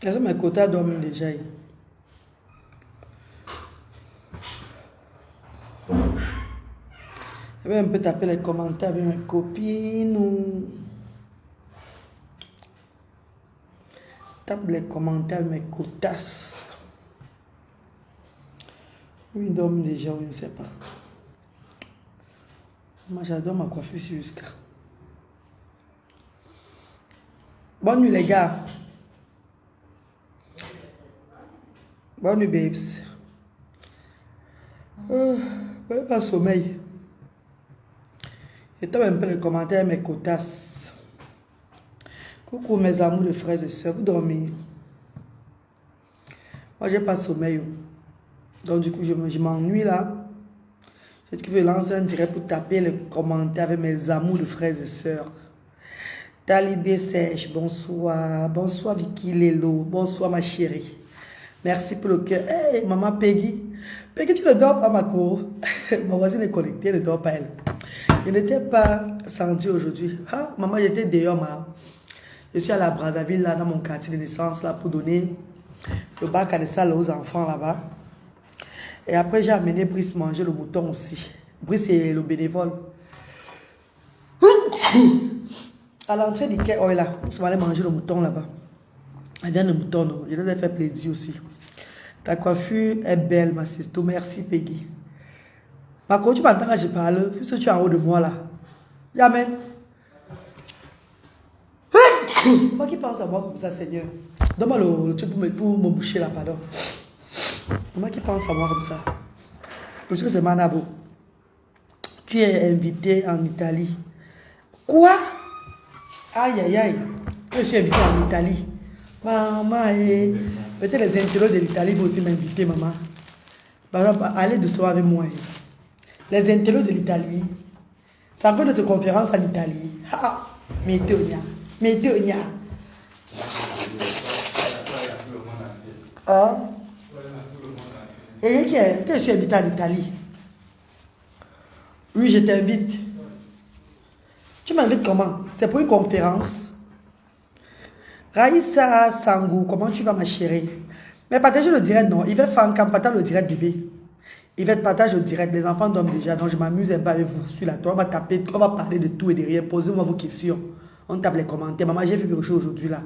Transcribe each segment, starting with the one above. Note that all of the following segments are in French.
Est-ce que mes quotas dorment déjà? Je vais un peu taper les commentaires avec mes copines ou... Tape les commentaires avec mes quotas. Oui, ils dorment déjà, je ne sais pas. Moi, j'adore ma coiffure jusqu'à. Bonne nuit, les gars. Bonne nuit, babes. Pas sommeil. Je tape un peu les commentaires avec mes quotas. Coucou mes amours de frères et sœurs, vous dormez? Moi, j'ai pas sommeil. Donc, du coup, je m'ennuie là. Je vais lancer un direct pour taper les commentaires avec mes amours de frères et sœurs. Talibé Sèche, bonsoir. Bonsoir Vicky Lelo. Bonsoir ma chérie. Merci pour le cœur. Hey, maman Peggy. Peggy, tu ne dors pas ma cour. Ma voisine est connectée, elle ne dort pas elle. Je n'étais pas senti aujourd'hui. Ah, maman, j'étais dehors, ma. Je suis à la Brazzaville, là, dans mon quartier de naissance, là, pour donner le bac à des salles aux enfants, là-bas. Et après, j'ai amené Brice manger le mouton aussi. Brice est le bénévole. À l'entrée du quai, oh là, je vais aller manger le mouton là-bas. Elle vient de mouton, non. Je vais faire plaisir aussi. Ta coiffure est belle, ma sister. Merci, Peggy. Ma coach, tu m'entends quand je parle, puisque tu es en haut de moi là. Amen. Moi qui pense à moi comme ça, Seigneur. Donne-moi le truc pour me boucher là, pardon. Moi qui pense à moi comme ça. Parce que c'est Manabo. Tu es invité en Italie. Quoi? Aïe, aïe, aïe. Je suis invité en Italie. Maman, peut-être les intellos de l'Italie vont aussi m'inviter, maman. Par exemple, allez doucement avec moi. Les intellos de l'Italie. C'est encore notre conférence en Italie. Ah, Métonia. Métonia. Ah. Et que je suis invité en Italie. Oui, je t'invite. Tu m'invites comment? C'est pour une conférence. Raïssa Sangou, comment tu vas ma chérie? Mais partager le direct, non. Il va faire un camp, partage le direct bébé. Il va te partager le direct. Les enfants dorment déjà, donc je m'amuse un peu avec vous sur la toile. On va taper, on va parler de tout et de rien. Posez-moi vos questions. On tape les commentaires. Maman, j'ai vu quelque chose aujourd'hui là.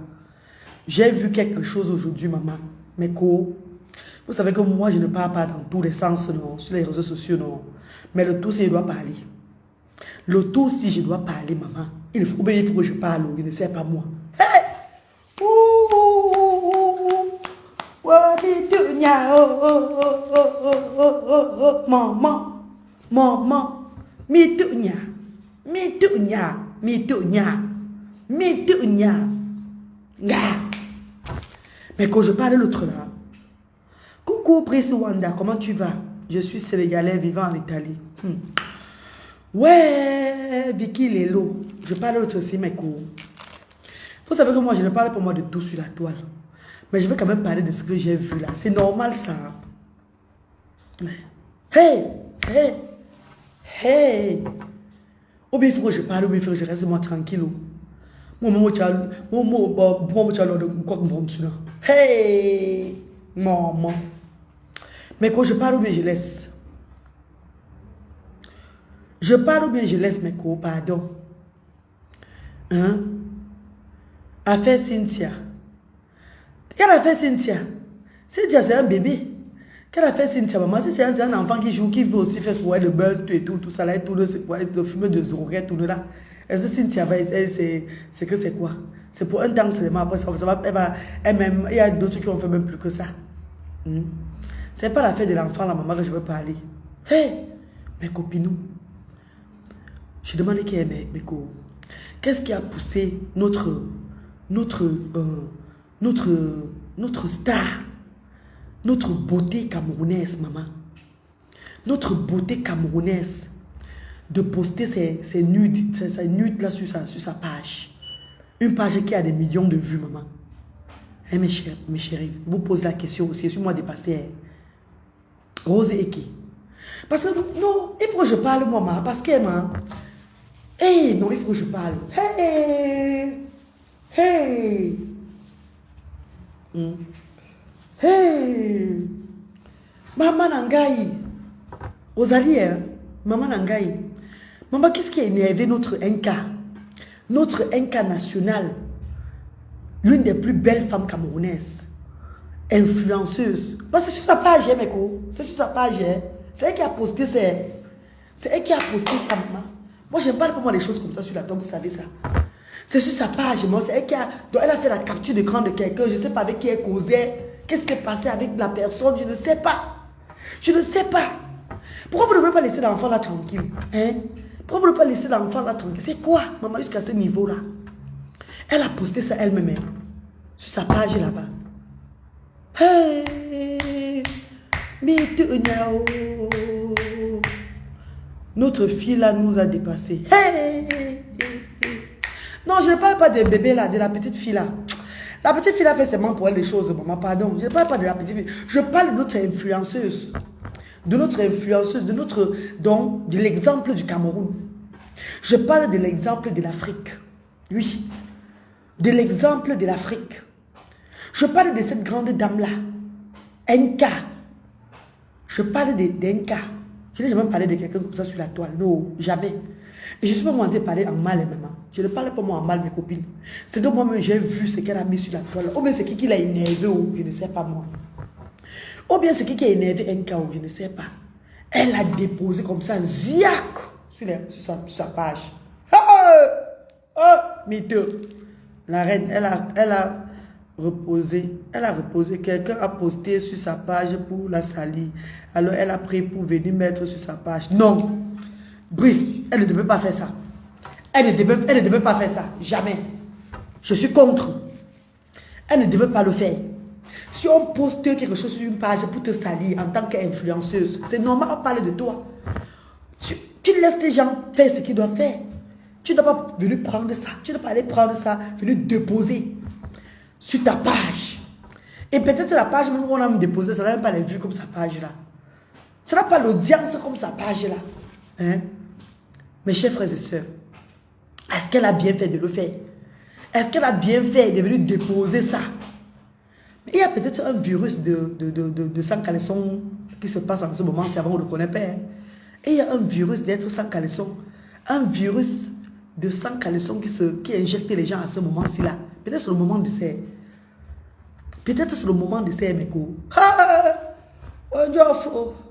J'ai vu quelque chose aujourd'hui, maman. Mes co. Vous savez que moi, je ne parle pas dans tous les sens, non. Sur les réseaux sociaux, non. Mais le tout, si je dois parler. Le tout, si je dois parler, maman. Il faut que je parle. Il ne sait pas moi. Hey! Maman, maman, mitunya, mitunya, mitunya, mitunya. Mais quand je parle l'autre là, coucou Brice Wanda, comment tu vas? Je suis sénégalais vivant en Italie. Ouais, Vicky Lelo, je parle l'autre aussi, mes cours. Vous savez que moi, je ne parle pas moi de tout sur la toile. Mais je vais quand même parler de ce que j'ai vu là. C'est normal ça. Hey! Hey! Hey! Ou bien il faut que je parle, ou bien il faut que je reste moi tranquille. Hey! Maman. Mais quand je parle, ou bien je laisse. Je parle ou bien je laisse mes cours, pardon. Hein? Affaire Cynthia. Quelle affaire Cynthia? Cynthia, c'est un bébé. Quelle affaire Cynthia, maman? Si c'est un enfant qui joue, qui veut aussi faire pour le buzz et tout ça là, et tout pour le fumer de zourette, tout là. Est-ce que Cynthia, c'est que c'est quoi? C'est pour un temps seulement. Après, ça va, elle-même, il y a d'autres qui ont fait même plus que ça. C'est pas l'affaire de l'enfant, la maman, que je veux parler. Hé, mes copines, je demande qui est mes co. Qu'est-ce qui a poussé notre star, notre beauté camerounaise, maman, notre beauté camerounaise, de poster ses nudes là sur sa page. Une page qui a des millions de vues, maman. Hein, mes chéris, vous posez la question aussi, suis-moi dépasser. Rose et qui? Parce que non, il faut que je parle, maman, parce que, maman, hey, non, il faut que je parle. Hey! Hey! Hey! Maman Nangaï. Rosalie, hein? Maman Nangaï. Maman, qu'est-ce qui a énervé notre Inca? Notre Inca national. L'une des plus belles femmes camerounaises. Influenceuse. Parce que c'est sur sa page, hein, Meko. C'est sur sa page, hein. C'est elle qui a posté ça. C'est elle qui a posté ça, maman. Moi, je ne parle pas moi des choses comme ça sur la tombe, vous savez ça. C'est sur sa page, moi. C'est elle qui a... Donc, elle a fait la capture d'écran de quelqu'un. Je ne sais pas avec qui elle causait. Qu'est-ce qui est passé avec la personne? Je ne sais pas. Je ne sais pas. Pourquoi vous ne voulez pas laisser l'enfant là tranquille? Hein? Pourquoi vous ne voulez pas laisser l'enfant là tranquille? C'est quoi, maman, jusqu'à ce niveau-là? Elle a posté ça elle-même, hein, sur sa page là-bas. Hey! Notre fille là nous a dépassés. Hey! Non, je ne parle pas des bébés là, de la petite fille là. La petite fille là fait seulement pour elle des choses, maman, pardon. Je ne parle pas de la petite fille. Je parle de notre influenceuse. De notre influenceuse, de notre... Donc, de l'exemple du Cameroun. Je parle de l'exemple de l'Afrique. Oui. De l'exemple de l'Afrique. Je parle de cette grande dame-là. Nka. Je parle d'Nka. Je n'ai jamais parlé de quelqu'un comme ça sur la toile. Non, jamais. Et je ne suis pas monté parler en mal, maman. Je ne parle pas moi en mal, mes copines. C'est que moi-même, j'ai vu ce qu'elle a mis sur la toile. Ou bien c'est qui l'a énervé, ou je ne sais pas moi. Ou bien c'est qui a énervé Nka, ou je ne sais pas. Elle a déposé comme ça, ziac, sur sa page. Oh, mytho. La reine, elle a reposé. Quelqu'un a posté sur sa page pour la salir. Alors elle a pris pour venir mettre sur sa page. Non. Brice, elle ne devait pas faire ça. Elle ne devait pas faire ça. Jamais. Je suis contre. Elle ne devait pas le faire. Si on poste quelque chose sur une page pour te salir en tant qu'influenceuse, c'est normal, on parle de toi. Tu laisses les gens faire ce qu'ils doivent faire. Tu n'as pas venu prendre ça. Tu n'as pas allé prendre ça, venir déposer sur ta page. Et peut-être la page même où on a déposé, ça n'a même pas les vues comme sa page là. Ça n'a pas l'audience comme sa page là. Hein? Mes chers frères et sœurs, est-ce qu'elle a bien fait de le faire? Est-ce qu'elle a bien fait de venir déposer ça? Mais il y a peut-être un virus de sans caleçon qui se passe en ce moment, si avant on ne le connaît pas. Hein? Et il y a un virus d'être sans caleçon. Un virus de sans caleçon qui injecte les gens à ce moment-ci là. Peut-être c'est le moment de ces. Peut-être c'est le moment de ces mécos.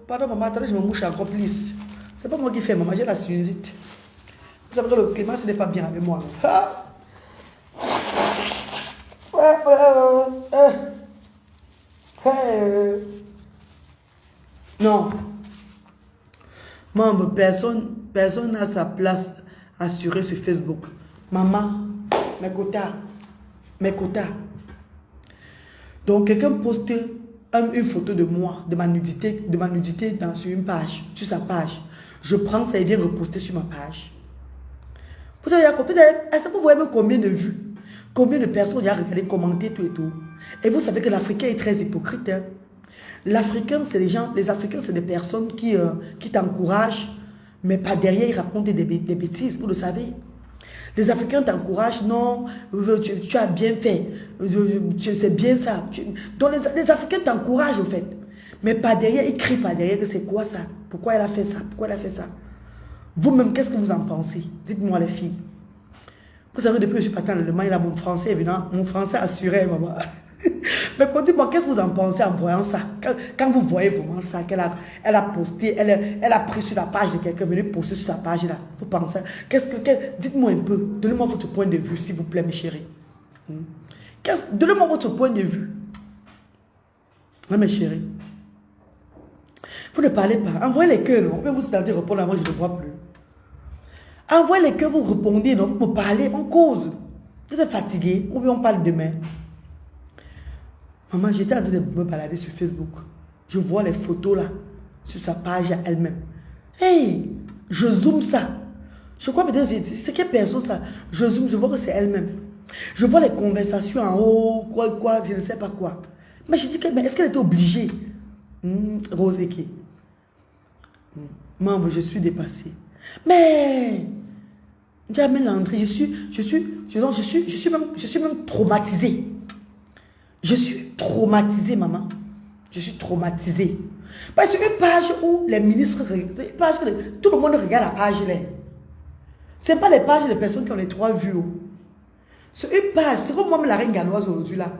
Pardon maman, attendez, je me mouche encore plus. C'est pas moi qui fais, maman, j'ai la sinusite. Vous savez que le climat, ce n'est pas bien avec moi. Non. Maman, personne n'a sa place assurée sur Facebook. Maman, mes quotas. Donc, quelqu'un poste une photo de moi, de ma nudité sur une page, sur sa page. Je prends ça et viens reposter sur ma page. Vous savez, est-ce que vous voyez même combien de vues? Combien de personnes y a regardé, commenté, tout et tout? Et vous savez que l'Africain est très hypocrite. Hein? L'Africain, c'est les Africains, c'est des personnes qui t'encouragent, mais pas derrière, ils racontent des bêtises, vous le savez. Les Africains t'encouragent, non, tu as bien fait, c'est bien ça. Donc les Africains t'encouragent, en fait. Mais pas derrière, ils crient pas derrière que c'est quoi ça? Pourquoi elle a fait ça? Pourquoi elle a fait ça? Vous-même, qu'est-ce que vous en pensez? Dites-moi les filles. Vous savez, depuis que je suis partie en Allemagne, il a mon français, évidemment, mon français assuré, maman. Mais dites-moi, qu'est-ce que vous en pensez en voyant ça? Quand vous voyez vraiment ça, elle a posté, elle a pris sur la page de quelqu'un, venu poster sur sa page là. Vous pensez, dites-moi un peu, donnez-moi votre point de vue, s'il vous plaît, mes chéris. Donnez-moi votre point de vue. Oui, mes chéris. Vous ne parlez pas. Envoyez les cœurs, non? Vous êtes répondre à moi, je ne vois plus. Envoyez les cœurs, vous répondez, non? Vous me parlez, on cause. Vous êtes fatigué, ou bien on parle demain. Maman, j'étais en train de me balader sur Facebook. Je vois les photos là, sur sa page elle-même. Hey, je zoome ça. Je crois peut-être, c'est quelle personne ça? Je zoome, je vois que c'est elle-même. Je vois les conversations en haut, quoi, je ne sais pas quoi. Mais je dis, mais est-ce qu'elle était obligée? Rose Eke. Maman, je suis dépassée. Mais, Jamel Landry, je suis même traumatisée. Je suis traumatisée, maman. Je suis traumatisée. Parce qu'une page où les ministres, une page où tout le monde regarde la page là. Ce n'est pas les pages des personnes qui ont les 3 vues. C'est une page, c'est comme moi, la reine galloise aujourd'hui là.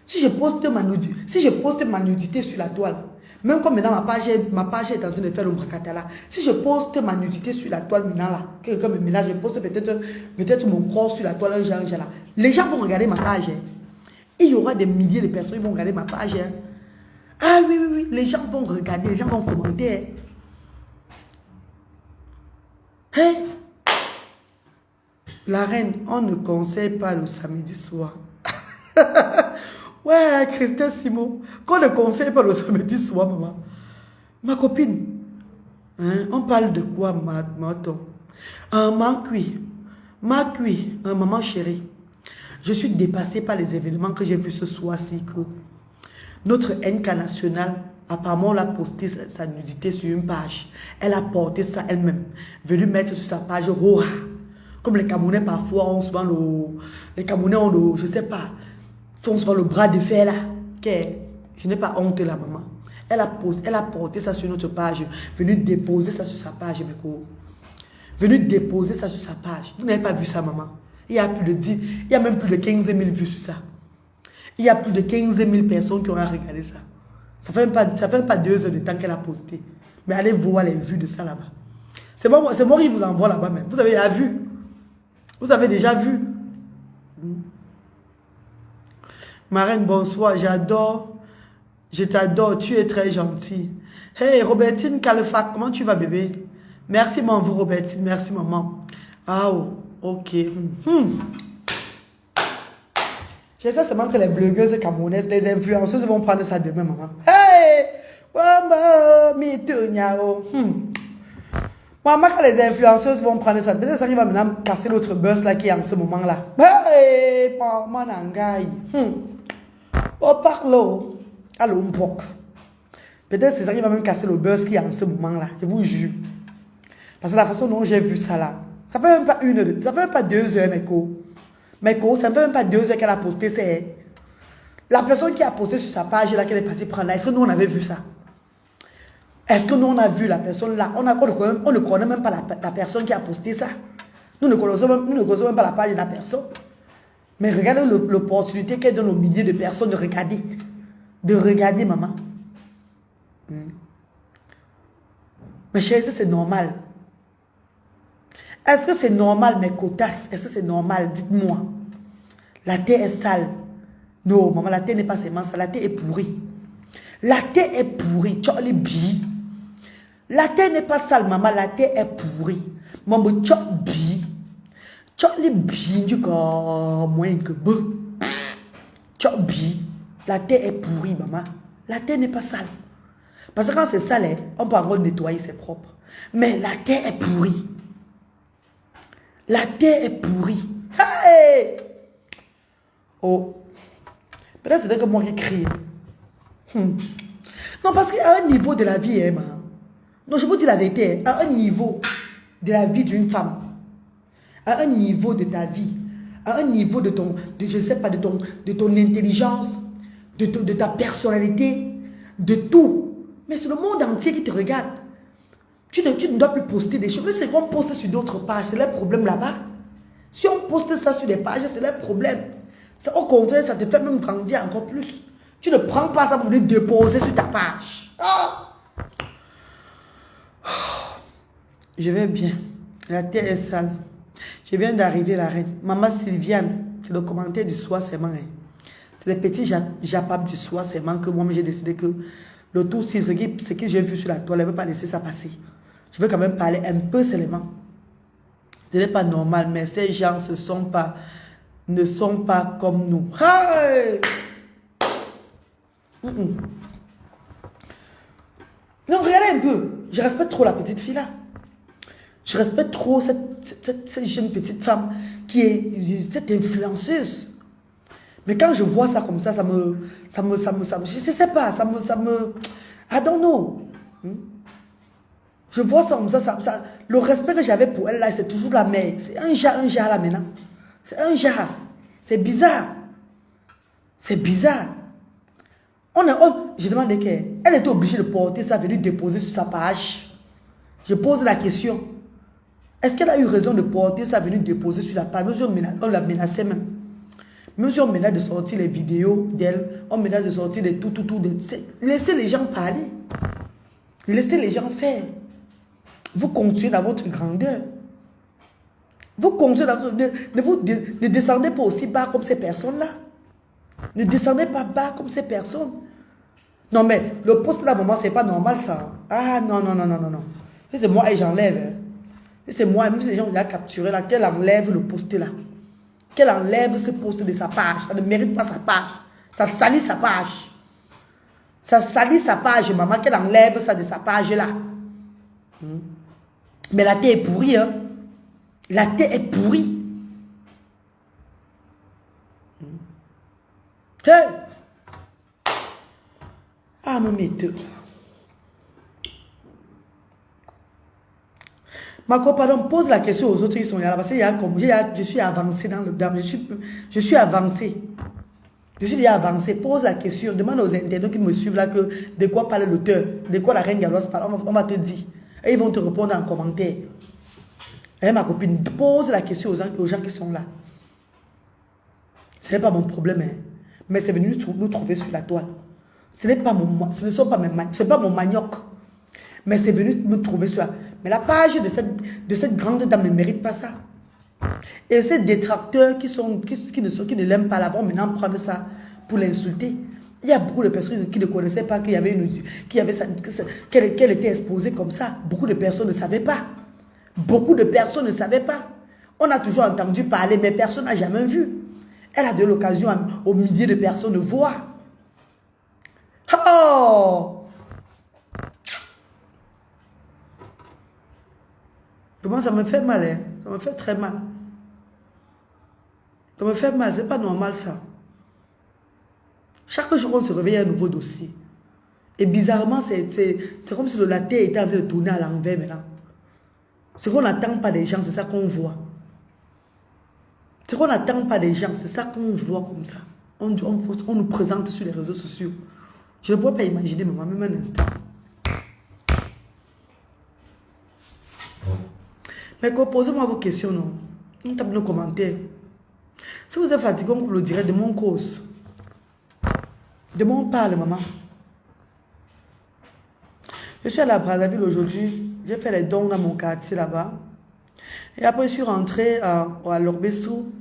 Si je poste ma nudité sur la toile, même comme maintenant ma page est en train de faire le bracatala, si je poste ma nudité sur la toile maintenant là, quelqu'un me ménage, je poste peut-être mon corps sur la toile, un genre là, les gens vont regarder ma page. Hein. Il y aura des milliers de personnes qui vont regarder ma page. Hein. Ah oui, oui, oui, les gens vont regarder, les gens vont commenter. Hein? La reine, on ne conseille pas le samedi soir. Ouais, Christelle Simon, qu'on ne conseille pas le samedi soir, maman. Ma copine, hein, on parle de quoi, maman? Maman chérie, je suis dépassée par les événements que j'ai vus ce soir-ci, que notre NK national, apparemment, elle a posté sa nudité sur une page. Elle a porté ça elle-même, venue mettre sur sa page Roha. Comme les Camerounais, parfois, on souvent les Camerounais ont le, je sais pas, font souvent le bras de fer là. Je n'ai pas honte là, maman. Elle a porté ça sur notre page, venue déposer ça sur sa page, mes cours. Venue déposer ça sur sa page. Vous n'avez pas vu ça, maman? Il y a même plus de 15 000 vues sur ça. Il y a plus de 15 000 personnes qui ont regardé ça. Ça fait même pas 2 heures de temps qu'elle a posté. Mais allez voir les vues de ça là-bas. C'est moi qui vous envoie là-bas même. Vous avez déjà vu. Vous avez déjà vu. Marraine, bonsoir. J'adore. Je t'adore. Tu es très gentille. Hey, Robertine Kalefac, comment tu vas, bébé? Merci, maman, Robertine. Merci, maman. Ah, ok. Je sais seulement que les blogueuses camerounaises, les influenceuses vont prendre ça demain, maman. Hey! Wamba, mitouniao. Maman, quand les influenceuses vont prendre ça, peut-être ça va maintenant casser l'autre buzz là qui est en ce moment-là. Hey! Maman, nangai. Oh, parlo. Allô, mpok. Peut-être c'est ça qui va même casser le buzz qui est en ce moment-là. Je vous jure. Parce que la façon dont j'ai vu ça là, ça fait même pas ça fait même pas 2 heures, mes co. Mais ça ne fait même pas 2 heures qu'elle a posté. C'est la personne qui a posté sur sa page là qu'elle est partie prendre là. Est-ce que nous on avait vu ça? Est-ce que nous on a vu la personne là? On ne connaît même pas la personne qui a posté ça. Nous ne connaissons même pas la page de la personne. Mais regardez l'opportunité qu'elle donne aux milliers de personnes de regarder. De regarder, maman. Mais chérie, c'est normal. Est-ce que c'est normal, mes cotasses? Est-ce que c'est normal? Dites-moi. La terre est sale. Non, maman, la terre n'est pas seulement sale. La terre est pourrie. La terre est pourrie. Charlie bi. La terre n'est pas sale, maman. La terre est pourrie. Maman, Charlie bi. Charlie bi, du coup, moins que bon. Charlie bi. La terre est pourrie, maman. La terre n'est pas sale. Parce que quand c'est sale, on peut encore nettoyer, c'est propre. Mais la terre est pourrie. La terre est pourrie. Hey! Oh. Peut-être c'était que moi qui crie. Non, parce qu'à un niveau de la vie, hein, non, je vous dis la vérité, à un niveau de la vie d'une femme, à un niveau de ta vie, à un niveau de ton, je sais pas, de ton intelligence, de ta personnalité, de tout. Mais c'est le monde entier qui te regarde. Tu ne dois plus poster des choses. Mais c'est qu'on poste sur d'autres pages. C'est le problème là-bas. Si on poste ça sur des pages, c'est le problème. Au contraire, ça te fait même grandir encore plus. Tu ne prends pas ça pour le déposer sur ta page. Oh! Je vais bien. La terre est sale. Je viens d'arriver, la reine. Maman Sylviane, c'est le commentaire du soir seulement. Hein. C'est les petits japapes du soir seulement que moi j'ai décidé que le tout, c'est ce que j'ai vu sur la toile, elle ne veut pas laisser ça passer. Je veux quand même parler un peu seulement. Ce n'est pas normal, mais ces gens ne sont pas comme nous. Hey! Non, regardez un peu. Je respecte trop la petite fille là. Je respecte trop cette jeune petite femme qui est cette influenceuse. Mais quand je vois ça comme ça, je sais pas, I don't know. Je vois ça comme ça, le respect que j'avais pour elle là, c'est toujours la mère. C'est un jar là maintenant. C'est un jar. C'est bizarre. C'est bizarre. Je demandais qu'elle était obligée de porter ça, venir déposer sur sa page. Je pose la question. Est-ce qu'elle a eu raison de porter ça, venir déposer sur la page? On la menaçait même. Même si on menace de sortir les vidéos d'elle, on menace de sortir des tout. Laissez les gens parler. Laissez les gens faire. Vous continuez dans votre grandeur. Vous continuez dans votre... Ne descendez pas aussi bas comme ces personnes-là. Ne descendez pas bas comme ces personnes. Non, mais le poste là, vraiment, c'est pas normal ça. Ah, non. Si c'est moi et j'enlève. Si c'est moi, même si les gens l'ont capturé là, qu'elle enlève le poste là. Qu'elle enlève ce poste de sa page. Ça ne mérite pas sa page. Ça salit sa page. Ça salit sa page, maman, qu'elle enlève ça de sa page là. Mais la terre est pourrie, hein. La terre est pourrie. Hey! Ah, mon méteux. Marco, pardon, pose la question aux autres qui sont là. Parce que je suis avancé dans le dame. Je suis avancé. Je suis déjà avancé. Pose la question. Demande aux internautes qui me suivent là que de quoi parle l'auteur. De quoi la reine Galoise parle. On va te dire. Et ils vont te répondre en commentaire. Et ma copine, pose la question aux gens qui sont là. Ce n'est pas mon problème. Hein. Mais c'est venu nous trouver sur la toile. Ce n'est pas mon manioc. Mais c'est venu me trouver sur la... Mais la page de cette grande dame ne mérite pas ça. Et ces détracteurs qui ne l'aiment pas là vont maintenant prendre ça pour l'insulter. Il y a beaucoup de personnes qui ne connaissaient pas qu'elle était exposée comme ça. Beaucoup de personnes ne savaient pas. Beaucoup de personnes ne savaient pas. On a toujours entendu parler, mais personne n'a jamais vu. Elle a de l'occasion aux milliers de personnes de voir. Oh! Comment ça me fait mal, hein? Ça me fait très mal. Ça me fait mal, c'est pas normal ça. Chaque jour, on se réveille à un nouveau dossier. Et bizarrement, c'est comme si la terre était en train de tourner à l'envers maintenant. Ce qu'on n'attend pas des gens, c'est ça qu'on voit. Ce qu'on n'attend pas des gens, c'est ça qu'on voit comme ça. On nous présente sur les réseaux sociaux. Je ne pourrais pas imaginer, maman, même un instant. Mais posez-moi vos questions, non? On tape nos commentaires. Si vous êtes fatigué, on le dirait de mon cause. De mon parle, maman. Je suis à la Brazzaville aujourd'hui. J'ai fait les dons dans mon quartier là-bas. Et après, je suis rentrée à Lorbessou.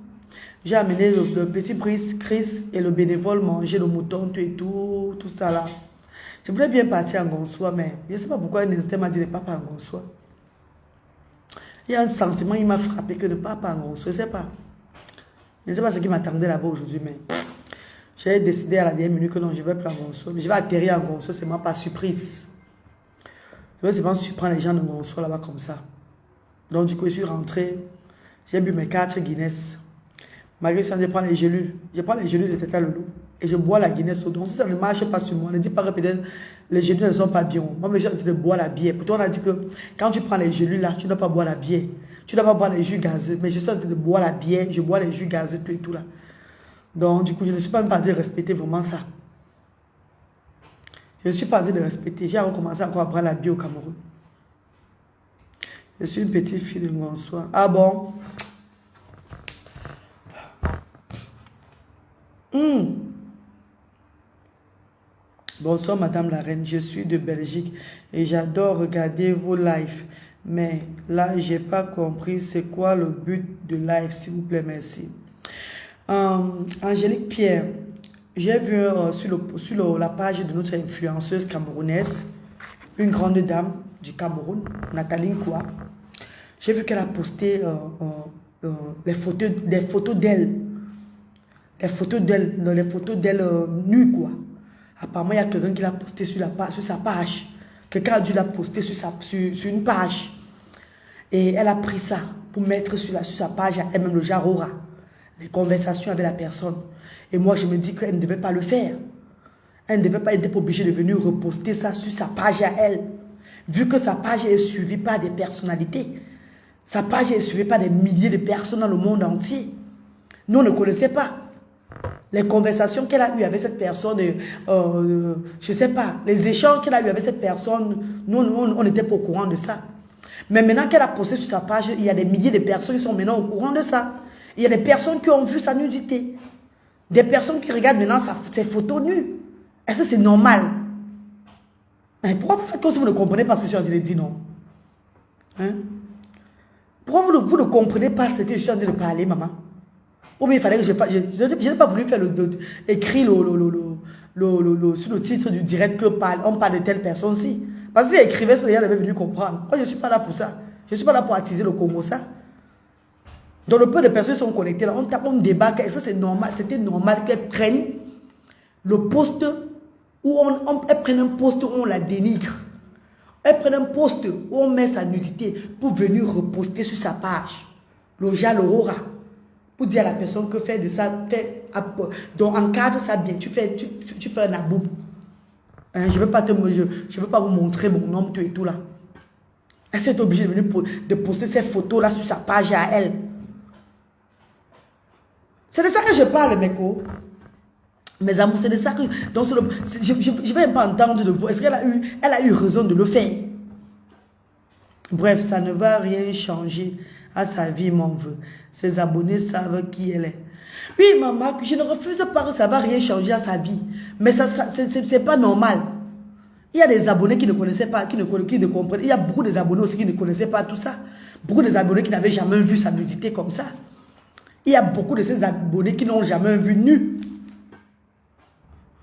J'ai amené le petit Chris et le bénévole manger le mouton et tout ça là. Je voulais bien partir en Gonsois, mais je ne sais pas pourquoi un instinct m'a dit de ne pas partir en Gonsois. Il y a un sentiment qui m'a frappé que de ne pas partir en Gonsois. Je ne sais pas. Je ne sais pas ce qui m'attendait là-bas aujourd'hui, mais j'ai décidé à la dernière minute que non, je vais plus en Gonsois. Je vais atterrir en Gonsois, c'est moi pas surprise. Je vais seulement surprendre les gens de Gonsois là-bas comme ça. Donc du coup, je suis rentré. J'ai bu mes 4 Guinness. Malgré ça, je prends les gélules. Je prends les gélules de Tata Loulou et je bois la Guinness. Donc si ça ne marche pas sur moi, ne dis pas que peut-être les gélules ne sont pas bien. Moi, j'ai dit de boire la bière. Pourtant, on a dit que quand tu prends les gélules là, tu ne dois pas boire la bière. Tu ne dois pas boire les jus gazeux. Mais je suis en train de boire la bière, je bois les jus gazeux, tout et tout là. Donc du coup, je ne suis pas en train de respecter vraiment ça. Je ne suis pas en train de respecter. J'ai recommencé encore à boire la bière au Cameroun. Je suis une petite fille de Gonsois. Ah bon? Bonsoir Madame la Reine, je suis de Belgique et j'adore regarder vos lives. Mais là, j'ai pas compris c'est quoi le but de live, s'il vous plaît, merci. Angélique Pierre, j'ai vu sur la page de notre influenceuse camerounaise, une grande dame du Cameroun, Nathalie Nkwa. J'ai vu qu'elle a posté des photos d'elle. Les photos d'elle nues, quoi. Apparemment, il y a quelqu'un qui l'a posté sur sa page. Quelqu'un a dû la poster sur une page. Et elle a pris ça pour mettre sur sa page, elle-même le genre aura. Les conversations avec la personne. Et moi, je me dis qu'elle ne devait pas le faire. Elle ne devait pas être obligée de venir reposter ça sur sa page à elle. Vu que sa page est suivie par des personnalités. Sa page est suivie par des milliers de personnes dans le monde entier. Nous, on ne connaissait pas. Les conversations qu'elle a eues avec cette personne, je ne sais pas, les échanges qu'elle a eues avec cette personne, nous, on n'était pas au courant de ça. Mais maintenant qu'elle a posté sur sa page, il y a des milliers de personnes qui sont maintenant au courant de ça. Il y a des personnes qui ont vu sa nudité. Des personnes qui regardent maintenant ses photos nues. Est-ce que c'est normal? Mais pourquoi vous faites comme si vous ne comprenez pas ce que je suis en train de dire, non? Hein? Pourquoi vous ne comprenez pas ce que je suis en train de parler, maman? Ou bien il fallait que je n'ai pas voulu faire écrire sur le titre du direct que on parle de telle personne-ci. Parce que si j'écrivais, les gens devaient venir comprendre. Moi, je ne suis pas là pour ça. Je ne suis pas là pour attiser le Congo, ça. Donc, le peu de personnes qui sont connectées là, on débat. Est-ce que c'est normal? C'était normal qu'elles prennent le poste où elles prennent un poste où on la dénigre. Elles prennent un poste où on met sa nudité pour venir reposter sur sa page. Le Jal Aurora. Pour dire à la personne que faire de ça, donc encadre ça bien, tu fais un aboum. Hein, je ne veux pas vous montrer mon nom, tout et tout là. Elle s'est obligée de poster ces photos là sur sa page à elle. C'est de ça que je parle, mes amours, c'est de ça que... Donc, je ne vais pas entendre de vous. Est-ce qu'elle a eu raison de le faire? Bref, ça ne va rien changer à sa vie, mon vœu. Ses abonnés savent qui elle est. Oui, maman, je ne refuse pas que ça ne va rien changer à sa vie. Mais c'est pas normal. Il y a des abonnés qui ne connaissaient pas, qui ne comprennent. Il y a beaucoup d'abonnés aussi qui ne connaissaient pas tout ça. Beaucoup d'abonnés qui n'avaient jamais vu sa nudité comme ça. Il y a beaucoup de ces abonnés qui n'ont jamais vu nu.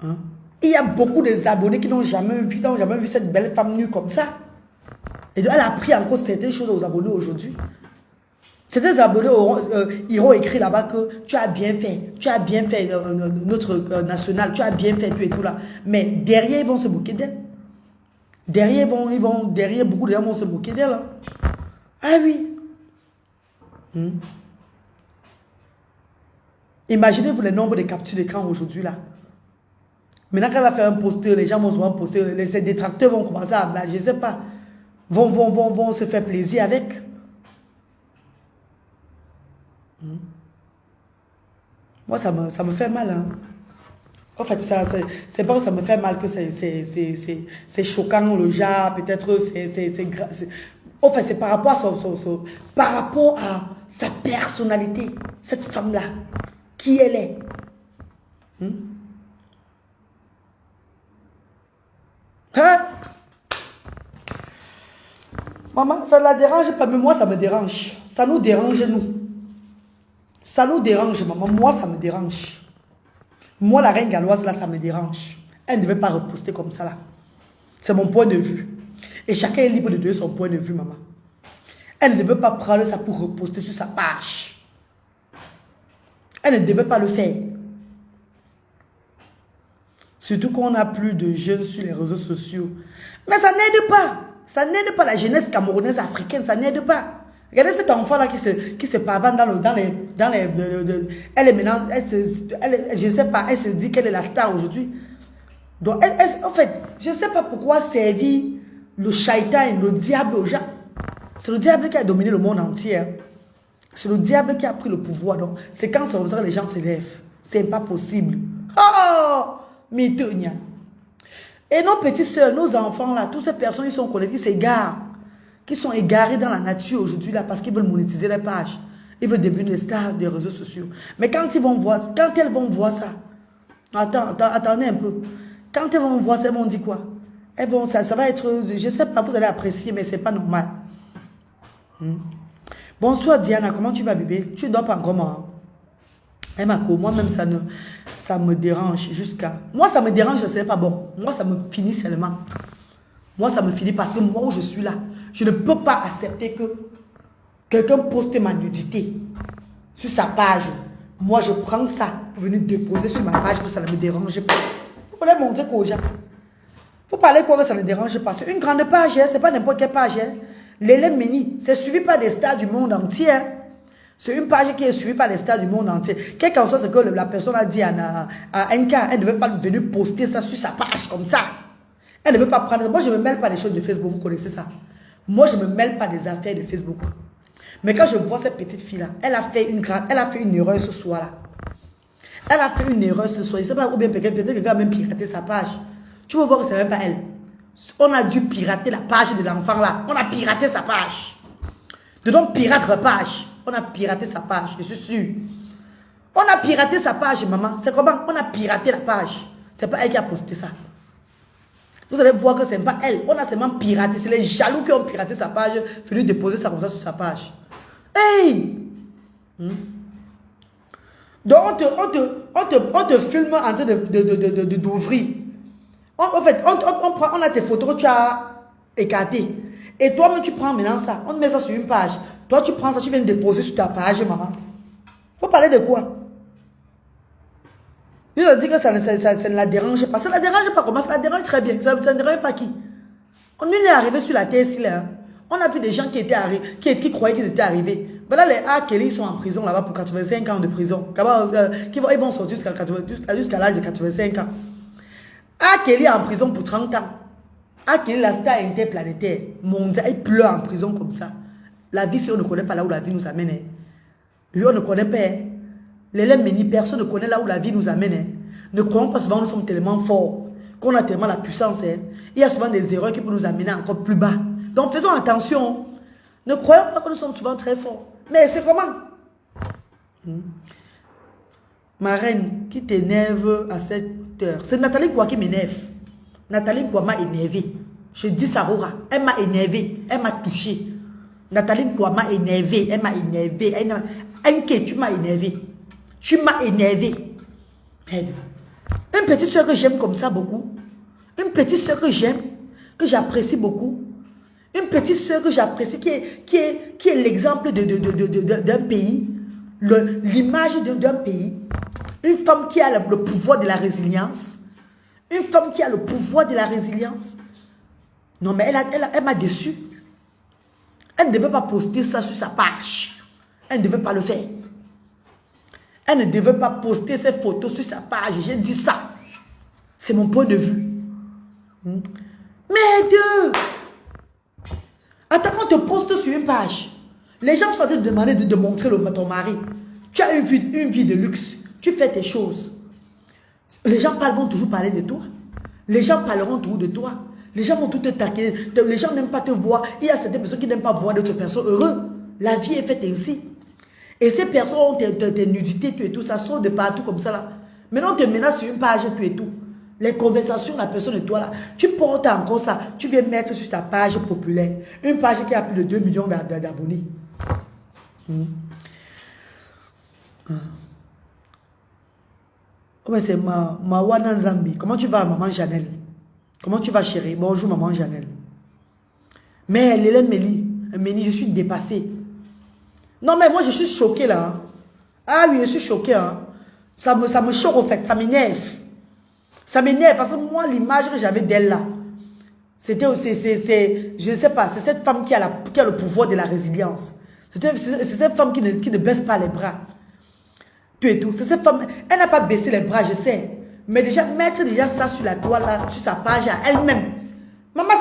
Hein? Il y a beaucoup d'abonnés qui n'ont jamais vu cette belle femme nue comme ça. Et donc, elle a appris encore certaines choses aux abonnés aujourd'hui. Certains abonnés iront écrire là-bas que tu as bien fait notre national, tu as bien fait tout et tout là. Mais derrière, ils vont se moquer d'elle. Derrière, beaucoup de gens vont se moquer d'elle. Hein. Ah oui. Imaginez-vous le nombre de captures d'écran aujourd'hui là. Maintenant qu'elle va faire un poster, les gens vont souvent poster, les détracteurs vont commencer à, je ne sais pas, vont se faire plaisir avec. Moi, ça me fait mal. Hein. En fait, c'est pas que ça me fait mal que c'est choquant, le genre, peut-être c'est grave. En fait, c'est par rapport à sa personnalité, cette femme-là, qui elle est. Hein? Maman, ça ne la dérange pas, mais moi, ça me dérange. Ça nous dérange, nous. Ça nous dérange, maman. Moi, ça me dérange. Moi, la reine galloise, là, ça me dérange. Elle ne devait pas reposter comme ça, là. C'est mon point de vue. Et chacun est libre de donner son point de vue, maman. Elle ne devait pas prendre ça pour reposter sur sa page. Elle ne devait pas le faire. Surtout qu'on n'a plus de jeunes sur les réseaux sociaux. Mais ça n'aide pas. Ça n'aide pas la jeunesse camerounaise africaine. Ça n'aide pas. Regardez cet enfant-là qui se pavane dans les... Elle est maintenant... je ne sais pas, elle se dit qu'elle est la star aujourd'hui. Donc, en fait, je ne sais pas pourquoi servir le shaitan, le diable aux gens. C'est le diable qui a dominé le monde entier. C'est le diable qui a pris le pouvoir. Donc, c'est quand ça que les gens se lèvent. C'est pas possible. Oh! Mitonia. Et nos petites soeurs, nos enfants là, toutes ces personnes, ils sont connectés, ils s'égarent. Qui sont égarés dans la nature aujourd'hui là parce qu'ils veulent monétiser les pages. Ils veulent devenir les stars des réseaux sociaux. Mais quand elles vont voir ça, attendez un peu. Quand elles vont voir ça, elles vont dire quoi? Elles vont, ça va être, je ne sais pas, vous allez apprécier, mais c'est pas normal. Bonsoir Diana, comment tu vas bébé? Tu ne dors pas encore, moi. Moi-même, ça me dérange jusqu'à... Moi, ça me dérange, ce n'est pas bon. Moi, ça me finit seulement. Moi, ça me finit parce que moi où je suis là, je ne peux pas accepter que quelqu'un poste ma nudité sur sa page. Moi, je prends ça pour venir déposer sur ma page que ça ne me dérange pas. Vous voulez montrer qu'aux gens. Vous parlez quoi que ça ne dérange pas. C'est une grande page, hein? Ce n'est pas n'importe quelle page. Hein? L'Hélène Méni, c'est suivi par des stars du monde entier. Hein? C'est une page qui est suivie par les stars du monde entier. Quel qu'en soit ce que la personne a dit à NK, elle ne veut pas venir poster ça sur sa page comme ça. Elle ne veut pas prendre... Moi, je ne me mêle pas des choses de Facebook, vous connaissez ça. Moi, je ne me mêle pas des affaires de Facebook. Mais quand je vois cette petite fille-là, elle a fait une erreur ce soir-là. Elle a fait une erreur ce soir. Je ne sais pas, ou bien peut-être quelqu'un a même piraté sa page. Tu vas voir que ce n'est même pas elle. On a dû pirater la page de l'enfant là. On a piraté sa page. De donc pirate page. On a piraté sa page, je suis sûr. On a piraté sa page, maman. C'est comment? On a piraté la page. C'est pas elle qui a posté ça. Vous allez voir que ce n'est pas elle. On a seulement piraté. C'est les jaloux qui ont piraté sa page. Venu déposer ça comme ça sur sa page. Hey! Donc on te filme en train d'ouvrir. En fait, on a tes photos que tu as écartées. Et toi-même, tu prends maintenant ça. On te met ça sur une page. Toi, tu prends ça, tu viens de déposer sur ta page, maman. Faut parler de quoi? Il a dit que ça ne la dérange pas. Ça ne la dérange pas comment? Ça la dérange très bien. Ça ne dérange pas qui? On est arrivé sur la terre ici, là. On a vu des gens qui étaient arrivés, qui croyaient qu'ils étaient arrivés. Voilà, les A. Kelly sont en prison là-bas pour 85 ans de prison. Ils vont sortir jusqu'à l'âge de 85 ans. A. Kelly est en prison pour 30 ans. A. Kelly, la star interplanétaire, mondiale, il pleure en prison comme ça. La vie, si on ne connaît pas là où la vie nous amène. On ne connaît pas. Les Méni, personne ne connaît là où la vie nous amène. Ne croyons pas souvent, nous sommes tellement forts, qu'on a tellement la puissance. Il y a souvent des erreurs qui peuvent nous amener encore plus bas. Donc faisons attention. Ne croyons pas que nous sommes souvent très forts. Mais c'est comment? Ma reine, qui t'énerve à cette heure? C'est Nathalie Kwa qui m'énerve. Nathalie Kwa m'a énervé. Je dis ça, Rora. Elle m'a énervé. Elle m'a touché. Nathalie Kwa m'a énervé. Elle m'a énervé. Inquiète, tu m'as énervé. Tu m'as énervé. Une petite soeur que j'aime comme ça beaucoup. Une petite soeur que j'aime, que j'apprécie beaucoup. Une petite soeur que j'apprécie, qui est l'exemple d'un pays. L'image d'un pays. Une femme qui a le pouvoir de la résilience. Une femme qui a le pouvoir de la résilience. Non, mais elle m'a déçu. Elle ne devait pas poster ça sur sa page. Elle ne devait pas le faire. Elle ne devait pas poster ces photos sur sa page. J'ai dit ça. C'est mon point de vue. Mais Dieu! Attends, on te poste sur une page. Les gens sont en train de demander de montrer ton mari. Tu as une vie de luxe. Tu fais tes choses. Les gens vont toujours parler de toi. Les gens parleront toujours de toi. Les gens vont tout te taquiner. Les gens n'aiment pas te voir. Il y a certaines personnes qui n'aiment pas voir d'autres personnes heureux. La vie est faite ainsi. Et ces personnes ont tes nudités, tout et tout. Ça sort de partout comme ça là. Maintenant, on te menace sur une page, tout et tout. Les conversations, la personne de toi là. Tu portes encore ça. Tu viens mettre sur ta page populaire. Une page qui a plus de 2 millions d'abonnés. Oh, c'est Mawana Zambi. Comment tu vas, maman Janelle? Comment tu vas, chérie? Bonjour, maman Janelle. Mais Hélène Mélie, je suis dépassée. Non, mais moi, je suis choquée là. Hein. Ah oui, je suis choquée. Hein. Ça me choque au fait. Ça m'énerve. Ça m'énerve parce que moi, l'image que j'avais d'elle là, c'était aussi, je ne sais pas, c'est cette femme qui a le pouvoir de la résilience. C'est cette femme qui ne baisse pas les bras. Tout et tout. C'est cette femme, elle n'a pas baissé les bras, je sais. Mais déjà, mettre ça sur la toile, là, sur sa page à elle-même. Maman,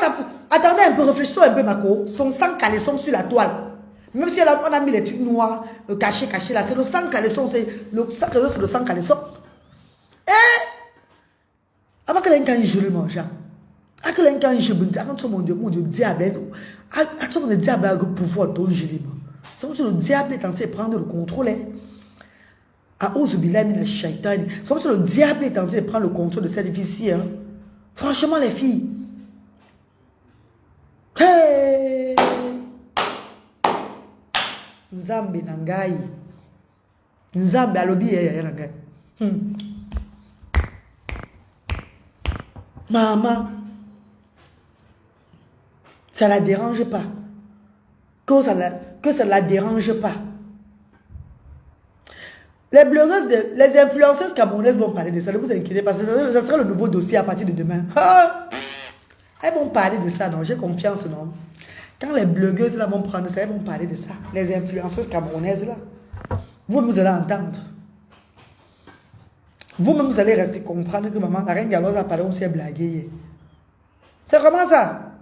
attendez un peu, réfléchissons un peu, Mako. Son sang caleçon sur la toile. Même si on a mis les trucs noirs, cachés là, c'est le sang caleçon, c'est le sang caleçon. Avant que l'un je le mange. À que l'un je me dis, quand mon diable, le diable a le pouvoir de c'est comme si le diable est en train de prendre le contrôle. À Ouzubillah mina shaitan. C'est comme si le diable est en train de prendre le contrôle de cette vie-ci. Hein. Franchement, les filles. Hey! Nzambe nangai. Nzambe alobi ya nangai. Maman, ça ne la dérange pas. Que ça ne la dérange pas. Les blogueuses, les influenceuses camerounaises vont parler de ça. Ne vous inquiétez pas, ça sera le nouveau dossier à partir de demain. Elles vont parler de ça, non? J'ai confiance, non? Quand les blogueuses là vont prendre ça, elles vont parler de ça. Les influenceuses camerounaises là. Vous-même, vous allez entendre. Vous-même, vous allez rester comprendre que maman, la reine Galoise a parlé, on s'est blagué. C'est comment ça?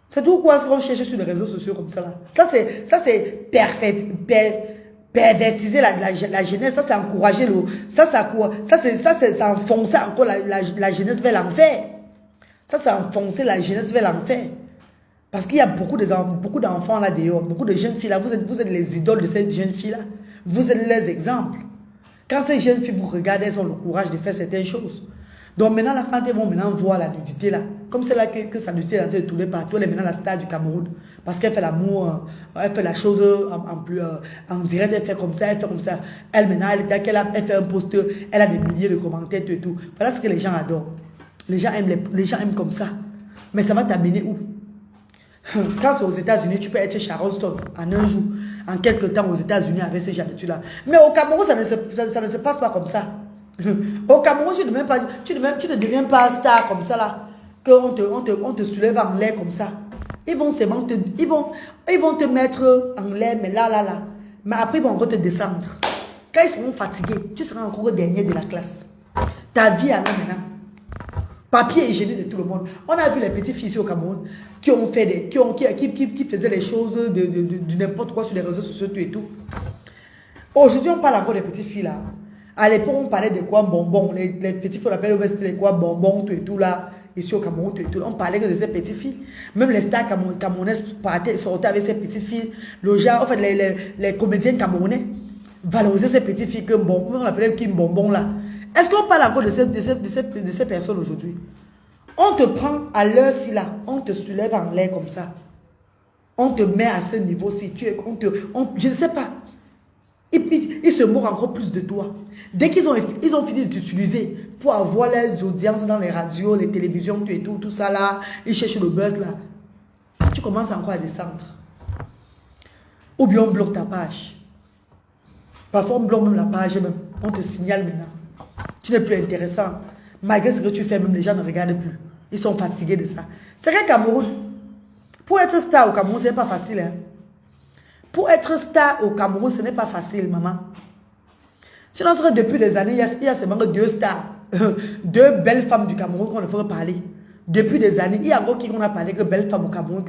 C'est tout quoi ce qu'on cherche sur les réseaux sociaux comme ça là. Ça c'est parfait. pervertiser la jeunesse, ça c'est encourager ça enfoncer encore la jeunesse vers l'enfer. Ça c'est enfoncer la jeunesse vers l'enfer. Parce qu'il y a beaucoup d'enfants là dehors, beaucoup de jeunes filles là, vous êtes les idoles de ces jeunes filles là. Vous êtes les exemples. Quand ces jeunes filles vous regardent, elles ont le courage de faire certaines choses. Donc maintenant, là, quand elles vont maintenant voir la nudité là, comme c'est là que sa nudité est en train de tourner partout, elle est maintenant la star du Cameroun. Parce qu'elle fait l'amour, elle fait la chose en direct, elle fait comme ça, elle fait comme ça. Elle maintenant, elle fait un post, elle a des milliers de commentaires et tout. Voilà ce que les gens adorent. Les gens aiment comme ça. Mais ça va t'amener où? Quand c'est aux États-Unis, tu peux être Sharon Stone en un jour, en quelques temps aux États-Unis avec ces habitudes-là. Mais au Cameroun, ça ne se passe pas comme ça. Au Cameroun, tu ne deviens pas star comme ça là, qu'on te soulève en l'air comme ça. Ils vont te mettre en l'air, mais là. Mais après, ils vont encore te descendre. Quand ils seront fatigués, tu seras encore le dernier de la classe. Ta vie à maintenant. Papier hygiénique de tout le monde. On a vu les petites filles ici au Cameroun qui ont fait qui faisaient les choses de n'importe quoi sur les réseaux sociaux et tout. Aujourd'hui, on parle encore des petites filles là. À l'époque, on parlait de quoi bonbons. Les petites filles, on appelle les quoi bonbons et tout là. Ici au Cameroun et tout. On parlait que de ces petites filles. Même les stars camerounaises sortaient avec ces petites filles. Le genre, en fait, les comédiens camerounais valorisaient ces petites filles comme bonbons. On appelait qui bonbons là. Est-ce qu'on parle encore de ces personnes aujourd'hui? On te prend à l'heure-ci là, on te soulève en l'air comme ça. On te met à ce niveau-ci. Je ne sais pas. Ils se moquent encore plus de toi. Dès qu'ils ont fini de t'utiliser pour avoir les audiences dans les radios, les télévisions, tout ça là, ils cherchent le buzz là. Tu commences encore à descendre. Ou bien on bloque ta page. Parfois on bloque même la page, même. On te signale maintenant. Tu n'es plus intéressant. Malgré ce que tu fais, même les gens ne regardent plus. Ils sont fatigués de ça. C'est vrai, Cameroun. Pour être star au Cameroun, ce n'est pas facile. Hein? Pour être star au Cameroun, ce n'est pas facile, maman. Sinon, depuis des années, il y a seulement 2 stars. 2 belles femmes du Cameroun qu'on ne ferait parler. Depuis des années, il y a encore qui on a parlé que belle femme au Cameroun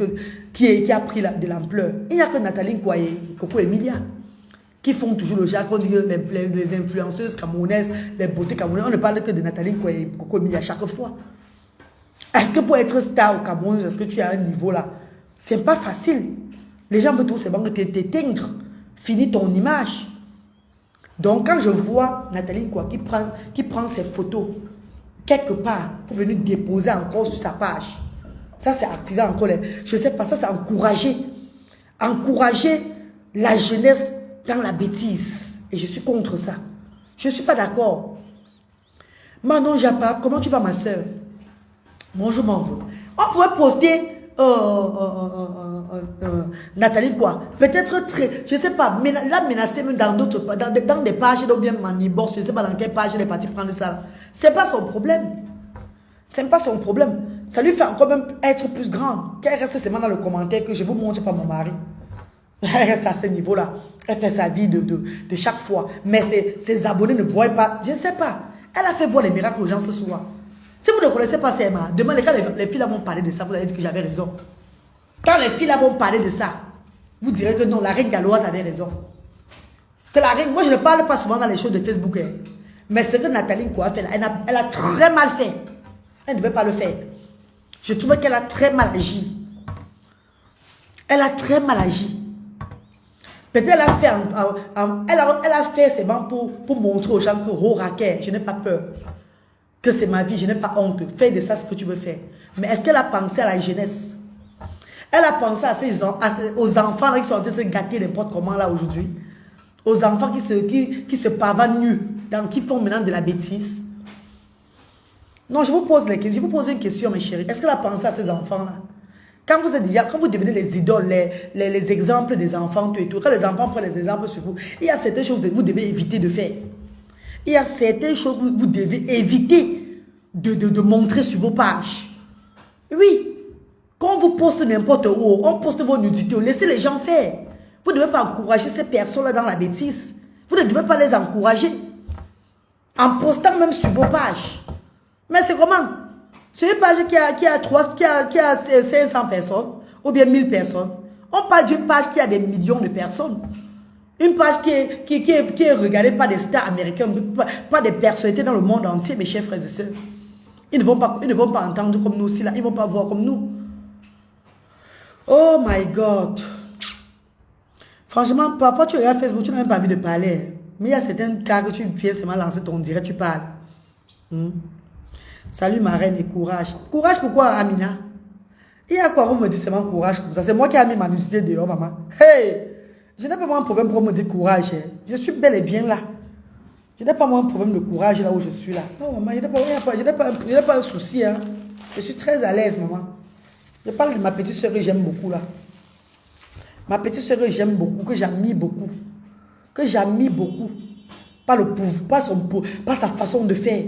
qui a pris de l'ampleur. Il n'y a que Nathalie Nkwaye, Coco Emilia, qui font toujours le genre qu'on dit les influenceuses camerounaises, les beautés camerounaises. On ne parle que de Nathalie Nkwaye, Coco Emilia chaque fois. Est-ce que pour être star au Cameroun, est-ce que tu as un niveau là? C'est pas facile. Les gens veulent tout simplement t'éteindre, finir ton image. Donc quand je vois Nathalie Nkwaye qui prend ses photos quelque part pour venir déposer encore sur sa page, ça c'est activer encore je sais pas, ça c'est encourager la jeunesse dans la bêtise. Et je suis contre ça. Je ne suis pas d'accord. Manon Japa, comment tu vas ma soeur? Moi je m'en veux. On pourrait poster Nathalie quoi? Peut-être très, je ne sais pas, la menacer même dans d'autres, dans des pages, ou bien Manibox, je ne sais pas dans quelle page elle est partie prendre ça. C'est pas son problème. C'est pas son problème. Ça lui fait encore même être plus grande. Qu'elle reste seulement dans le commentaire que je vous montre pas mon mari. Elle reste à ce niveau-là. Elle fait sa vie de chaque fois. Mais ses abonnés ne voient pas. Je ne sais pas. Elle a fait voir les miracles aux gens ce soir. Si vous ne connaissez pas Emma, demandez quand les filles là vont parler de ça, vous allez dire que j'avais raison. Quand les filles là vont parler de ça, vous direz que non, la reine galloise avait raison. Que la reine, moi je ne parle pas souvent dans les choses de Facebook. Hein. Mais ce que Nathalie Nkwaye a fait là, elle a très mal fait. Elle ne devait pas le faire. Je trouve qu'elle a très mal agi. Elle a très mal agi. Peut-être elle a fait seulement pour montrer aux gens que raquet, je n'ai pas peur. Que c'est ma vie, je n'ai pas honte. Fais de ça ce que tu veux faire. Mais est-ce qu'elle a pensé à la jeunesse? Elle a pensé aux enfants là, qui sont en train de se gâter n'importe comment là aujourd'hui. Aux enfants qui se pavanent nus, qui font maintenant de la bêtise. Non, je vous pose une question, mes chéris. Est-ce qu'elle a pensé à ces enfants-là? Quand vous devenez les idoles, les exemples des enfants, tout et tout, quand les enfants prennent les exemples sur vous, il y a certaines choses que vous devez éviter de faire. Il y a certaines choses que vous devez éviter de montrer sur vos pages. Oui, quand vous postez n'importe où, on poste vos nudités, laissez les gens faire. Vous ne devez pas encourager ces personnes-là dans la bêtise. Vous ne devez pas les encourager. En postant même sur vos pages. Mais c'est comment? C'est une page qui a 500 personnes, ou bien 1000 personnes. On parle d'une page qui a des millions de personnes. Une page qui est regardée par des stars américains, par des personnalités dans le monde entier, mes chers frères et sœurs. Ils ne vont pas entendre comme nous aussi, là. Ils ne vont pas voir comme nous. Oh my God. Franchement, parfois tu regardes Facebook, tu n'as même pas envie de parler. Mais il y a certains cas que tu viens seulement lancer ton direct, tu parles. Salut ma reine et courage. Courage pourquoi, Amina? Il y a quoi, on me dit seulement courage comme ça? C'est moi qui ai mis ma nudité dehors, maman. Hey! Je n'ai pas moi un problème pour me dire courage. Je suis bel et bien là. Je n'ai pas moi un problème de courage là où je suis là. Non, maman, je n'ai pas un souci. Hein. Je suis très à l'aise, maman. Je parle de ma petite soeur que j'aime beaucoup là. Ma petite soeur que j'aime beaucoup, que j'admire beaucoup. Que j'admire beaucoup. Pas le pouvoir, pas sa façon de faire.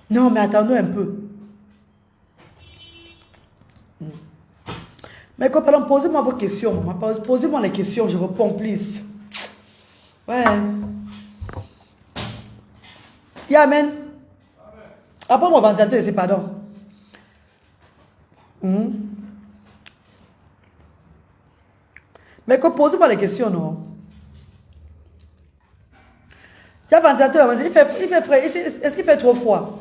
Non, mais attendons un peu. Mais copains, posez-moi vos questions. Posez-moi les questions, je réponds, please. Ouais. Yeah, amen. Après mon ventilateur ici, pardon. Mais posez-moi les questions, non? Il y a un ventilateur, il fait frais. Est-ce qu'il fait trop froid?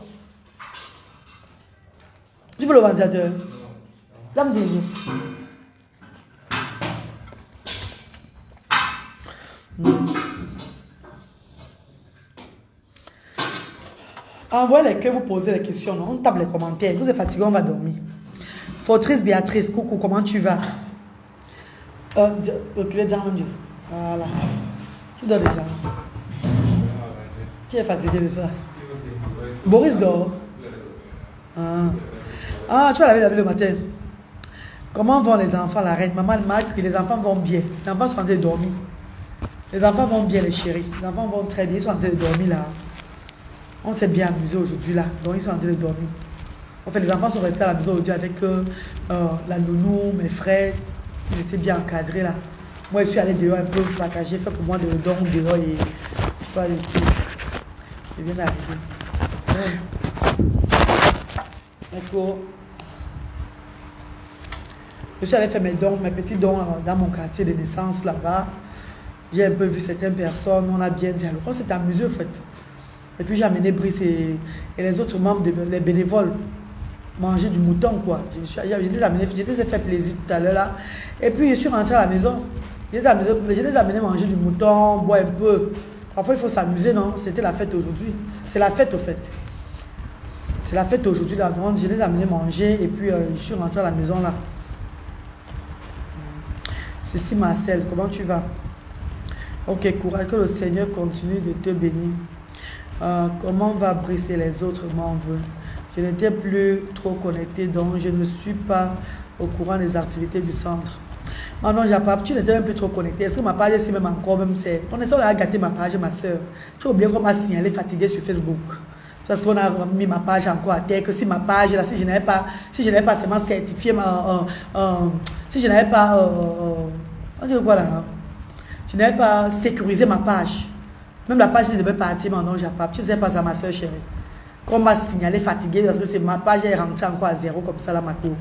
Tu veux le ventilateur? Là, me dis. Envoyez-les que vous posez les questions, non? On tape les commentaires. Vous êtes fatigué, on va dormir. Fortrice Béatrice, coucou, comment tu vas? Reculez dans Dieu. Voilà. Tu dors déjà? Tu es fatigué de ça? Boris dort. Ah, tu vas laver le matin. Comment vont les enfants, la reine? Maman m'a dit que les enfants vont bien. Les enfants sont en train de dormir. Les enfants vont bien, les chéris. Les enfants vont très bien. Ils sont en train de dormir là. On s'est bien amusé aujourd'hui là. Donc ils sont en train de dormir. En fait, les enfants sont restés à la maison aujourd'hui avec la nounou, mes frères. Ils étaient bien encadrés là. Moi, je suis allé dehors un peu packager, fait pour moi de dormir dehors et je sais pas les filles. C'est bien arrivé. D'accord. Je suis allé faire mes dons, mes petits dons dans mon quartier de naissance là-bas. J'ai un peu vu certaines personnes, on a bien dialogué. On s'est amusé en fait. Et puis j'ai amené Brice et les autres membres, les bénévoles, manger du mouton quoi. Je les ai fait plaisir tout à l'heure là. Et puis je suis rentré à la maison. Je les ai amenés manger du mouton, boire un peu. Parfois il faut s'amuser, non? C'était la fête aujourd'hui. C'est la fête au fait. C'est la fête aujourd'hui là. Donc je les ai amenés manger et puis je suis rentré à la maison là. Cécile Marcel, comment tu vas? Ok, courage, que le Seigneur continue de te bénir. Comment va briser les autres membres? Je n'étais plus trop connecté, donc je ne suis pas au courant des activités du centre. Non, tu n'étais même plus trop connecté. Est-ce que ma page est même encore, même c'est... On essaie de gâter ma page, ma soeur. Tu as oublié qu'on m'a signalé fatigué sur Facebook. Parce qu'on a mis ma page encore à terre, que si ma page, là, si je n'avais pas seulement certifié, si je n'avais pas... on dit quoi là? Je n'avais pas sécurisé ma page. Même la page, je devais partir, mais non, j'ai pas. Tu sais pas ça, ma soeur chérie. Qu'on m'a signalé fatigué, parce que c'est ma page est rentrée encore à zéro, comme ça, là, ma cour.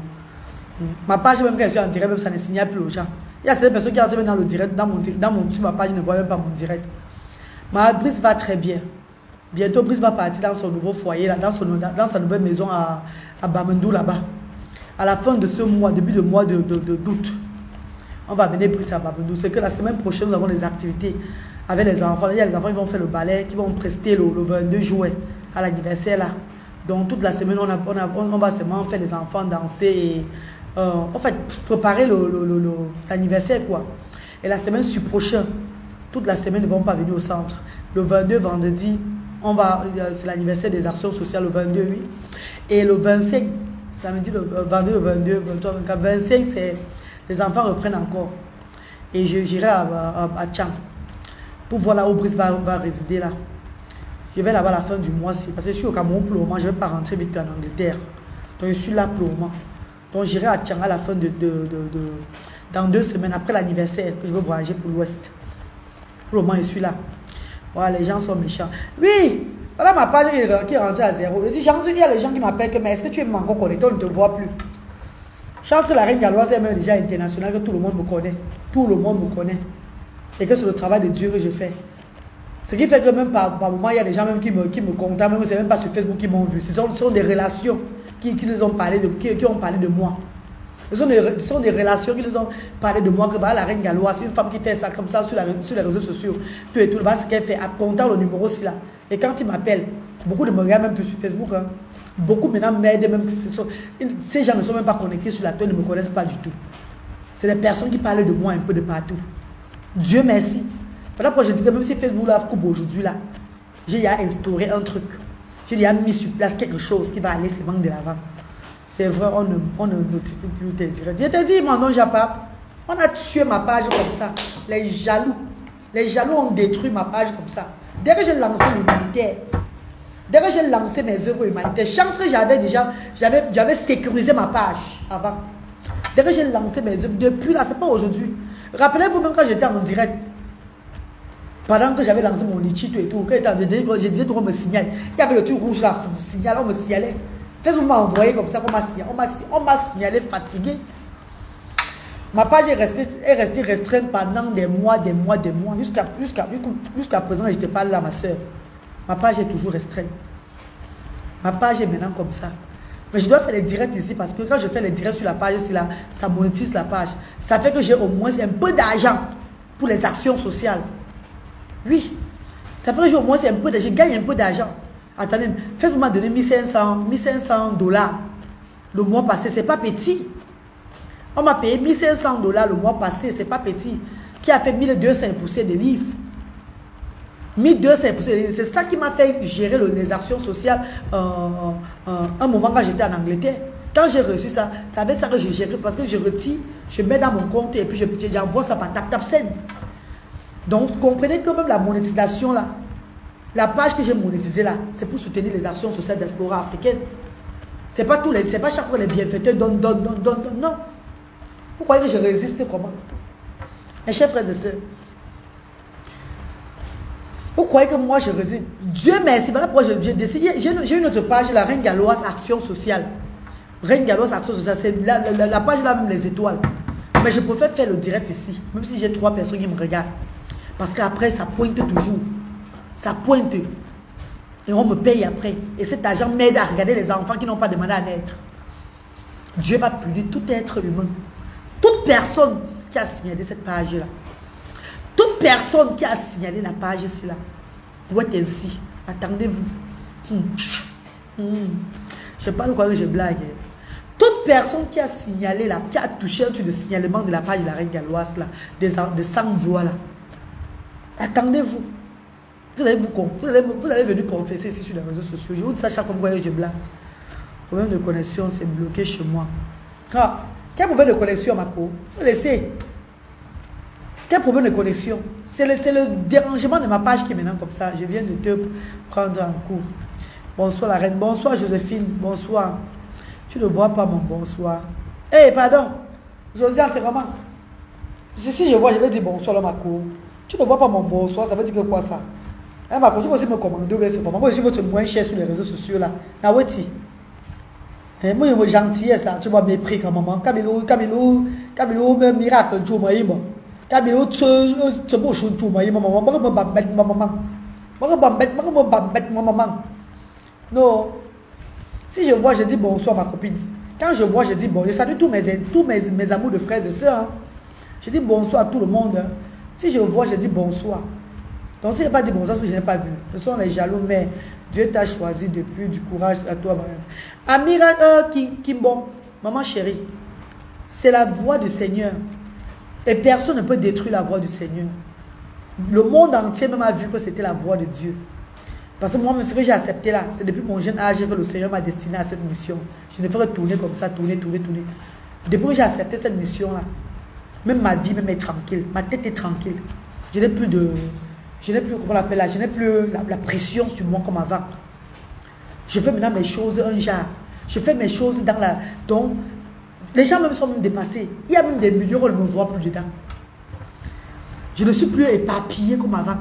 Ma page, même quand je suis en direct, même ça ne signale plus aux gens. Il y a certaines personnes qui entrent dans le direct, sur ma page, ne voient même pas mon direct. Ma Brice va très bien. Bientôt, Brice va partir dans son nouveau foyer, là, dans sa nouvelle maison à Bamendou, là-bas. À la fin de ce mois, début de mois d'août. On va venir Brice à Bamendou. C'est que la semaine prochaine, nous avons des activités avec les enfants. Il y a les enfants qui vont faire le ballet, qui vont prester le 22 juin à l'anniversaire là. Donc toute la semaine, on va seulement faire les enfants danser et en fait préparer l'anniversaire quoi. Et la semaine prochaine, toute la semaine, ils ne vont pas venir au centre. Le 22 vendredi, c'est l'anniversaire des actions sociales le 22, oui. Et le 25, samedi, le 22, le 22, 23, 24, 25, c'est les enfants reprennent encore. Et j'irai à Tchang pour voir là où Brice va résider là. Je vais là-bas à la fin du mois-ci. Parce que je suis au Cameroun pour le moment, je ne vais pas rentrer vite en Angleterre. Donc je suis là pour le moment. Donc j'irai à Tchang à la fin dans 2 semaines, après l'anniversaire, que je veux voyager pour l'Ouest. Pour le moment, je suis là. Voilà, les gens sont méchants. Oui, voilà ma page qui est rentrée à zéro. Il y a les gens qui m'appellent que, mais est-ce que tu es encore connecté? On ne te voit plus. Chance que la reine galloise est même déjà internationale, que tout le monde me connaît. Tout le monde me connaît. Et que c'est le travail de Dieu que je fais. Ce qui fait que même par moment, il y a des gens même qui me contactent, même c'est même pas sur Facebook qui m'ont vu. Ce sont des relations qui ont parlé de moi. Ce sont des relations qui nous ont parlé de moi, que bah, la reine galloise, une femme qui fait ça comme ça sur les réseaux sociaux, tout et tout, bah, ce qu'elle fait, à compter le numéro aussi là. Et quand il m'appelle, beaucoup de me regardent même plus sur Facebook, hein. Beaucoup maintenant m'aident, même ces gens ne sont même pas connectés sur la toile, ne me connaissent pas du tout. C'est des personnes qui parlent de moi un peu de partout. Dieu merci. Voilà pourquoi je dis que même si Facebook là coupe aujourd'hui là, j'ai instauré un truc. J'ai déjà mis sur place quelque chose qui va aller se vendre de l'avant. C'est vrai, on ne notifie plus tes directs. Je te dis, mon nom Japa, on a tué ma page comme ça. Les jaloux ont détruit ma page comme ça. Dès que j'ai lancé l'humanitaire, dès que j'ai lancé mes œuvres humanitaires, chance que j'avais sécurisé ma page avant. Dès que j'ai lancé mes œuvres, depuis là, c'est pas aujourd'hui. Rappelez-vous même quand j'étais en direct, pendant que j'avais lancé mon litchi et tout, je disais qu'on me signale. Il y avait le truc rouge là, on me signalait. Facebook m'a envoyé comme ça, on m'a signalé fatigué. Ma page est restée restreinte pendant des mois. Jusqu'à présent, je te parle là, ma soeur. Ma page est toujours restreinte. Ma page est maintenant comme ça. Mais je dois faire les directs ici parce que quand je fais les directs sur la page, là, ça monétise la page. Ça fait que j'ai au moins un peu d'argent pour les actions sociales. Oui. Ça fait que j'ai au moins un peu d'argent. Je gagne un peu d'argent. Attendez, Facebook m'a donné 1500 dollars le mois passé, c'est pas petit. On m'a payé 1500 dollars le mois passé, c'est pas petit. Qui a fait 1200 poussées de livres. 1200 poussées de livres. C'est ça qui m'a fait gérer les actions sociales un moment quand j'étais en Angleterre. Quand j'ai reçu ça, ça avait ça que j'ai géré parce que je retire, je mets dans mon compte et puis j'envoie ça par TapTapSend. Donc, comprenez que même la monétisation là, la page que j'ai monétisée là, c'est pour soutenir les actions sociales d'Explorer africaine. C'est pas chaque fois les bienfaiteurs donnent, non. Vous croyez que je résiste comment? Mes chers frères et sœurs, vous croyez que moi je résiste? Dieu merci, voilà pourquoi j'ai décidé. J'ai une autre page, la Reine Galloise Action Sociale. Reine Galloise Action Sociale, c'est la page là, même les étoiles. Mais je préfère faire le direct ici, même si j'ai 3 personnes qui me regardent. Parce qu'après, ça pointe toujours. Ça pointe. Et on me paye après. Et cet argent m'aide à regarder les enfants qui n'ont pas demandé à naître. Dieu va punir tout être humain. Toute personne qui a signalé cette page-là. Toute personne qui a signalé la page ici là. Doit être ainsi. Attendez-vous. Je ne sais pas de quoi je blague. Toute personne qui a signalé là, qui a touché un truc de signalement de la page de la Reine Galloise là, de 100 voix là. Attendez-vous. Vous allez venir confesser ici sur les réseaux sociaux. Je vous dis ça chaque fois que je blague. Le problème de connexion, c'est bloqué chez moi. Ah, quel problème de connexion, Marco? Il faut laisser. Quel problème de connexion? C'est le dérangement de ma page qui est maintenant comme ça. Je viens de te prendre en cours. Bonsoir la reine. Bonsoir Joséphine. Bonsoir. Tu ne vois pas mon bonsoir. Eh, hey, pardon. Josiane, c'est vraiment. Si je vois, je vais dire bonsoir là, Marco. Tu ne vois pas mon bonsoir, ça veut dire que quoi ça? Eh, Marco, je vais aussi me commander, c'est comment? Moi, je vais être moins cher sur les réseaux sociaux là. Naweti. Moi, je suis gentil, ça. Tu vois, mépris comme maman. Camilo, même miracle, tu vois, moi. Camilo, tu vois, tu vois, maman. Maman. Non. Si je vois, je dis bonsoir ma copine. Quand je vois, je dis bon. Je salue tous mes amours de frères et sœurs. Hein. Je dis bonsoir à tout le monde. Hein. Si je vois, je dis bonsoir. Donc si je n'ai pas dit bonsoir, c'est que je n'ai pas vu. Ce sont les jaloux, mais Dieu t'a choisi depuis du courage à toi. Amira Kimbon, maman chérie, c'est la voix du Seigneur. Et personne ne peut détruire la voix du Seigneur. Le monde entier même a vu que c'était la voix de Dieu. Parce que moi, ce que j'ai accepté là, c'est depuis mon jeune âge que le Seigneur m'a destiné à cette mission. Je ne ferai tourner comme ça, tourner. Depuis que j'ai accepté cette mission là, même ma vie même est tranquille. Ma tête est tranquille. Je n'ai plus, comment on l'appelle là, je n'ai plus la pression sur moi comme avant. Je fais maintenant mes choses un genre. Je fais mes choses dans la... Donc, les gens même sont même dépassés. Il y a même des millions qui ne me voient plus dedans. Je ne suis plus éparpillé comme avant.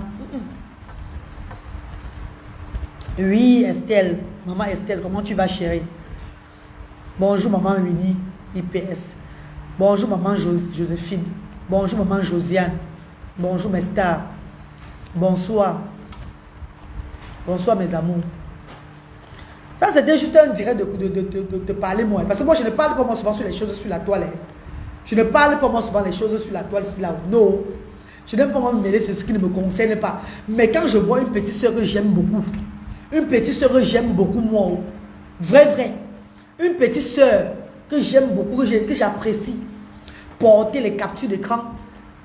Oui, Estelle. Maman Estelle, comment tu vas, chérie? Bonjour, maman Winnie. IPS. Bonjour maman Joséphine. Bonjour maman Josiane. Bonjour mes stars. Bonsoir. Bonsoir mes amours. Ça c'était juste un direct de parler moi. Parce que moi je ne parle pas moi souvent sur les choses sur la toile. Je ne parle pas moi souvent les choses sur la toile ici là. Non. Je n'aime pas me mêler sur ce qui ne me concerne pas. Mais quand je vois une petite soeur que j'aime beaucoup. Une petite soeur que j'aime beaucoup moi. Vrai. Une petite soeur que j'aime beaucoup, que j'apprécie. Porter les captures d'écran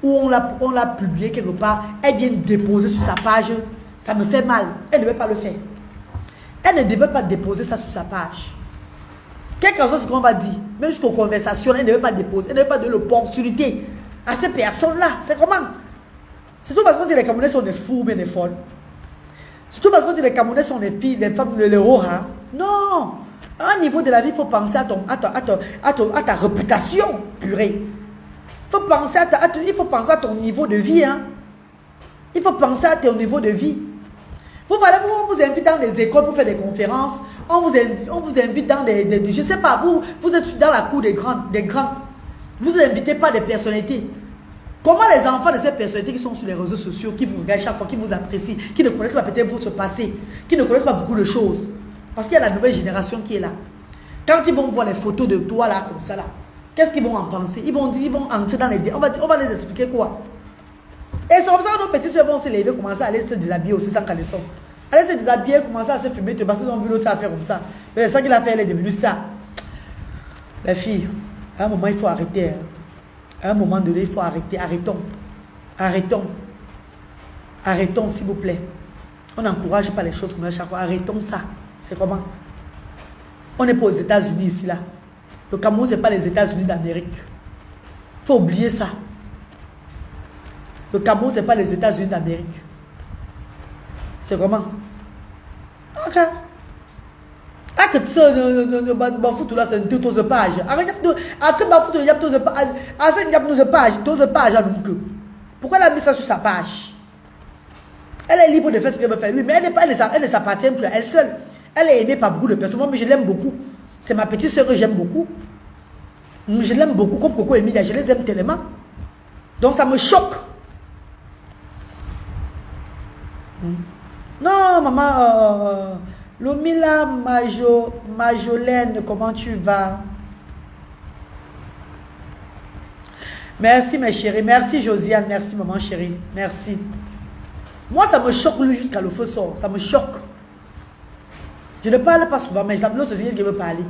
où on l'a publié quelque part. Elle vient déposer sur sa page. Ça me fait mal. Elle ne devait pas le faire. Elle ne devait pas déposer ça sur sa page. Quelque chose ce qu'on va dire. Même jusqu'aux conversations, elle ne devait pas déposer. Elle ne devait pas donner l'opportunité à ces personnes-là. C'est comment? C'est tout parce qu'on dit que les Camerounais sont des fous, mais des folles. C'est tout parce qu'on dit que les Camerounais sont des filles, des femmes, des rats. Non. À un niveau de la vie, il faut penser à ta réputation, purée. Il faut penser à ton niveau de vie. Hein. Il faut penser à ton niveau de vie. On vous invite dans des écoles pour faire des conférences. On vous invite dans des je ne sais pas, vous êtes dans la cour des grands. Vous n'invitez pas des personnalités. Comment les enfants de ces personnalités qui sont sur les réseaux sociaux, qui vous regardent chaque fois, qui vous apprécient, qui ne connaissent pas peut-être votre passé, qui ne connaissent pas beaucoup de choses. Parce qu'il y a la nouvelle génération qui est là. Quand ils vont voir les photos de toi là, comme ça là, qu'est-ce qu'ils vont en penser? Ils vont entrer dans les... On va les expliquer quoi? Et c'est comme ça que nos petits soeurs vont se lever, commencer à aller se déshabiller aussi sans caleçon. Aller se déshabiller, commencer à se fumer, parce qu'ils ont vu l'autre faire comme ça. C'est ça qu'il a fait, elle est devenue star. Les filles, à un moment il faut arrêter. Hein. À un moment donné, il faut arrêter. Arrêtons s'il vous plaît. On n'encourage pas les choses comme ça chaque fois. Arrêtons ça. C'est comment? On n'est pas aux États-Unis ici là. Le Cameroun, ce n'est pas les États-Unis d'Amérique. Il faut oublier ça. Le Cameroun, ce n'est pas les États-Unis d'Amérique. C'est comment? Ok. Ah, que ça, Bafoutou là, c'est une toute page. Arrête de. Ah, que Bafoutou, il y a toute page. Ah, c'est une page, pourquoi elle a mis ça sur sa page? Elle est libre de faire ce qu'elle veut faire. Oui, mais elle ne s'appartient plus à elle seule. Elle est aimée par beaucoup de personnes. Moi, mais je l'aime beaucoup. C'est ma petite soeur que j'aime beaucoup. Je l'aime beaucoup, comme Coco et Emilia. Je les aime tellement. Donc, ça me choque. Non, maman, Lomila Majolène, comment tu vas? Merci, mes chéris. Merci, Josiane. Merci, maman chérie. Merci. Moi, ça me choque, lui, jusqu'à le feu sort. Ça me choque. Je ne parle pas souvent, mais l'autre, c'est ce que je veux parler.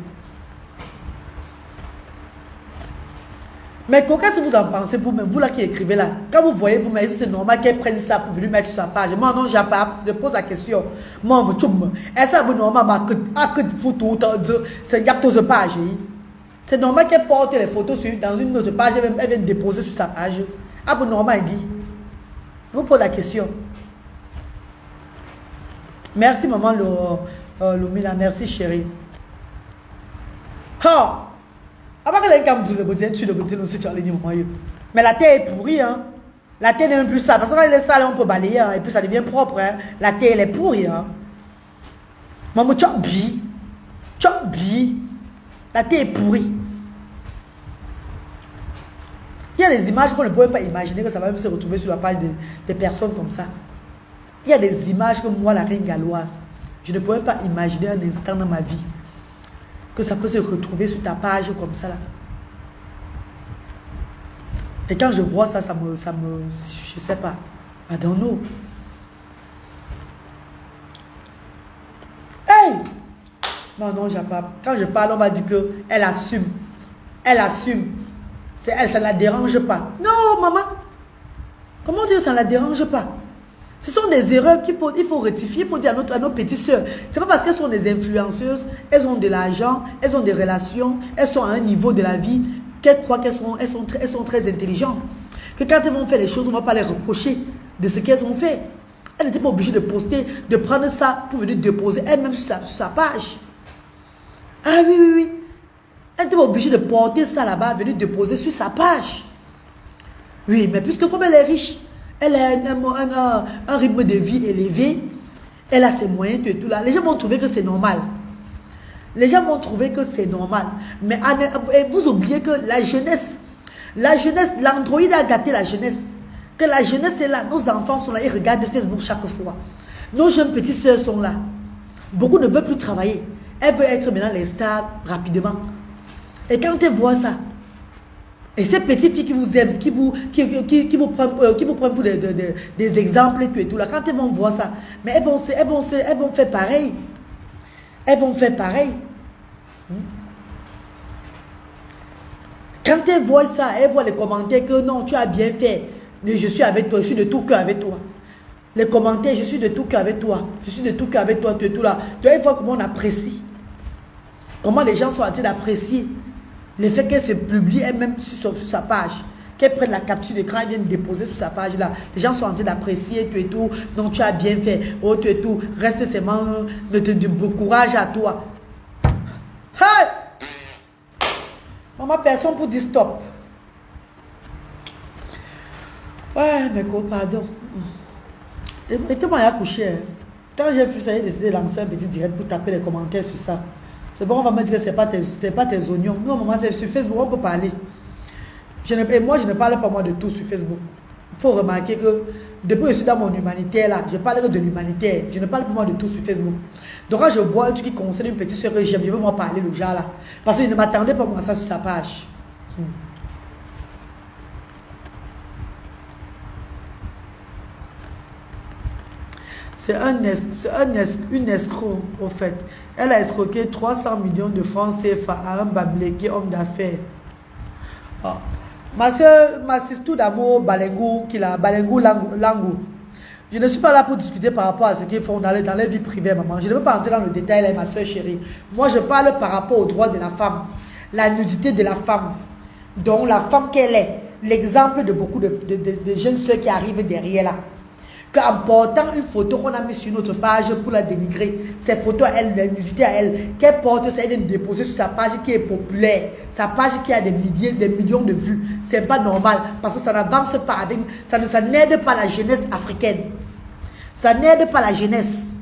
Mais qu'est-ce que vous en pensez vous-même, vous là qui écrivez là? Quand vous voyez vous-même, c'est normal qu'elle prenne ça pour venir mettre sur sa page. Moi, non, je pose la question. Moi, est-ce que c'est normal que photo, c'est une capture de page? C'est normal qu'elle porte les photos dans une autre page, elle vient déposer sur sa page. Ah, bon, normal, Guy. Je vous pose la question. Merci, maman Lumila. Merci, chérie. Oh! Mais la terre est pourrie, hein. La terre n'est même plus sale. Parce que quand elle est sale, on peut balayer, hein, et puis ça devient propre. Hein. La terre, elle est pourrie. Hein. Maman, tu as bi. La terre est pourrie. Il y a des images qu'on ne peut pas imaginer que ça va même se retrouver sur la page des personnes comme ça. Il y a des images que moi, la reine galloise, je ne pourrais pas imaginer un instant dans ma vie que ça peut se retrouver sur ta page comme ça là. Et quand je vois ça, je sais pas. I don't know. Hey! Non, j'ai pas. Quand je parle, on va dire qu'elle assume. Elle assume. C'est elle, ça ne la dérange pas. Non, maman. Comment dire ça ne la dérange pas? Ce sont des erreurs il faut rectifier, il faut dire à nos petites soeurs. Ce n'est pas parce qu'elles sont des influenceuses, elles ont de l'argent, elles ont des relations, elles sont à un niveau de la vie qu'elles croient qu'elles sont très intelligentes. Que quand elles vont faire les choses, on ne va pas les reprocher de ce qu'elles ont fait. Elles n'étaient pas obligées de poster, de prendre ça pour venir déposer elle-même sur sa page. Ah oui. Elle n'était pas obligée de porter ça là-bas, venir déposer sur sa page. Oui, mais puisque comme elle est riche, elle a un rythme de vie élevé. Elle a ses moyens, tout là. Les gens vont trouver que c'est normal. Les gens vont trouver que c'est normal. Mais vous oubliez que la jeunesse, l'Android a gâté la jeunesse. Que la jeunesse est là, nos enfants sont là, ils regardent Facebook chaque fois. Nos jeunes petites soeurs sont là. Beaucoup ne veulent plus travailler. Elles veulent être maintenant les stars rapidement. Et quand elles voient ça, et ces petites filles qui vous aiment, qui vous prennent pour des exemples et tout là, quand elles vont voir ça, mais elles vont faire pareil. Elles vont faire pareil. Quand elles voient ça, elles voient les commentaires que non, tu as bien fait. Je suis avec toi, je suis de tout cœur avec toi. Les commentaires, je suis de tout cœur avec toi. Je suis de tout cœur avec toi, tu es tout là. Tu vas voir comment on apprécie. Comment les gens sont en train d'apprécier le fait qu'elle se publie elle-même sur sa page. Qu'elle prenne la capture d'écran et vienne déposer sur sa page là. Les gens sont en train d'apprécier, tu es tout. Non, tu as bien fait. Oh, tu es tout. Reste seulement de bon courage à toi. Hey! Maman, personne pour dire stop. Ouais, mais quoi, pardon. Et tout le monde a couché. Quand j'ai vu ça, j'ai décidé de lancer un petit direct pour taper les commentaires sur ça. C'est bon, on va me dire que ce n'est pas tes oignons. Non, maman, c'est sur Facebook, on peut parler. Et moi, je ne parle pas moi de tout sur Facebook. Il faut remarquer que depuis que je suis dans mon humanitaire là, je parle de l'humanitaire. Je ne parle pas moi de tout sur Facebook. Donc quand je vois un truc qui concerne une petite soeur que j'aime, je veux moi parler le genre là. Parce que je ne m'attendais pas moi à ça sur sa page. C'est une escroc, au fait. Elle a escroqué 300 millions de francs CFA à un babléqué homme d'affaires. Oh. Ma soeur, ma sister d'amour, Balengou, Langou. Je ne suis pas là pour discuter par rapport à ce qu'ils font dans les vies privées, maman. Je ne veux pas entrer dans le détail, là, ma soeur chérie. Moi, je parle par rapport aux droits de la femme, la nudité de la femme. Donc, la femme qu'elle est, l'exemple de beaucoup de jeunes soeurs qui arrivent derrière là. Qu'en portant une photo qu'on a mise sur notre page pour la dénigrer, ces photos, elle, la nudité à elle, qu'elle porte, ça vient de déposer sur sa page qui est populaire, sa page qui a des millions de vues, c'est pas normal, parce que ça n'avance pas avec, ça n'aide pas la jeunesse africaine. Ça n'aide pas la jeunesse.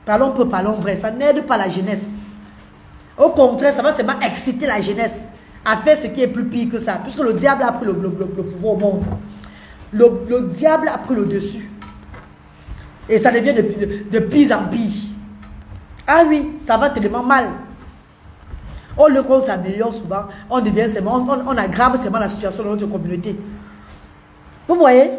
Parlons peu, parlons vrai, ça n'aide pas la jeunesse. Au contraire, ça va seulement exciter la jeunesse à faire ce qui est plus pire que ça, puisque le diable a pris le pouvoir au monde. Le diable a pris le dessus. Et ça devient de pire en pire. Ah oui, ça va tellement mal. Au lieu qu'on s'améliore souvent, on aggrave seulement la situation de notre communauté. Vous voyez?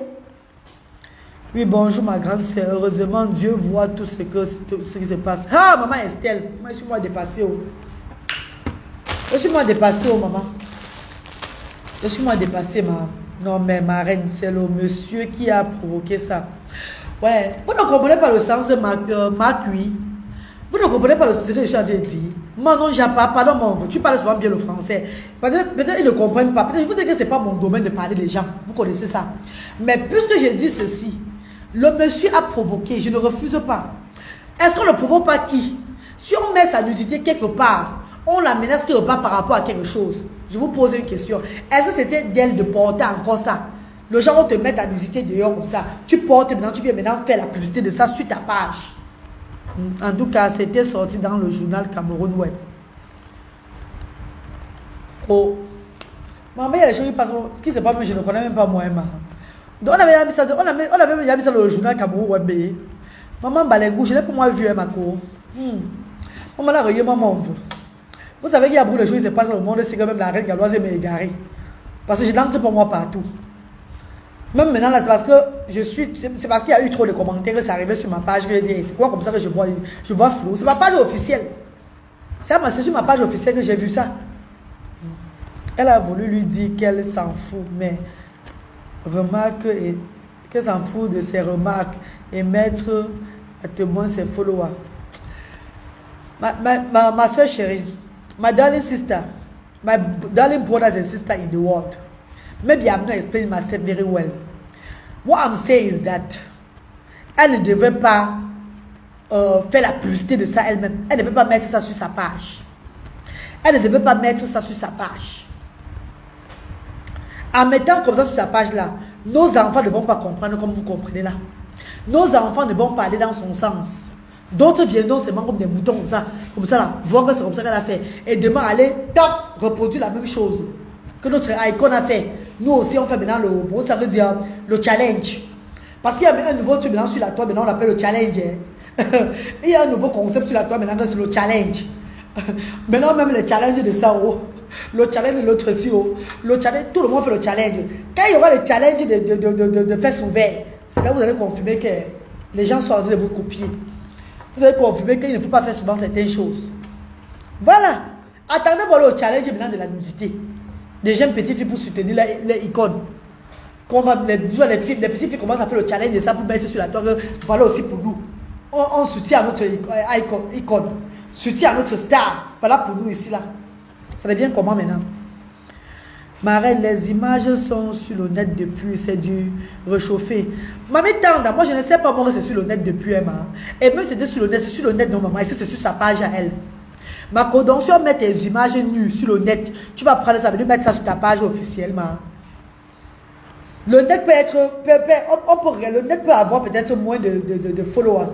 Oui, bonjour ma grande soeur. Heureusement, Dieu voit tout ce qui se passe. Ah, maman Estelle, moi je suis moi dépassée. Je suis moi dépassée, maman. Je suis moi dépassée, maman. Non, mais ma reine, c'est le monsieur qui a provoqué ça. Ouais, vous ne comprenez pas le sens de ma cuit. Vous ne comprenez pas le sens de ce que je suis en train de dire. Moi, non, j'ai pas, pardon, mon, tu parles souvent bien le français. Peut-être ils ne comprennent pas. Peut-être je vous dis que ce n'est pas mon domaine de parler des gens. Vous connaissez ça. Mais puisque j'ai dit ceci, le monsieur a provoqué, je ne refuse pas. Est-ce qu'on ne provoque pas qui? Si on met sa nudité quelque part, on la menace quelque part par rapport à quelque chose. Je vous pose une question. Est-ce que c'était d'elle de porter encore ça? Le gens vont te mettre ta nudité dehors comme ça. Tu portes maintenant, tu viens maintenant faire la publicité de ça sur ta page. En tout cas, c'était sorti dans le journal Cameroun Web. Oh. Maman, il y a des choses qui passent. Ce qui se passe, je ne connais même pas moi-même. Donc, on avait mis ça dans le journal Cameroun Web. Maman Balengou, je n'ai pas moi vu ma cour. Maman, là, regarde, maman. Vous savez qu'il y a beaucoup de choses qui se passent dans le monde, c'est quand même la reine galloise m'est égarée. Parce que je danse pour moi partout. Même maintenant, là, c'est parce que c'est parce qu'il y a eu trop de commentaires que c'est arrivé sur ma page que je dis, c'est quoi comme ça que je vois flou. C'est ma page officielle. C'est sur ma page officielle que j'ai vu ça. Elle a voulu lui dire qu'elle s'en fout, mais qu'elle s'en fout de ses remarques et mettre à témoin ses followers. Ma soeur chérie, my darling sister, my darling brothers and sisters in the world, maybe I'm not explaining myself very well. What I'm saying is that elle ne devait pas faire la publicité de ça elle-même. Elle ne devait pas mettre ça sur sa page. Elle ne devait pas mettre ça sur sa page. En mettant comme ça sur sa page là, nos enfants ne vont pas comprendre comme vous comprenez là. Nos enfants ne vont pas aller dans son sens. D'autres viendront seulement comme des moutons, comme ça là, voir que c'est comme ça qu'elle a fait. Et demain, aller, top, reproduire la même chose que notre icône a fait. Nous aussi, on fait maintenant ça veut dire le challenge. Parce qu'il y a un nouveau truc maintenant sur la toile, maintenant on l'appelle le challenge. Il y a un nouveau concept sur la toile, maintenant c'est le challenge. Maintenant, même le challenge de ça, le challenge de l'autre aussi, le challenge, tout le monde fait le challenge. Quand il y aura le challenge de fesses ouvertes, c'est là que vous allez confirmer que les gens sont en train de vous copier. Vous allez confirmer qu'il ne faut pas faire souvent certaines choses. Voilà. Attendez voir le challenge maintenant de la nudité. Des jeunes petites filles pour soutenir les icônes. Les petites filles commencent à faire le challenge de ça pour mettre sur la toile. Voilà aussi pour nous. On soutient notre icône. Soutient notre star. Voilà pour nous ici là. Ça devient comment maintenant? Ma reine, les images sont sur le net depuis, c'est du réchauffé. Mamie Tanda, moi je ne sais pas moi que c'est sur le net depuis, hein, et même c'était sur le net, c'est sur le net, non maman, ici c'est sur sa page à elle. Ma donc si on met tes images nues sur le net, tu vas prendre ça, venir mettre ça sur ta page officielle, ma. Le net peut être, le net peut avoir peut-être moins de followers.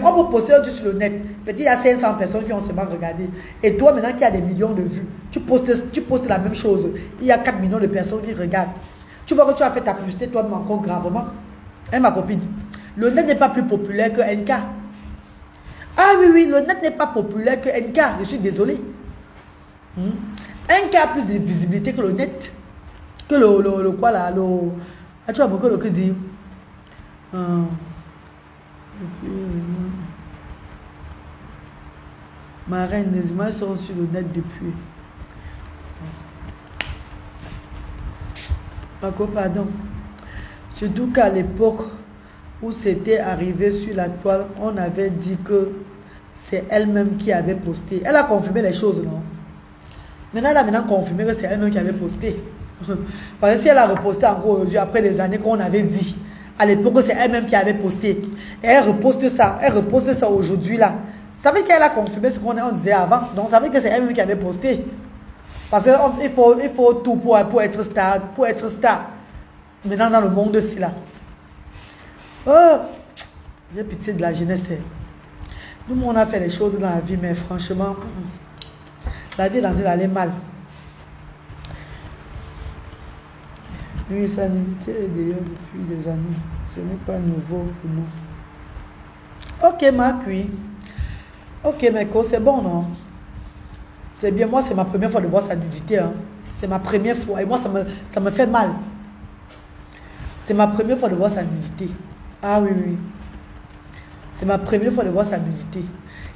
On peut poster un truc sur le net. Peut-être il y a 500 personnes qui ont seulement regardé. Et toi, maintenant qui a des millions de vues, tu postes la même chose. Il y a 4 millions de personnes qui regardent. Tu vois que tu as fait ta publicité toi-même encore gravement. Hein, ma copine? Le net n'est pas plus populaire que NK. Ah oui, le net n'est pas populaire que NK. Je suis désolé. NK a plus de visibilité que le net. Que le quoi là, ah, tu vois beaucoup le que dit. Ma reine, les images sont sur le net depuis. Marco, pardon. Surtout qu'à l'époque où c'était arrivé sur la toile, on avait dit que c'est elle-même qui avait posté. Elle a confirmé les choses, non? Maintenant, elle a maintenant confirmé que c'est elle-même qui avait posté. Parce que si elle a reposté encore aujourd'hui, après des années qu'on avait dit, à l'époque, c'est elle-même qui avait posté. Et elle reposte ça aujourd'hui là. Ça veut dire qu'elle a confirmé ce qu'on disait avant. Donc ça veut dire que c'est elle-même qui avait posté. Parce qu'il faut tout pour être star. Pour être star. Maintenant dans le monde aussi là. Oh, j'ai pitié de la jeunesse. Nous, on a fait les choses dans la vie, mais franchement, la vie est en train d'aller mal. Oui, sa nudité est d'ailleurs depuis des années. Ce n'est pas nouveau pour nous. Ok, Marc, oui. Ok, Meko, c'est bon, non? C'est bien. Moi, c'est ma première fois de voir sa nudité. Hein. C'est ma première fois. Et moi, ça me fait mal. C'est ma première fois de voir sa nudité. Ah oui, oui. C'est ma première fois de voir sa nudité.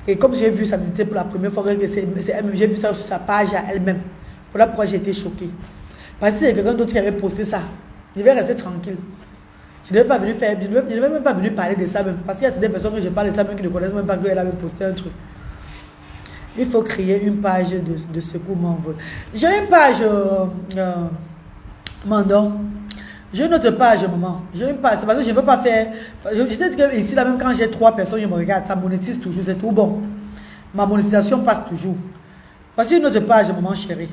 Et comme j'ai vu sa nudité pour la première fois, j'ai vu ça sur sa page à elle-même. Voilà pourquoi j'ai été choquée. Parce que si c'est quelqu'un d'autre qui avait posté ça, je vais rester tranquille. Je ne vais même pas venir parler de ça même. Parce qu'il y a des personnes que je parle de ça même qui ne connaissent même pas qu'elle avait posté un truc. Il faut créer une page de secours m'envole. J'ai une page, Mandon. J'ai une autre page, maman. J'ai une page. C'est parce que je ne veux pas faire. Je te dis que ici, là, même quand j'ai 3 personnes qui me regardent, ça monétise toujours. C'est tout bon. Ma monétisation passe toujours. Voici une autre page, maman chérie.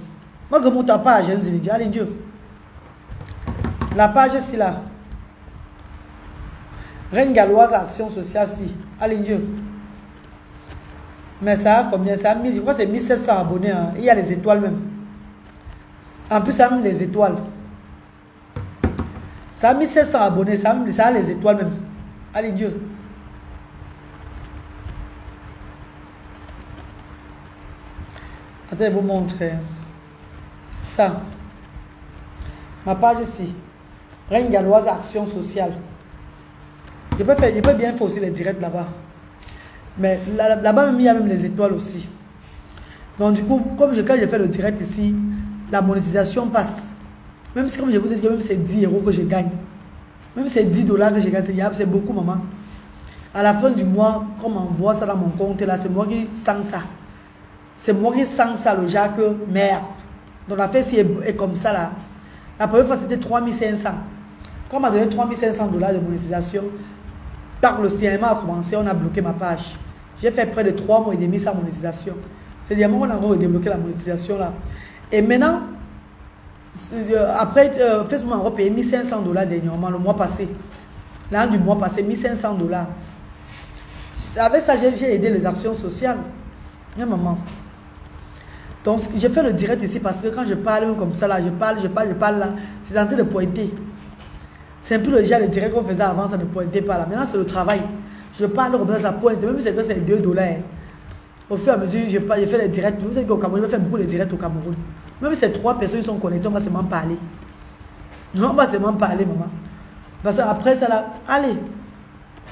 Moi, je monte ta page, je dis, allez, Dieu. La page, c'est là. Reine Galloise Action Sociale, si. Allez, Dieu. Mais ça a combien? Ça a 1000, je crois que c'est 1700 abonnés. Hein. Il y a les étoiles même. En plus, ça a même les étoiles. Ça a 1700 abonnés, ça a les étoiles même. Allez, Dieu. Attends, je vais vous montrer. Ça. Ma page ici. Reine Galloise Action Sociale. Je peux bien faire aussi les directs là-bas. Mais là-bas, même, il y a même les étoiles aussi. Donc, du coup, quand je fais le direct ici, la monétisation passe. Même si, comme je vous ai dit, même c'est 10 € que je gagne. Même c'est 10 $ que je gagne, c'est beaucoup, maman. À la fin du mois, quand on m'envoie ça dans mon compte, là, c'est moi qui sens ça. C'est moi qui sens ça, le genre que merde. Donc, la fête est comme ça, là. La première fois, c'était 3500. Quand on m'a donné 3500 $ de monétisation, quand le cinéma a commencé, on a bloqué ma page. J'ai fait près de 3 mois et demi sans monétisation. C'est dire qu'on a encore débloqué la monétisation là. Et maintenant, après, Facebook m'a repayé 1500 $ dernièrement, le mois passé. L'an du mois passé, 1500 $. avec ça, j'ai aidé les actions sociales. Mais maman. Donc, j'ai fait le direct ici parce que quand je parle comme ça, là, je parle là, c'est en train de pointer. C'est un peu le direct qu'on faisait avant, ça ne pointait pas là. Maintenant, c'est le travail. Je parle comme ça pointe. Même si c'est que c'est $2. Au fur et à mesure, je fais les directs. Vous savez qu'au Cameroun, je fais beaucoup de directs au Cameroun. Même si ces 3 personnes sont connectées, on va seulement parler. Non, on va seulement parler, maman. Parce qu'après ça, là, allez.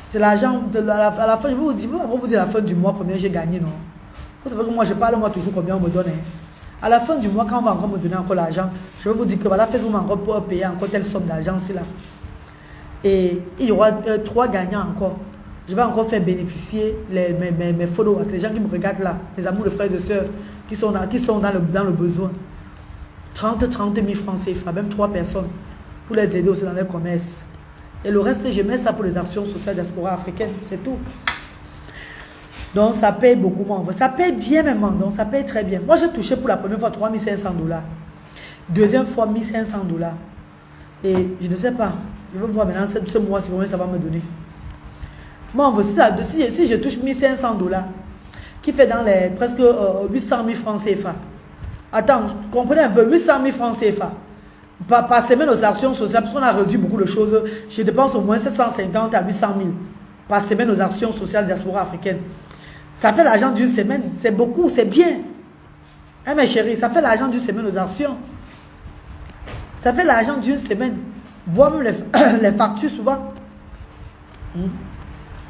C'est l'argent. À la fin, je vais vous dire à la fin du mois combien j'ai gagné, non? Vous savez que moi, je parle moi toujours combien on me donne. À la fin du mois, quand on va encore me donner encore l'argent, je vais vous dire que voilà, Facebook m'a encore pour payer encore telle somme d'argent, c'est là. Et il y aura 3 gagnants encore. Je vais encore faire bénéficier mes followers, les gens qui me regardent là, les amours de frères et sœurs qui sont dans le besoin. 30 000 francs CFA, même 3 personnes, pour les aider aussi dans leur commerce. Et le reste, je mets ça pour les actions sociales diaspora africaine, c'est tout. Donc ça paye beaucoup moins. Ça paye bien même, donc ça paye très bien. Moi j'ai touché pour la première fois $3 500. Deuxième fois $1 500. Et je ne sais pas, je vais voir maintenant ce mois si ça va me donner. Moi, si je touche $1 500, qui fait dans les presque 800 000 francs CFA. Attends, comprenez un peu, 800 000 francs CFA. Par semaine aux actions sociales, parce qu'on a réduit beaucoup de choses, je dépense au moins 750 à 800 000 par semaine aux actions sociales diaspora africaine. Ça fait l'argent d'une semaine, c'est beaucoup, c'est bien. Hein, mes chéris, ça fait l'argent d'une semaine aux actions. Ça fait l'argent d'une semaine. Vois même les factures souvent.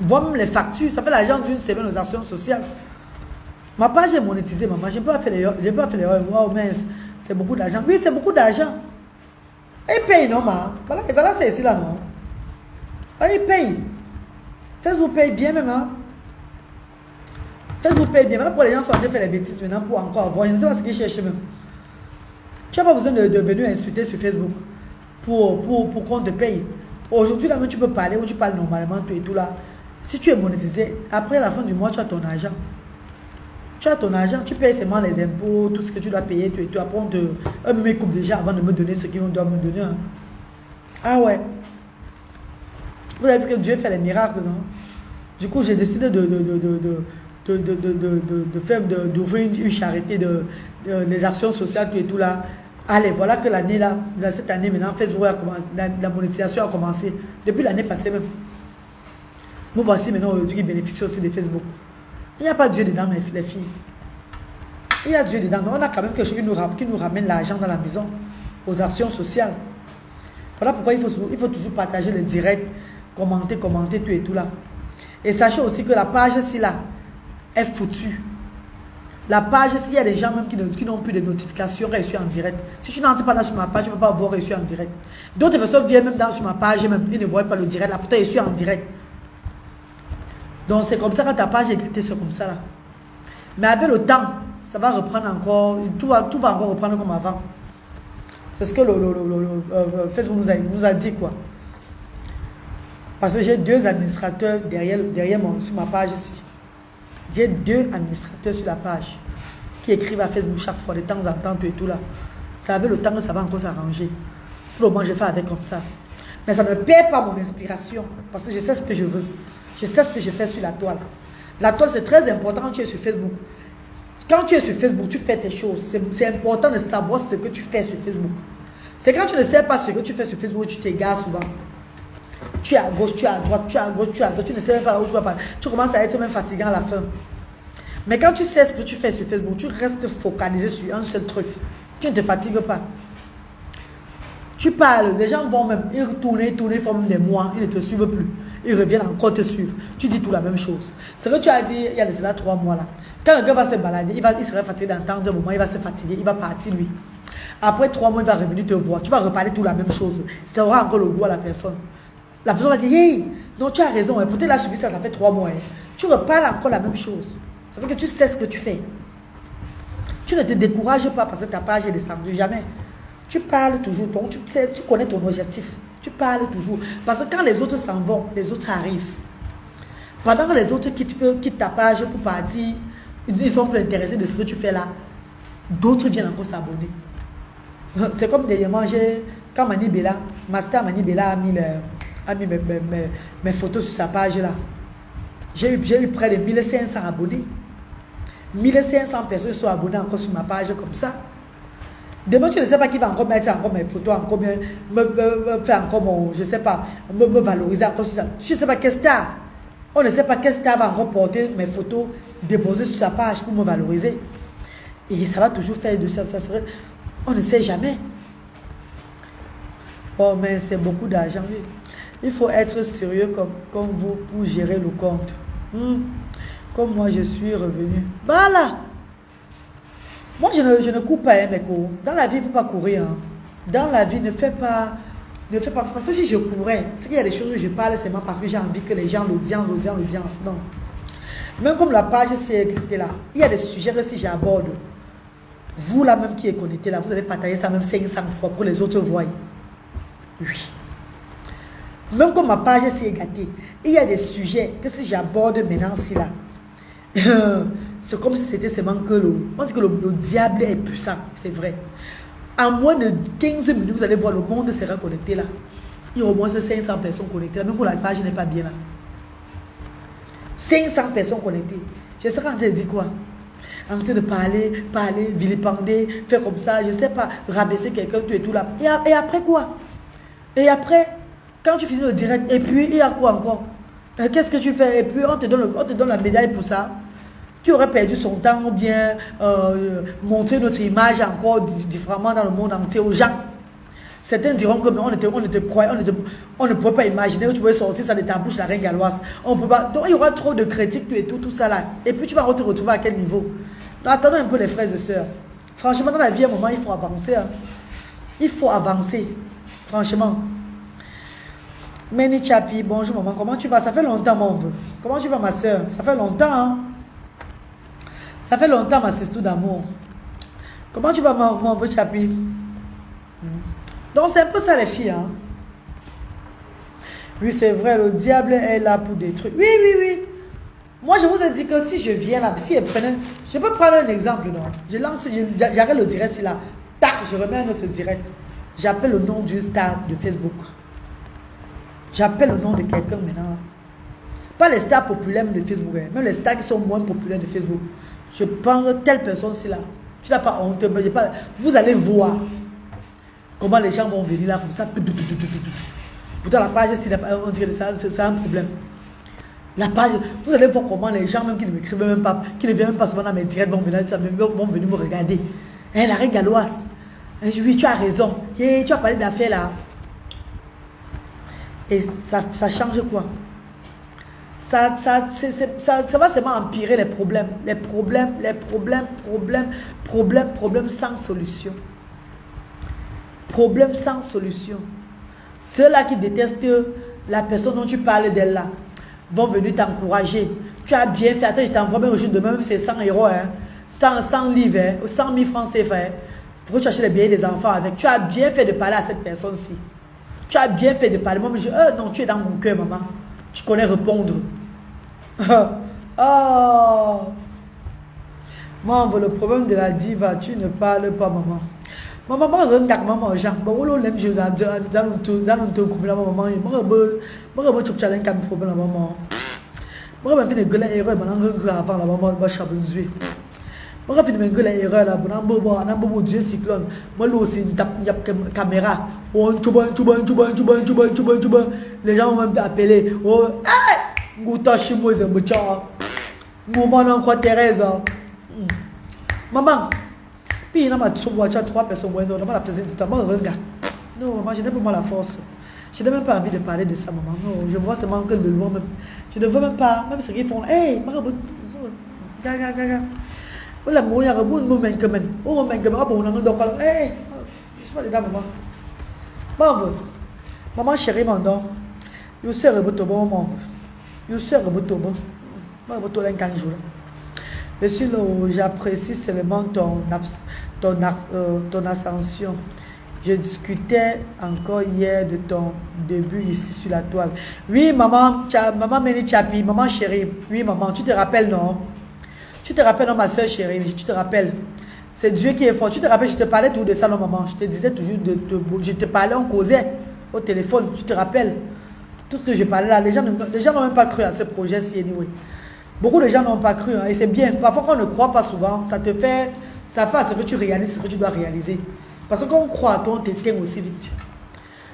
Vois même les factures, ça fait l'argent d'une semaine aux actions sociales. Ma page est monétisée, maman. Je n'ai pas fait l'erreur. Wow, mince, c'est beaucoup d'argent. Oui, c'est beaucoup d'argent. Et paye, non, ma. Voilà, c'est ici, là, non. Ah, il paye. Facebook paye bien, même, hein. Facebook paye bien. Maintenant, pour les gens qui sont en train de faire les bêtises, maintenant, pour encore avoir, je ne sais pas ce qu'ils cherchent même. Tu n'as pas besoin de venir insulter sur Facebook pour qu'on te paye. Aujourd'hui, là, tu peux parler ou tu parles normalement, tout et tout là. Si tu es monétisé, après la fin du mois, tu as ton argent. Tu as ton argent, tu payes seulement les impôts, tout ce que tu dois payer, tout et tout. Après, eux me coupent déjà avant de me donner ce qu'ils doivent me donner. Hein. Ah ouais. Vous avez vu que Dieu fait les miracles, non? Du coup, j'ai décidé d'ouvrir une charité, des actions sociales, tout et tout là. Allez, voilà que l'année là, cette année maintenant, Facebook a commencé, la monétisation a commencé. Depuis l'année passée même. Nous voici maintenant aujourd'hui qui bénéficient aussi de Facebook. Il n'y a pas Dieu dedans, les filles. Il y a Dieu dedans. Mais on a quand même quelque chose qui nous ramène l'argent dans la maison, aux actions sociales. Voilà pourquoi il faut toujours partager les directs, commenter, tout et tout là. Et sachez aussi que la page ici là est foutue. La page, s'il y a des gens même qui n'ont plus de notifications reçues en direct. Si tu n'entres pas là sur ma page, tu ne peux pas voir reçu en direct. D'autres personnes viennent même sur ma page, même, ils ne voient pas le direct. Là, pourtant, reçu en direct. Donc c'est comme ça quand ta page est écrite, c'est comme ça là. Mais avec le temps, ça va reprendre encore, tout va encore reprendre comme avant. C'est ce que Facebook nous a dit quoi. Parce que j'ai 2 administrateurs sur ma page ici. J'ai 2 administrateurs sur la page qui écrivent à Facebook chaque fois, de temps en temps, tout et tout là. Ça avec le temps que ça va encore s'arranger. Pour le moment, je fais avec comme ça. Mais ça ne perd pas mon inspiration parce que je sais ce que je veux. Je sais ce que je fais sur la toile. La toile, c'est très important quand tu es sur Facebook. Quand tu es sur Facebook, tu fais tes choses. C'est important de savoir ce que tu fais sur Facebook. C'est quand tu ne sais pas ce que tu fais sur Facebook, tu t'égares souvent. Tu es à gauche, tu es à droite, tu es à gauche, tu es à droite. Tu ne sais même pas là où tu vas parler. Tu commences à être même fatigant à la fin. Mais quand tu sais ce que tu fais sur Facebook, tu restes focalisé sur un seul truc. Tu ne te fatigues pas. Tu parles, les gens vont même tourner, forment des mois, ils ne te suivent plus. Ils reviennent encore te suivre. Tu dis tout la même chose. Ce que tu as dit il y a cela 3 mois là. Quand le gars va se balader, il serait fatigué d'entendre un moment, il va se fatiguer, il va partir lui. Après 3 mois, il va revenir te voir. Tu vas reparler tout la même chose. Ça aura encore le goût à la personne. La personne va dire, hey, non, tu as raison. Peut-être il a subi ça, ça fait 3 mois. Tu reparles encore la même chose. Ça veut dire que tu sais ce que tu fais. Tu ne te décourages pas parce que ta page est descendue, jamais. Tu parles toujours, donc tu connais ton objectif. Tu parles toujours. Parce que quand les autres s'en vont, les autres arrivent. Pendant que les autres quittent ta page pour partir, ils sont plus intéressés de ce que tu fais là. D'autres viennent encore s'abonner. C'est comme dernièrement, quand Master Mani Bella a mis mes photos sur sa page là. J'ai eu près de 1500 abonnés. 1500 personnes sont abonnées encore sur ma page comme ça. Demain, tu ne sais pas qui va encore mettre encore mes photos, encore me faire encore mon, je ne sais pas, me valoriser encore sur ça. Je ne sais pas quel star. On ne sait pas quel star va encore porter mes photos, déposer sur sa page pour me valoriser. Et ça va toujours faire de ça. On ne sait jamais. Oh, mais c'est beaucoup d'argent. Il faut être sérieux comme vous pour gérer le compte. Comme moi, je suis revenu. Voilà. Moi, je ne cours pas, hein, mes cours. Dans la vie, il ne faut pas courir. Hein. Dans la vie, ne fais pas. Parce que si je courais, c'est qu'il y a des choses où je parle seulement parce que j'ai envie que les gens l'audience. Non. Même comme la page c'est écrite là, il y a des sujets que si j'aborde, vous là même qui êtes connecté là, vous allez partager ça même 500 fois pour que les autres voient. Oui. Même comme ma page c'est gâtée, il y a des sujets que si j'aborde maintenant si là, c'est comme si c'était seulement que on dit que le diable est puissant, c'est vrai. En moins de 15 minutes, vous allez voir le monde sera connecté là. Il y a au moins 500 personnes connectées là, même pour la page n'est pas bien là. 500 personnes connectées. Je sais quand elle dit quoi? En train de parler, vilipender, faire comme ça, je sais pas, rabaisser quelqu'un, tout et tout là. Et après quoi? Et après, quand tu finis le direct, et puis il y a quoi encore? Qu'est-ce que tu fais? Et puis on te donne la médaille pour ça. Tu aurais perdu son temps ou bien montrer notre image encore différemment dans le monde entier aux gens. Certains diront que on ne pouvait pas imaginer que tu pouvais sortir ça de ta bouche la reine galloise. On peut pas. Donc il y aura trop de critiques tout ça là. Et puis tu vas te retrouver à quel niveau? Donc, attendons un peu les frères et sœurs. Franchement, dans la vie, à un moment, il faut avancer. Hein. Il faut avancer. Franchement. Meni Chapi, bonjour maman, comment tu vas? Ça fait longtemps mon vœu. Comment tu vas ma soeur? Ça fait longtemps hein? Ça fait longtemps ma sister d'amour. Comment tu vas mon vœu Chapi? Donc c'est un peu ça les filles hein? Oui c'est vrai, le diable est là pour détruire. Oui. Moi je vous ai dit que si je viens là, si je peux prendre un exemple non? J'arrête le direct si là. Tac, je remets un autre direct. J'appelle le nom du star de Facebook. J'appelle le nom de quelqu'un maintenant. Pas les stars populaires de Facebook, hein. Même les stars qui sont moins populaires de Facebook. Je prends telle personne-ci là. Tu n'as pas honte. Vous allez voir comment les gens vont venir là comme ça. Pourtant la page, on dirait que c'est un problème. La page, vous allez voir comment les gens même qui ne m'écrivent même pas, qui ne viennent même pas souvent dans mes directs vont venir me regarder. Hein, la reine galloise. Oui, tu as raison. Hey, tu as parlé d'affaires là. Et ça change quoi? Ça va seulement empirer les problèmes. Les problèmes sans solution. Problèmes sans solution. Ceux-là qui détestent la personne dont tu parles d'elle là, vont venir t'encourager. Tu as bien fait. Attends, je t'envoie même aujourd'hui demain, même c'est 100 €, hein, 100 livres, hein, 100 000 francs CFA. Hein, pour chercher les billets des enfants avec. Tu as bien fait de parler à cette personne-ci. Tu as bien fait de parler. Moi, je dis, non, tu es dans mon cœur, maman. Tu connais répondre. Oh. Maman, le problème de la diva, tu ne parles pas, maman. Maman, regarde, maman, Jean. Bon, on l'aime, je dans le couple, maman. Moi, tu as un problème, maman. Moi, je vais faire des erreurs, avant la maman, je vais moi, je vais faire des erreurs là, pour Dieu cyclone. Moi, là aussi, il y a une caméra. Les gens vont même t'appeler. Oh, hey! Gouta chez moi, c'est un peu tchao. Maman, encore Thérèse. Maman, puis il y a 3 personnes. Non, maman, la présente tout à l'heure. Regarde. Non, maman, je n'ai pas la force. Je n'ai même pas envie de parler de ça, maman. Non, je vois seulement que de loin même. Je ne veux même pas. Même ce qu'ils font. Hey, maman, gaga. Voilà, moi, il y a un bon moment que même. Au moment que même, on a un docteur. Hey, je suis pas dedans, maman. Maman chérie, maman. Je suis reboto, maman. Je suis reboto, maman. Moi, reboto, là, 15 jours. Je suis là où j'apprécie seulement ton ascension. Je discutais encore hier de ton début ici sur la toile. Oui, maman, maman Meni Chapi, maman chérie. Oui, maman, tu te rappelles, non? Tu te rappelles, non, ma soeur chérie, tu te rappelles. C'est Dieu qui est fort. Tu te rappelles, je te parlais tout de ça, non, maman. Je te disais toujours, je te parlais, on causait au téléphone. Tu te rappelles? Tout ce que je parlais là, les gens n'ont même pas cru à ce projet-ci, anyway. Beaucoup de gens n'ont pas cru, hein, et c'est bien. Parfois, quand on ne croit pas souvent, ça fait à ce que tu réalises, ce que tu dois réaliser. Parce que quand on croit à toi, on t'éteint aussi vite.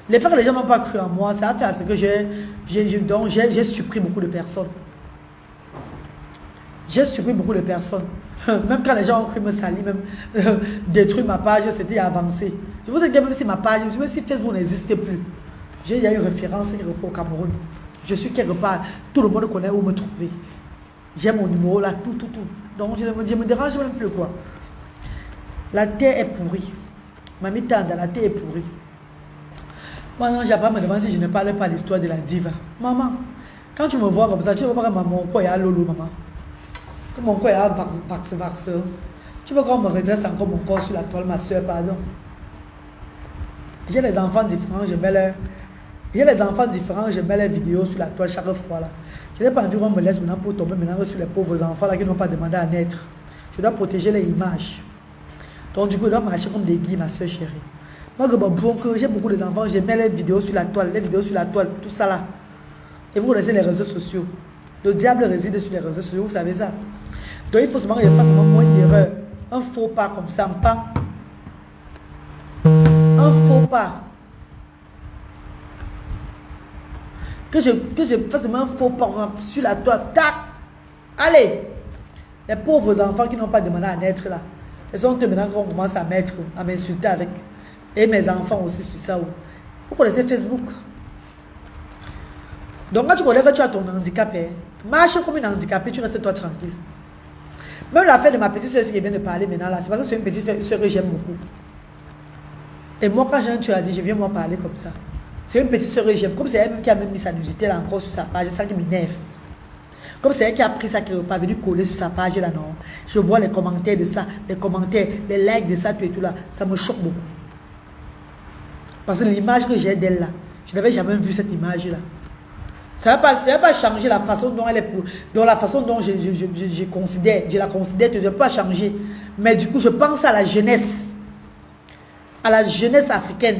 Les faits que les gens n'ont pas cru en moi, ça a fait à ce que j'ai supprimé beaucoup de personnes. J'ai supprimé beaucoup de personnes. Même quand les gens ont cru me salir, même détruire ma page, c'était avancé. Je vous ai dit, même si ma page, même si Facebook n'existait plus, il y a une référence quelque part au Cameroun. Je suis quelque part, tout le monde connaît où me trouver. J'ai mon numéro là, tout. Donc je ne me dérange même plus quoi. La terre est pourrie. Mamie Tanda, la terre est pourrie. Maintenant, j'ai pas me demander si je ne parle pas l'histoire de la diva. Maman, quand tu me vois comme ça, tu ne vois pas mon quoi il y a lolo, maman. Que mon corps il y a vax. Tu veux qu'on me redresse encore mon corps sur la toile, ma soeur, pardon. J'ai les enfants différents, je mets les vidéos sur la toile chaque fois là. Je n'ai pas envie qu'on me laisse maintenant pour tomber maintenant sur les pauvres enfants là qui n'ont pas demandé à naître. Je dois protéger les images. Donc du coup, je dois marcher comme des guilles, ma soeur chérie. Moi, j'ai beaucoup d'enfants, je mets les vidéos sur la toile, tout ça là. Et vous connaissez les réseaux sociaux. Le diable réside sur les réseaux sociaux, vous savez ça. Donc il faut seulement que je fasse moins d'erreurs. Un faux pas comme ça, un faux pas. Que je fasse un faux pas sur la toile. Tac! Allez! Les pauvres enfants qui n'ont pas demandé à naître là. Ils sont maintenant qu'on commence à m'insulter avec. Et mes enfants aussi sur ça. Vous connaissez Facebook? Donc quand tu connais que tu as ton handicap, marche comme une handicapée, tu restes toi tranquille. Même l'affaire de ma petite soeur qui vient de parler maintenant là, c'est parce que c'est une petite soeur que j'aime beaucoup. Et moi quand tu as dit, je viens moi parler comme ça. C'est une petite soeur que j'aime. Comme c'est elle même qui a même mis sa nudité là encore sur sa page, c'est ça qui m'énerve. Comme c'est elle qui a pris ça, qui n'est pas venu coller sur sa page là, non. Je vois les commentaires de ça, les commentaires, les likes de ça, tout et tout là. Ça me choque beaucoup. Parce que l'image que j'ai d'elle là, je n'avais jamais vu cette image là. Ça ne va pas changer la façon dont elle est, dans la façon dont je la considère, tu ne peux pas changer. Mais du coup, je pense à la jeunesse africaine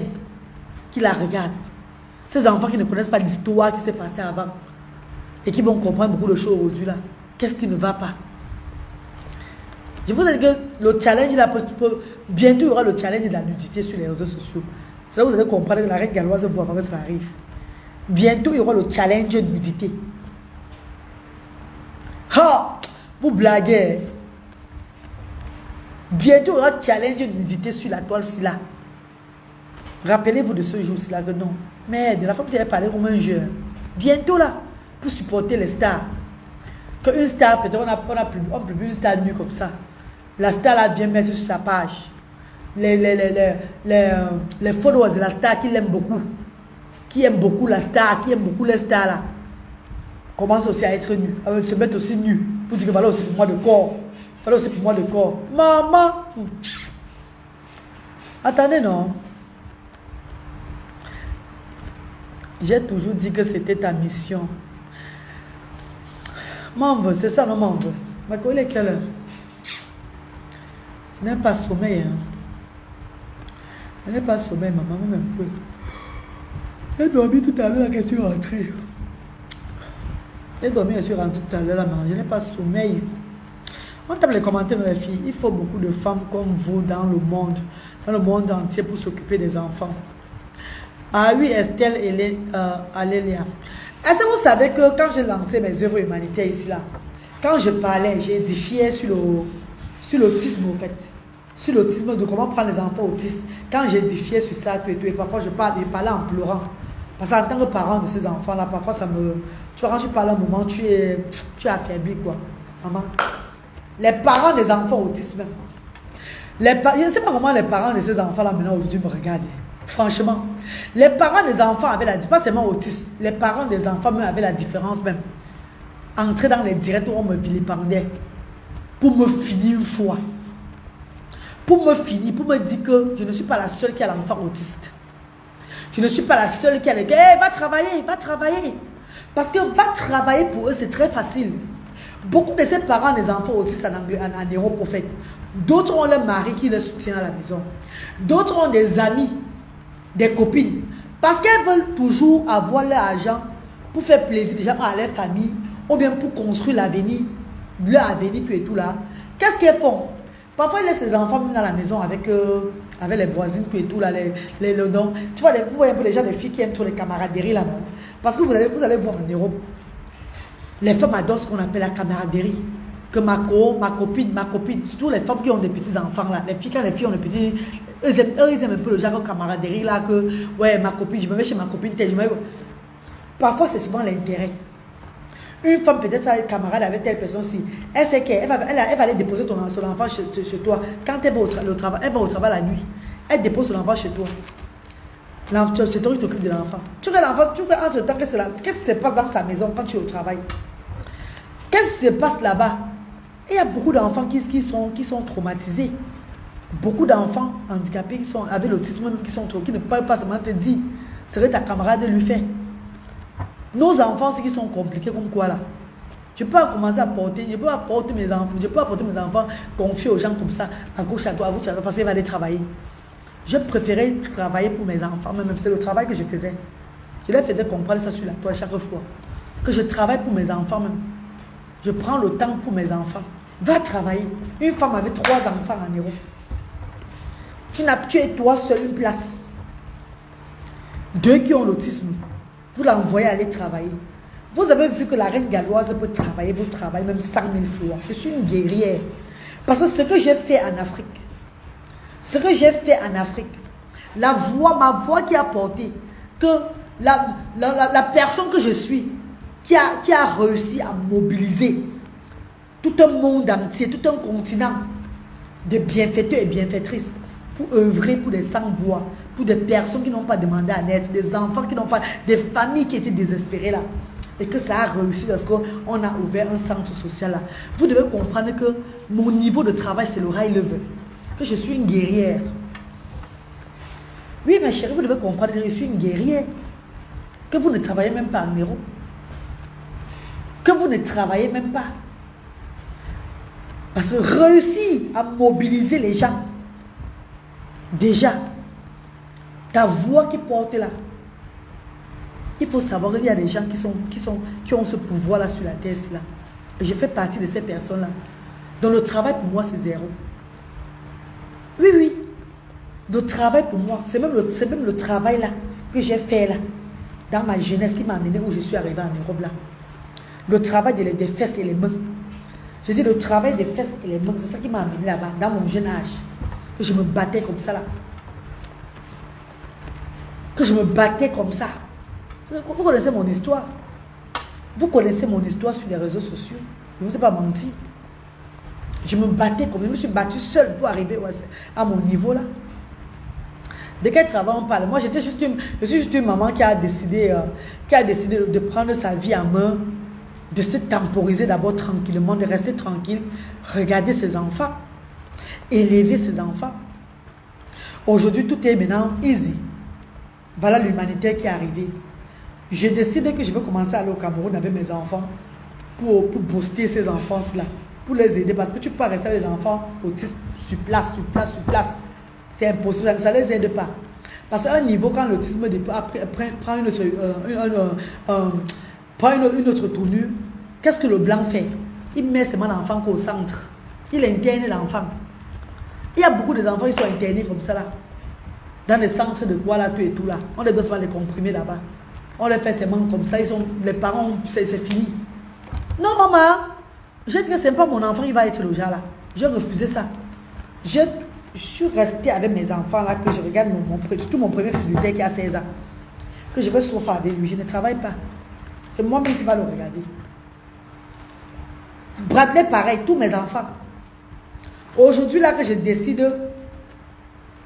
qui la regarde. Ces enfants qui ne connaissent pas l'histoire qui s'est passée avant et qui vont comprendre beaucoup de choses aujourd'hui là. Qu'est-ce qui ne va pas? Je vous dis que le challenge là, bientôt il y aura le challenge de la nudité sur les réseaux sociaux. C'est là que vous allez comprendre que la règle galloise vous avant que ça arrive. Bientôt il y aura le challenge de nudité. Ha! Vous blaguez. Bientôt il y aura le challenge de nudité sur la toile ci là. Rappelez-vous de ce jour-ci là que non. Merde, la femme vous avez parlé comme un jeu. Bientôt là, pour supporter les stars. Qu'une star, peut-être on publie une star nue comme ça. La star là vient mettre sur sa page. Les followers de la star qui l'aiment beaucoup. Qui aiment beaucoup la star, qui aiment beaucoup les stars là. Commencent aussi à être nus. À se mettre aussi nus. Pour dire que voilà aussi pour moi de corps. Voilà aussi pour moi de corps. Maman! Attendez non. J'ai toujours dit que c'était ta mission. M'en c'est ça, non, m'en ma collègue, quelle heure? Elle n'est pas sommeil. Hein. Elle n'est pas sommeil, maman, même un peu. Elle dormit tout à l'heure, la question est rentrée. Elle dormit, elle est rentrée tout à l'heure, la maman. Je n'ai pas sommeil. On tape les commentaires de les filles. Il faut beaucoup de femmes comme vous dans le monde entier pour s'occuper des enfants. Ah oui, Estelle et Alélia. Est-ce que vous savez que quand j'ai lancé mes œuvres humanitaires ici, là, quand je parlais, j'ai édifié sur l'autisme, en fait. Sur l'autisme, de comment prendre les enfants autistes. Quand j'ai édifié sur ça, tout et tout, et parfois je parlais en pleurant. Parce qu'en tant que parent de ces enfants-là, parfois ça me... Tu vois, quand tu parles un moment, tu es affaibli, quoi. Maman. Les parents des enfants autistes, même. Je ne sais pas comment les parents de ces enfants-là, maintenant, aujourd'hui, me regardent. Franchement, les parents des enfants avaient la différence, pas seulement autistes, les parents des enfants même avaient la différence même. Entrer dans les directs où on me vilipendait pour me finir une fois. Pour me dire que je ne suis pas la seule qui a l'enfant autiste. Je ne suis pas la seule qui a les gars, hey, va travailler. Parce que va travailler pour eux, c'est très facile. Beaucoup de ces parents des enfants autistes en néo-prophète. D'autres ont leur mari qui les soutient à la maison. D'autres ont des amis, des copines. Parce qu'elles veulent toujours avoir leur argent pour faire plaisir déjà à leur famille, ou bien pour construire l'avenir, leur avenir, tout et tout là. Qu'est-ce qu'elles font? Parfois, ils laissent les enfants dans la maison avec les voisines, tout et tout là, les noms. Tu vois, vous voyez un peu les gens, les filles qui aiment trop les camaraderies là, non? Parce que vous allez voir en Europe, les femmes adorent ce qu'on appelle la camaraderie. Que ma copine, surtout les femmes qui ont des petits enfants là, les filles, quand les filles ont des petits, ils aiment un peu le genre de camaraderie là, que ouais, ma copine, je me mets chez ma copine, parfois c'est souvent l'intérêt. Une femme peut-être a camarade avec telle personne si elle sait qu'elle va aller déposer son enfant chez toi. Quand elle va au travail, elle va au travail la nuit, elle dépose son enfant chez toi. C'est toi qui t'occupes de l'enfant. Tu regardes l'enfant, tu regardes entre temps, qu'est-ce qui se passe dans sa maison quand tu es au travail? Qu'est-ce qui se passe là-bas? Il y a beaucoup d'enfants qui sont traumatisés. Beaucoup d'enfants handicapés qui sont avec l'autisme, qui ne peuvent pas seulement te dire ce que ta camarade lui fait. Nos enfants, c'est qu'ils sont compliqués comme quoi là. Je peux commencer à porter, je peux apporter mes enfants confiés aux gens comme ça, à gauche à droite, parce qu'ils vont aller travailler. Je préférais travailler pour mes enfants, même c'est le travail que je faisais. Je leur faisais comprendre ça sur la toile chaque fois. Que je travaille pour mes enfants même. Je prends le temps pour mes enfants. Va travailler. Une femme avec 3 enfants en Europe. Tu es toi seul une place. 2 qui ont l'autisme. Vous l'envoyez aller travailler. Vous avez vu que la reine galloise peut travailler, vous travaillez même 100 000 fois. Je suis une guerrière. Parce que ce que j'ai fait en Afrique, ma voix qui a porté, que la personne que je suis, qui a réussi à mobiliser tout un monde entier, tout un continent de bienfaiteurs et bienfaitrices pour œuvrer pour des sans-voix, pour des personnes qui n'ont pas demandé à naître, des enfants qui n'ont pas, des familles qui étaient désespérées là. Et que ça a réussi parce qu'on a ouvert un centre social là. Vous devez comprendre que mon niveau de travail, c'est le high level. Que je suis une guerrière. Oui, ma chérie, vous devez comprendre que je suis une guerrière. Que vous ne travaillez même pas en Europe. Que vous ne travaillez même pas. Parce que réussir à mobiliser les gens, déjà, ta voix qui porte là, il faut savoir qu'il y a des gens qui ont ce pouvoir-là sur la terre. Là. Et je fais partie de ces personnes-là. Donc le travail pour moi, c'est 0. Oui, oui. Le travail pour moi, c'est même le travail là que j'ai fait là, dans ma jeunesse, qui m'a amené où je suis arrivé en Europe là. Le travail des fesses et les mains. Je dis le travail des fesses et les mains, c'est ça qui m'a amené là-bas, dans mon jeune âge. Que je me battais comme ça là. Que je me battais comme ça. Vous connaissez mon histoire. Vous connaissez mon histoire sur les réseaux sociaux. Je ne vous ai pas menti. Je me battais comme ça. Je me suis battue seule pour arriver à mon niveau là. De quel travail on parle? Moi, je suis juste une maman qui a décidé de prendre sa vie en main, de se temporiser d'abord tranquillement, de rester tranquille, regarder ses enfants, élever ses enfants. Aujourd'hui, tout est maintenant easy. Voilà l'humanitaire qui est arrivé. J'ai décidé que je vais commencer à aller au Cameroun avec mes enfants pour booster ces enfants-là, pour les aider. Parce que tu peux pas rester avec les enfants autistes sur place. C'est impossible, ça ne les aide pas. Parce qu'à un niveau, quand l'autisme prend une autre tournure, qu'est-ce que le blanc fait? Il met seulement l'enfant au centre. Il interne l'enfant. Il y a beaucoup d'enfants qui sont internés comme ça là. Dans les centres de quoi là, tout et tout là. On les doit souvent les comprimer là-bas. On les fait seulement comme ça. Les parents, c'est fini. Non, maman. J'ai dit que c'est pas mon enfant, il va être le genre là. J'ai refusé ça. Je suis restée avec mes enfants là, que je regarde surtout mon premier fils Luther qui a 16 ans. Que je vais souffrir avec lui. Je ne travaille pas. C'est moi-même qui va le regarder. Bradley, pareil, tous mes enfants. Aujourd'hui là que je décide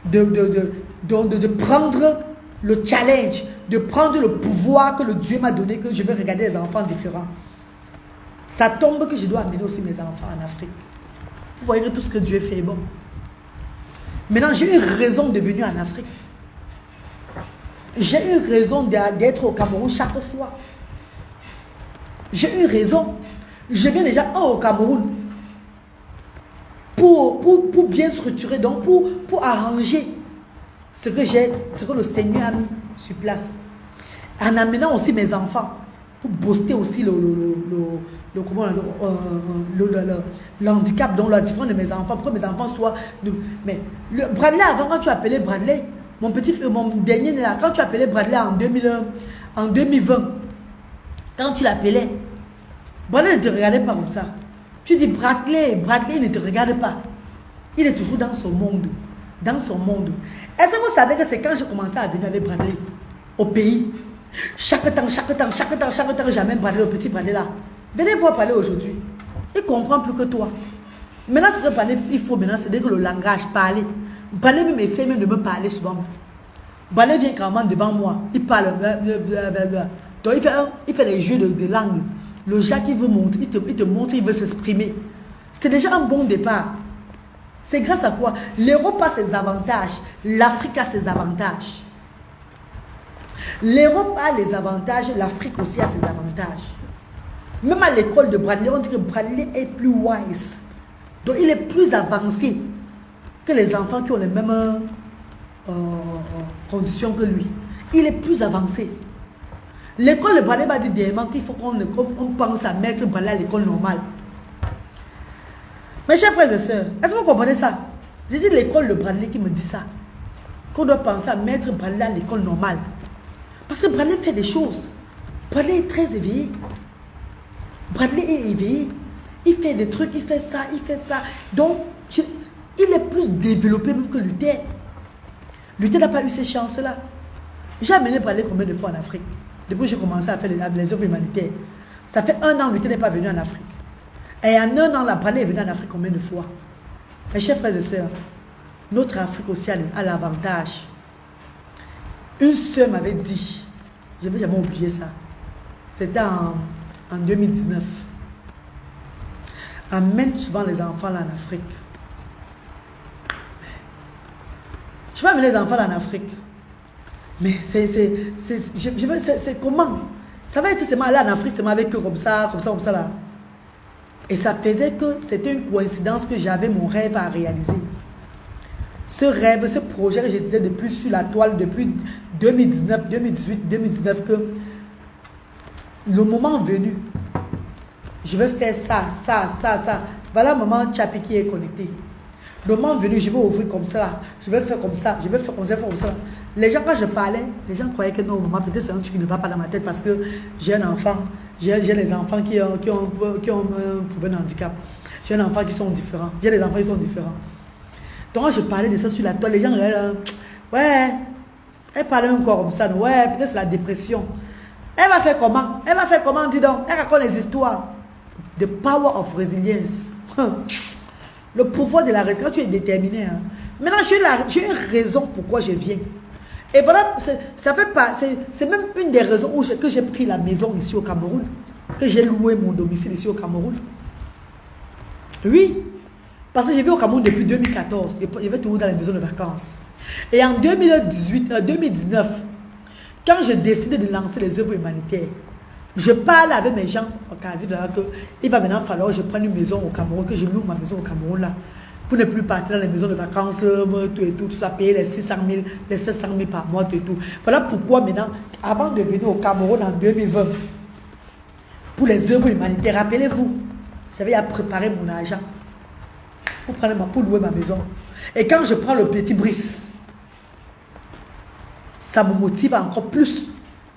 de prendre le challenge, de prendre le pouvoir que le Dieu m'a donné, que je vais regarder les enfants différents. Ça tombe que je dois amener aussi mes enfants en Afrique. Vous voyez que tout ce que Dieu fait est bon. Maintenant, j'ai une raison de venir en Afrique. J'ai une raison d'être au Cameroun chaque fois. J'ai une raison. Je viens déjà au Cameroun pour bien structurer, donc pour arranger ce que le Seigneur a mis sur place. En amenant aussi mes enfants. pour booster aussi le handicap dont la différence de mes enfants, pour que mes enfants soient... Mais le Bradley, avant, quand tu appelais Bradley, mon dernier là, quand tu appelais Bradley en 2020, quand tu l'appelais, Bradley ne te regardait pas comme ça. Tu dis Bradley ne te regarde pas. Il est toujours dans son monde. Dans son monde. Est-ce que vous savez que c'est quand j'ai commencé à venir avec Bradley au pays? Chaque temps, j'amène Bradley, le petit Bradley là. Venez voir parler aujourd'hui. Il comprend plus que toi. Maintenant, ce que parler, il faut maintenant, c'est que le langage, parler. Bradley même essaie même de me parler souvent. Bradley vient quand même devant moi. Il parle. Donc il fait les jeux de langue. Le Jacques, il veut montrer, il te montre, il veut s'exprimer. C'est déjà un bon départ. C'est grâce à quoi? L'Europe a ses avantages. L'Afrique a ses avantages. L'Europe a les avantages, l'Afrique aussi a ses avantages. Même à l'école de Bradley, on dit que Bradley est plus wise. Donc il est plus avancé que les enfants qui ont les mêmes conditions que lui. Il est plus avancé. L'école de Bradley m'a dit dernièrement qu'il faut qu'on pense à mettre Bradley à l'école normale. Mes chers frères et sœurs, est-ce que vous comprenez ça? J'ai dit l'école de Bradley qui me dit ça. Qu'on doit penser à mettre Bradley à l'école normale. Parce que Bradley fait des choses. Bradley est très éveillé. Bradley est éveillé. Il fait des trucs, il fait ça, il fait ça. Donc, il est plus développé même que Luther. Luther n'a pas eu ces chances-là. J'ai amené Bradley combien de fois en Afrique? Depuis que j'ai commencé à faire les œuvres humanitaires. Ça fait 1 an que Luther n'est pas venu en Afrique. Et en 1 an, la Bradley est venu en Afrique combien de fois? Mes chers frères et sœurs, notre Afrique aussi a l'avantage. Une sœur m'avait dit, je ne vais jamais oublier ça, c'était en 2019. Amène souvent les enfants là en Afrique. Je vais amener les enfants là en Afrique. Mais c'est comment? Ça va être seulement aller en Afrique, seulement avec eux comme ça là. Et ça faisait que c'était une coïncidence que j'avais mon rêve à réaliser. Ce rêve, ce projet que je disais depuis sur la toile, depuis 2019, 2018, 2019, que le moment venu, je vais faire ça. Voilà maman Chapi qui est connecté. Le moment venu, je vais ouvrir comme ça, je vais faire comme ça, je vais faire comme ça. Les gens, quand je parlais, les gens croyaient que non, maman, peut-être c'est un truc qui ne va pas dans ma tête parce que j'ai un enfant, j'ai les enfants qui ont un problème de handicap. J'ai un enfant qui sont différents. J'ai des enfants qui sont différents. Donc, quand je parlais de ça sur la toile, les gens ouais, elle parlait encore comme ça, ouais, peut-être c'est la dépression. Elle va faire comment, dis donc? Elle raconte les histoires. The power of resilience. Le pouvoir de la résilience, quand tu es déterminé. Hein. Maintenant, j'ai une raison pourquoi je viens. Et voilà, c'est même une des raisons que j'ai pris la maison ici au Cameroun, que j'ai loué mon domicile ici au Cameroun. Oui, parce que je vis au Cameroun depuis 2014. Je vais toujours dans les maisons de vacances. Et en 2019, quand j'ai décidé de lancer les œuvres humanitaires, je parle avec mes gens au Canada qu'il va maintenant falloir que je prenne une maison au Cameroun, que je loue ma maison au Cameroun là, pour ne plus partir dans les maisons de vacances, tout ça, payer les 600 000, les 700 000 par mois, tout. Voilà pourquoi maintenant, avant de venir au Cameroun en 2020, pour les œuvres humanitaires, rappelez-vous, j'avais à préparer mon argent pour louer ma maison. Et quand je prends le petit Brice, ça me motive encore plus.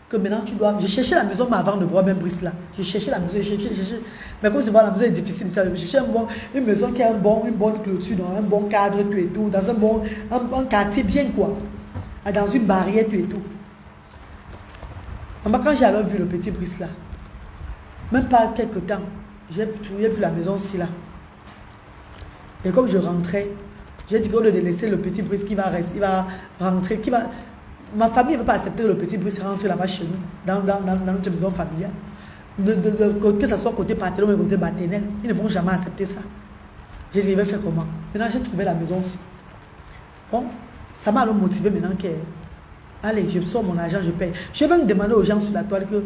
Que maintenant tu dois... J'ai cherché la maison mais avant de voir même Brice là. J'ai cherché la maison, j'ai cherché. Mais comme je vois la maison est difficile, j'ai cherché une maison qui a une bonne clôture, un bon cadre, tout et tout, dans un quartier bien quoi. Dans une barrière, tout et tout. Maman, quand j'ai alors vu le petit Brice là, même pas quelques temps, j'ai vu la maison aussi là. Et comme je rentrais, j'ai dit qu'on de laisser le petit Brice qui va rentrer, ma famille ne veut pas accepter que le petit Brice rentre là-bas chez nous, dans notre maison familiale. Que ce soit côté paternel ou côté maternel, ils ne vont jamais accepter ça. J'ai dit, je vais faire comment? Maintenant, j'ai trouvé la maison aussi. Bon, ça m'a alors motivé maintenant que, allez, je sors mon argent, je paye. J'ai même demandé aux gens sur la toile que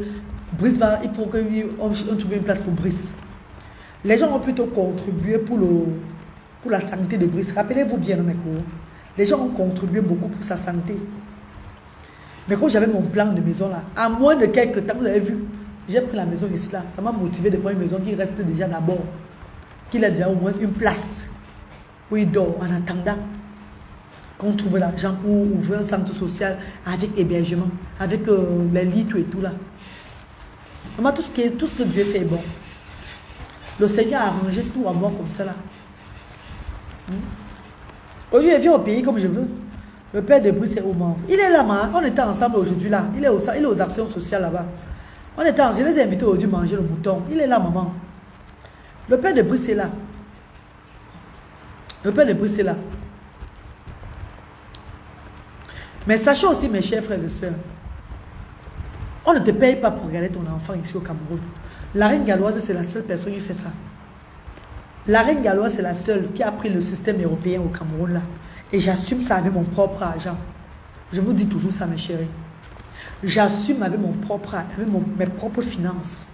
Brice il faut qu'on trouve une place pour Brice. Les gens ont plutôt contribué pour la santé de Brice. Rappelez-vous bien, mes cours. Les gens ont contribué beaucoup pour sa santé. Mais quand j'avais mon plan de maison là, à moins de quelques temps, vous avez vu, J'ai pris la maison ici là. Ça m'a motivé de prendre une maison qui reste déjà d'abord. Qu'il a déjà au moins une place où il dort en attendant qu'on trouve l'argent pour ouvrir un centre social avec hébergement, avec les lits, tout et tout là. Vraiment, tout ce que Dieu fait est bon. Le Seigneur a arrangé tout à moi comme ça là. Aujourd'hui, je viens au pays comme je veux. Le père de Brice est au Mans. Il est là, man. On était ensemble aujourd'hui là. Il est aux actions sociales là-bas. Je les ai invités aujourd'hui à manger le mouton. Il est là, maman. Le père de Brice est là. Le père de Brice est là. Mais sachez aussi, mes chers frères et sœurs, on ne te paye pas pour regarder ton enfant ici au Cameroun. La reine galloise, c'est la seule personne qui fait ça. La reine galloise, c'est la seule qui a pris le système européen au Cameroun là. Et j'assume ça avec mon propre argent. Je vous dis toujours ça, mes chéris. J'assume avec mon propre argent, avec mes propres finances,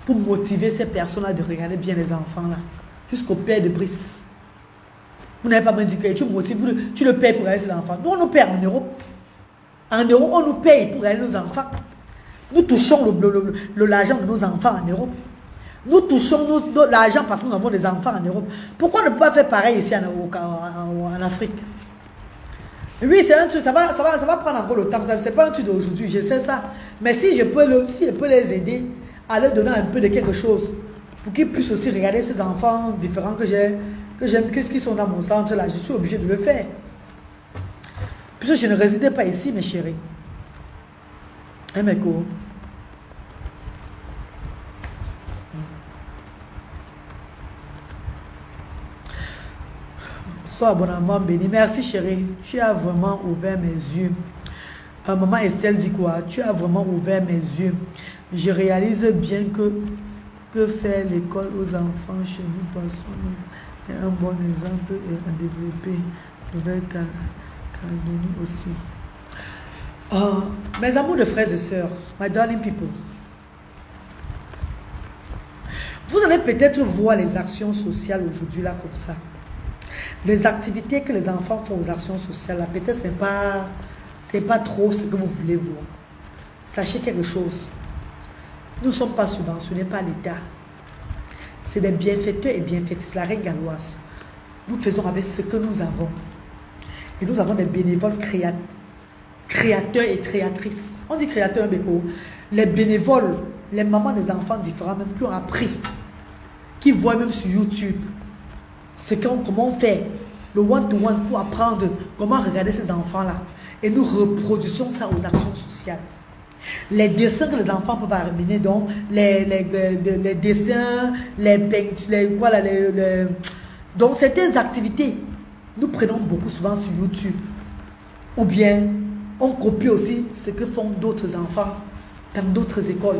pour motiver ces personnes-là de regarder bien les enfants là. Jusqu'au père de Brice. Vous n'avez pas m'indiqué, tu motives, tu le payes pour regarder ses enfants. Nous, on nous paye en Europe. En Europe, on nous paye pour regarder nos enfants. Nous touchons l'argent de nos enfants en Europe. Nous touchons l'argent parce que nous avons des enfants en Europe. Pourquoi ne pas faire pareil ici en Afrique? Oui, c'est un truc, ça va prendre encore le temps. Ce n'est pas un truc d'aujourd'hui, je sais ça. Mais si je peux les aider à leur donner un peu de quelque chose, pour qu'ils puissent aussi regarder ces enfants différents que j'aime, qui sont dans mon centre là, je suis obligé de le faire. Puisque je ne résidais pas ici, mes chéris. Hein, mes co. Sois abonnement béni. Merci chérie. Tu as vraiment ouvert mes yeux. Maman Estelle dit quoi? Tu as vraiment ouvert mes yeux. Je réalise bien que faire l'école aux enfants chez nous parce est un bon exemple et à développer. Nouvelle Calédonie aussi. Mes amours de frères et sœurs, my darling people. Vous allez peut-être voir les actions sociales aujourd'hui là comme ça. Les activités que les enfants font aux actions sociales là, peut-être c'est pas trop ce que vous voulez voir. Sachez quelque chose. Nous ne sommes pas subventionnés par l'État. C'est des bienfaiteurs et bienfaitrices, la reine galloise. Nous faisons avec ce que nous avons. Et nous avons des bénévoles créateurs et créatrices. On dit créateurs, mais les bénévoles, les mamans des enfants différents, même qui ont appris, qui voient même sur YouTube, comment on fait le one-to-one pour apprendre comment regarder ces enfants-là. Et nous reproduisons ça aux actions sociales. Les dessins que les enfants peuvent amener, donc les dessins, les peintures, donc certaines activités, nous prenons beaucoup souvent sur YouTube. Ou bien, on copie aussi ce que font d'autres enfants dans d'autres écoles.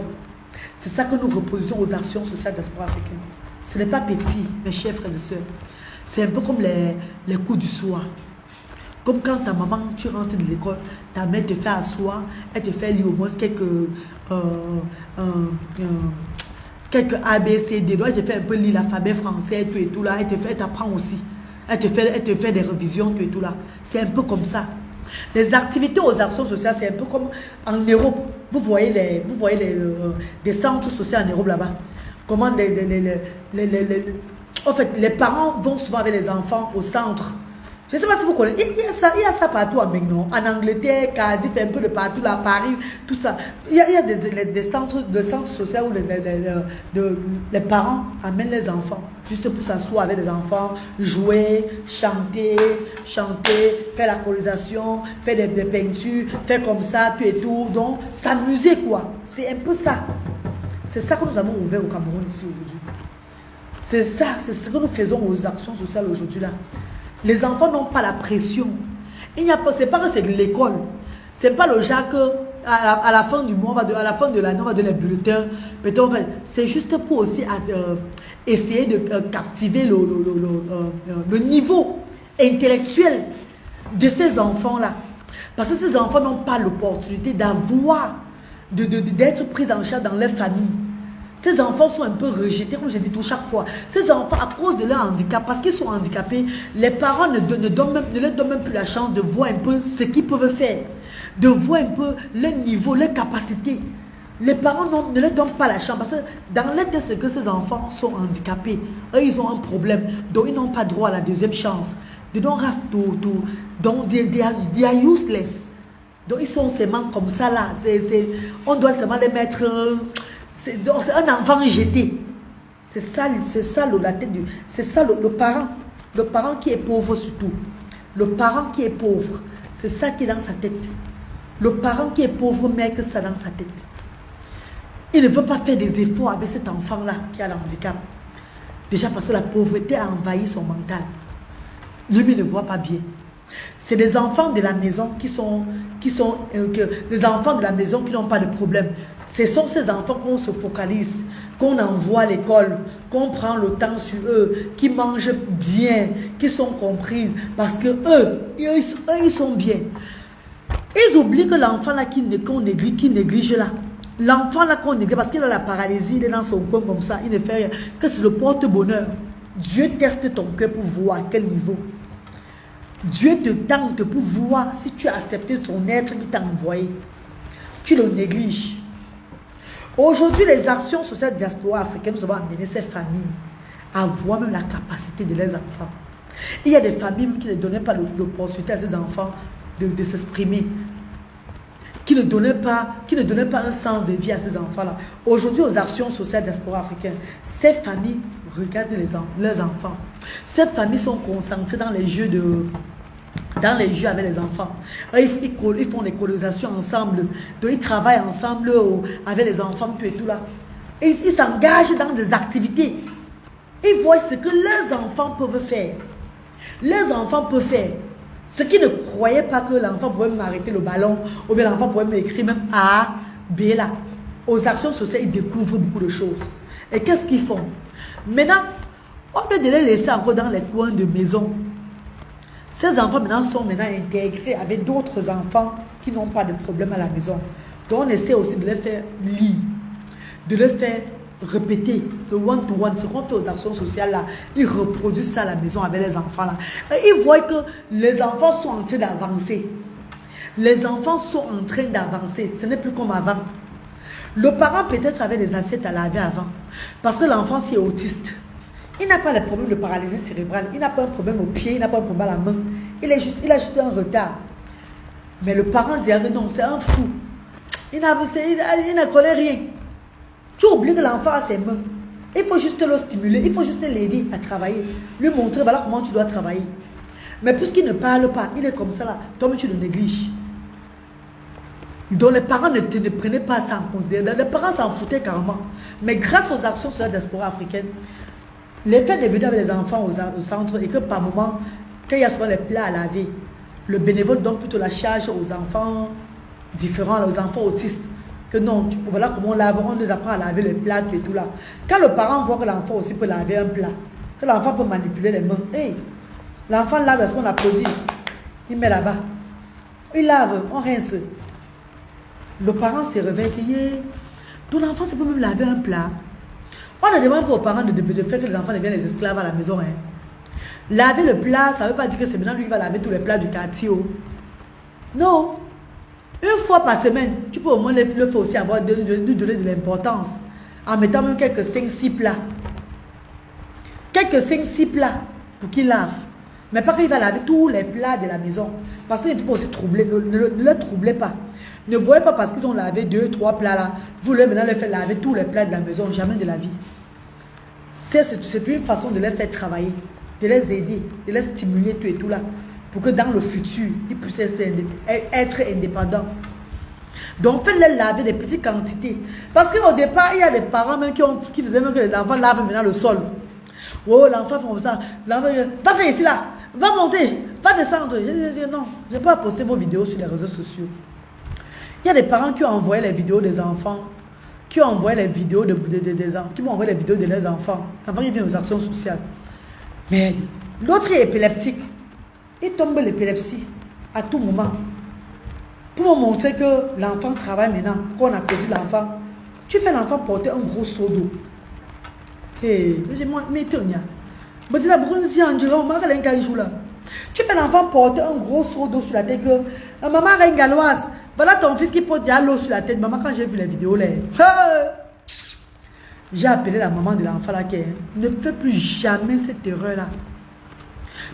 C'est ça que nous reproduisons aux actions sociales de diaspora africaine. Ce n'est pas petit, mes chers frères et sœurs. C'est un peu comme les coups du soir. Comme quand ta maman, tu rentres de l'école, ta mère te fait asseoir, elle te fait lire au moins quelques A, B, C, D. Elle te fait un peu lire l'alphabet français, tout et tout là. Elle t'apprend aussi. Elle te fait des révisions, tout et tout là. C'est un peu comme ça. Les activités aux actions sociales, c'est un peu comme en Europe. Vous voyez des centres sociaux en Europe là-bas. Comment en fait, les parents vont souvent avec les enfants au centre. Je ne sais pas si vous connaissez. Il y a ça partout en Mignon. En Angleterre, Cardiff, un peu de partout, là, Paris, tout ça. Il y a des centres sociaux où les parents amènent les enfants. Juste pour s'asseoir avec les enfants, jouer, chanter, faire la colorisation, faire des peintures, faire comme ça, tout et tout. Donc, s'amuser quoi. C'est un peu ça. C'est ça que nous avons ouvert au Cameroun ici aujourd'hui. C'est ça, c'est ce que nous faisons aux actions sociales aujourd'hui là. Les enfants n'ont pas la pression. C'est pas que c'est de l'école. C'est pas le genre que à la fin du mois, à la fin de l'année, on va donner les bulletins. C'est juste pour aussi essayer de captiver le niveau intellectuel de ces enfants-là. Parce que ces enfants n'ont pas l'opportunité d'avoir, d'être pris en charge dans leur famille. Ces enfants sont un peu rejetés, comme je dis tout chaque fois. Ces enfants, à cause de leur handicap, parce qu'ils sont handicapés, les parents ne leur donnent même plus la chance de voir un peu ce qu'ils peuvent faire, de voir un peu leur niveau, leur capacité. Les parents ne leur donnent pas la chance parce que dans les tests que ces enfants sont handicapés, eux ils ont un problème, donc ils n'ont pas droit à la deuxième chance. They don't have donc they are useless. Donc ils sont seulement comme ça là. On doit seulement les mettre. C'est un enfant jeté. C'est ça la tête du. C'est ça le parent. Le parent qui est pauvre surtout. Le parent qui est pauvre. C'est ça qui est dans sa tête. Le parent qui est pauvre met que ça dans sa tête. Il ne veut pas faire des efforts avec cet enfant-là qui a le handicap. Déjà parce que la pauvreté a envahi son mental. Lui ne voit pas bien. C'est des enfants de la maison les enfants de la maison qui n'ont pas de problème. Ce sont ces enfants qu'on se focalise, qu'on envoie à l'école, qu'on prend le temps sur eux, qui mangent bien, qui sont compris, parce que eux, ils sont bien. Ils oublient que l'enfant là qu'on néglige là, l'enfant là qu'on néglige parce qu'il a la paralysie, il est dans son coin comme ça, il ne fait rien, que c'est le porte-bonheur. Dieu teste ton cœur pour voir à quel niveau. Dieu te tente pour voir si tu as accepté son être qui t'a envoyé. Tu le négliges. Aujourd'hui, les actions sociales diaspora africaines nous avons amené ces familles à voir même la capacité de leurs enfants. Il y a des familles qui ne donnaient pas l'opportunité à ces enfants de s'exprimer, qui ne donnaient pas un sens de vie à ces enfants-là. Aujourd'hui, aux actions sociales diaspora africaines, ces familles regardent leurs enfants. Ces familles sont concentrées dans les jeux avec les enfants. Ils font des colonisations ensemble. Donc ils travaillent ensemble avec les enfants, tout et tout là. Ils s'engagent dans des activités. Ils voient ce que leurs enfants peuvent faire. Les enfants peuvent faire. Ce qui ne croyaient pas que l'enfant pouvait m'arrêter le ballon, ou bien l'enfant pouvait m'écrire même A, B là. Aux actions sociales, ils découvrent beaucoup de choses. Et qu'est-ce qu'ils font? Maintenant, au lieu de les laisser encore dans les coins de maison, ces enfants maintenant sont intégrés avec d'autres enfants qui n'ont pas de problème à la maison. Donc on essaie aussi de les faire lire, de les faire répéter, de one-to-one, ce qu'on fait aux actions sociales là, ils reproduisent ça à la maison avec les enfants là. Et ils voient que les enfants sont en train d'avancer. Les enfants sont en train d'avancer, ce n'est plus comme avant. Le parent peut-être avait des assiettes à laver avant, parce que l'enfant est autiste. Il n'a pas de problème de paralysie cérébrale, il n'a pas un problème au pied, il n'a pas un problème à la main. Il a juste un retard. Mais le parent dit, non, c'est un fou. Il ne connaît rien. Tu oublies que l'enfant a ses mains. Il faut juste le stimuler, il faut juste l'aider à travailler. Lui montrer, voilà comment tu dois travailler. Mais puisqu'il ne parle pas, il est comme ça là, toi tu le négliges. Donc les parents ne prenaient pas ça en considération. Les parents s'en foutaient carrément. Mais grâce aux actions sur la diaspora africaine, l'effet de venir avec les enfants au centre et que par moment, quand il y a souvent les plats à laver, le bénévole donne plutôt la charge aux enfants différents, aux enfants autistes. Que non, voilà comment on lave, on les apprend à laver les plats et tout là. Quand le parent voit que l'enfant aussi peut laver un plat, que l'enfant peut manipuler les mains, hey, l'enfant lave, est-ce qu'on applaudit? Il met là-bas. Il lave, on rince. Le parent se réveille, ton enfant peut même laver un plat. On ne demande pas aux parents de faire que les enfants deviennent les esclaves à la maison. Hein. Laver le plat, ça ne veut pas dire que c'est maintenant lui qui va laver tous les plats du quartier. Non. Une fois par semaine, tu peux au moins le faire aussi avoir lui donner de l'importance. En mettant même quelques 5-6 plats. Quelques 5-6 plats pour qu'il lave. Mais pas qu'il va laver tous les plats de la maison. Parce qu'il ne faut pas aussi troubler. Ne le troublez pas. Ne voyez pas parce qu'ils ont lavé 2-3 plats là. Vous leur maintenant les faire laver tous les plats de la maison. Jamais de la vie. C'est une façon de les faire travailler. De les aider. De les stimuler tout et tout là. Pour que dans le futur, ils puissent être indépendants. Donc faites-les laver des petites quantités. Parce qu'au départ, il y a des parents même qui faisaient même que les enfants lavent maintenant le sol. Oh, l'enfant fait comme ça. Va faire ici là. Va monter. Va descendre. Je dis non. Je ne peux pas poster vos vidéos sur les réseaux sociaux. Il y a des parents qui ont envoyé les vidéos des enfants. Qui ont envoyé les vidéos des enfants. Qui m'ont envoyé les vidéos de leurs enfants. Enfants qui viennent aux actions sociales. Mais l'autre est épileptique. Il tombe l'épilepsie à tout moment. Pour me montrer que l'enfant travaille maintenant, qu'on a produit l'enfant, tu fais l'enfant porter un gros seau d'eau. Hey, mais tu fais l'enfant porter un gros seau d'eau sur la tête que maman est galoise, Voilà ton fils qui porte l'eau sur la tête. Maman, quand j'ai vu les vidéos, là, j'ai appelé la maman de l'enfant là qui ne fait plus jamais cette erreur-là.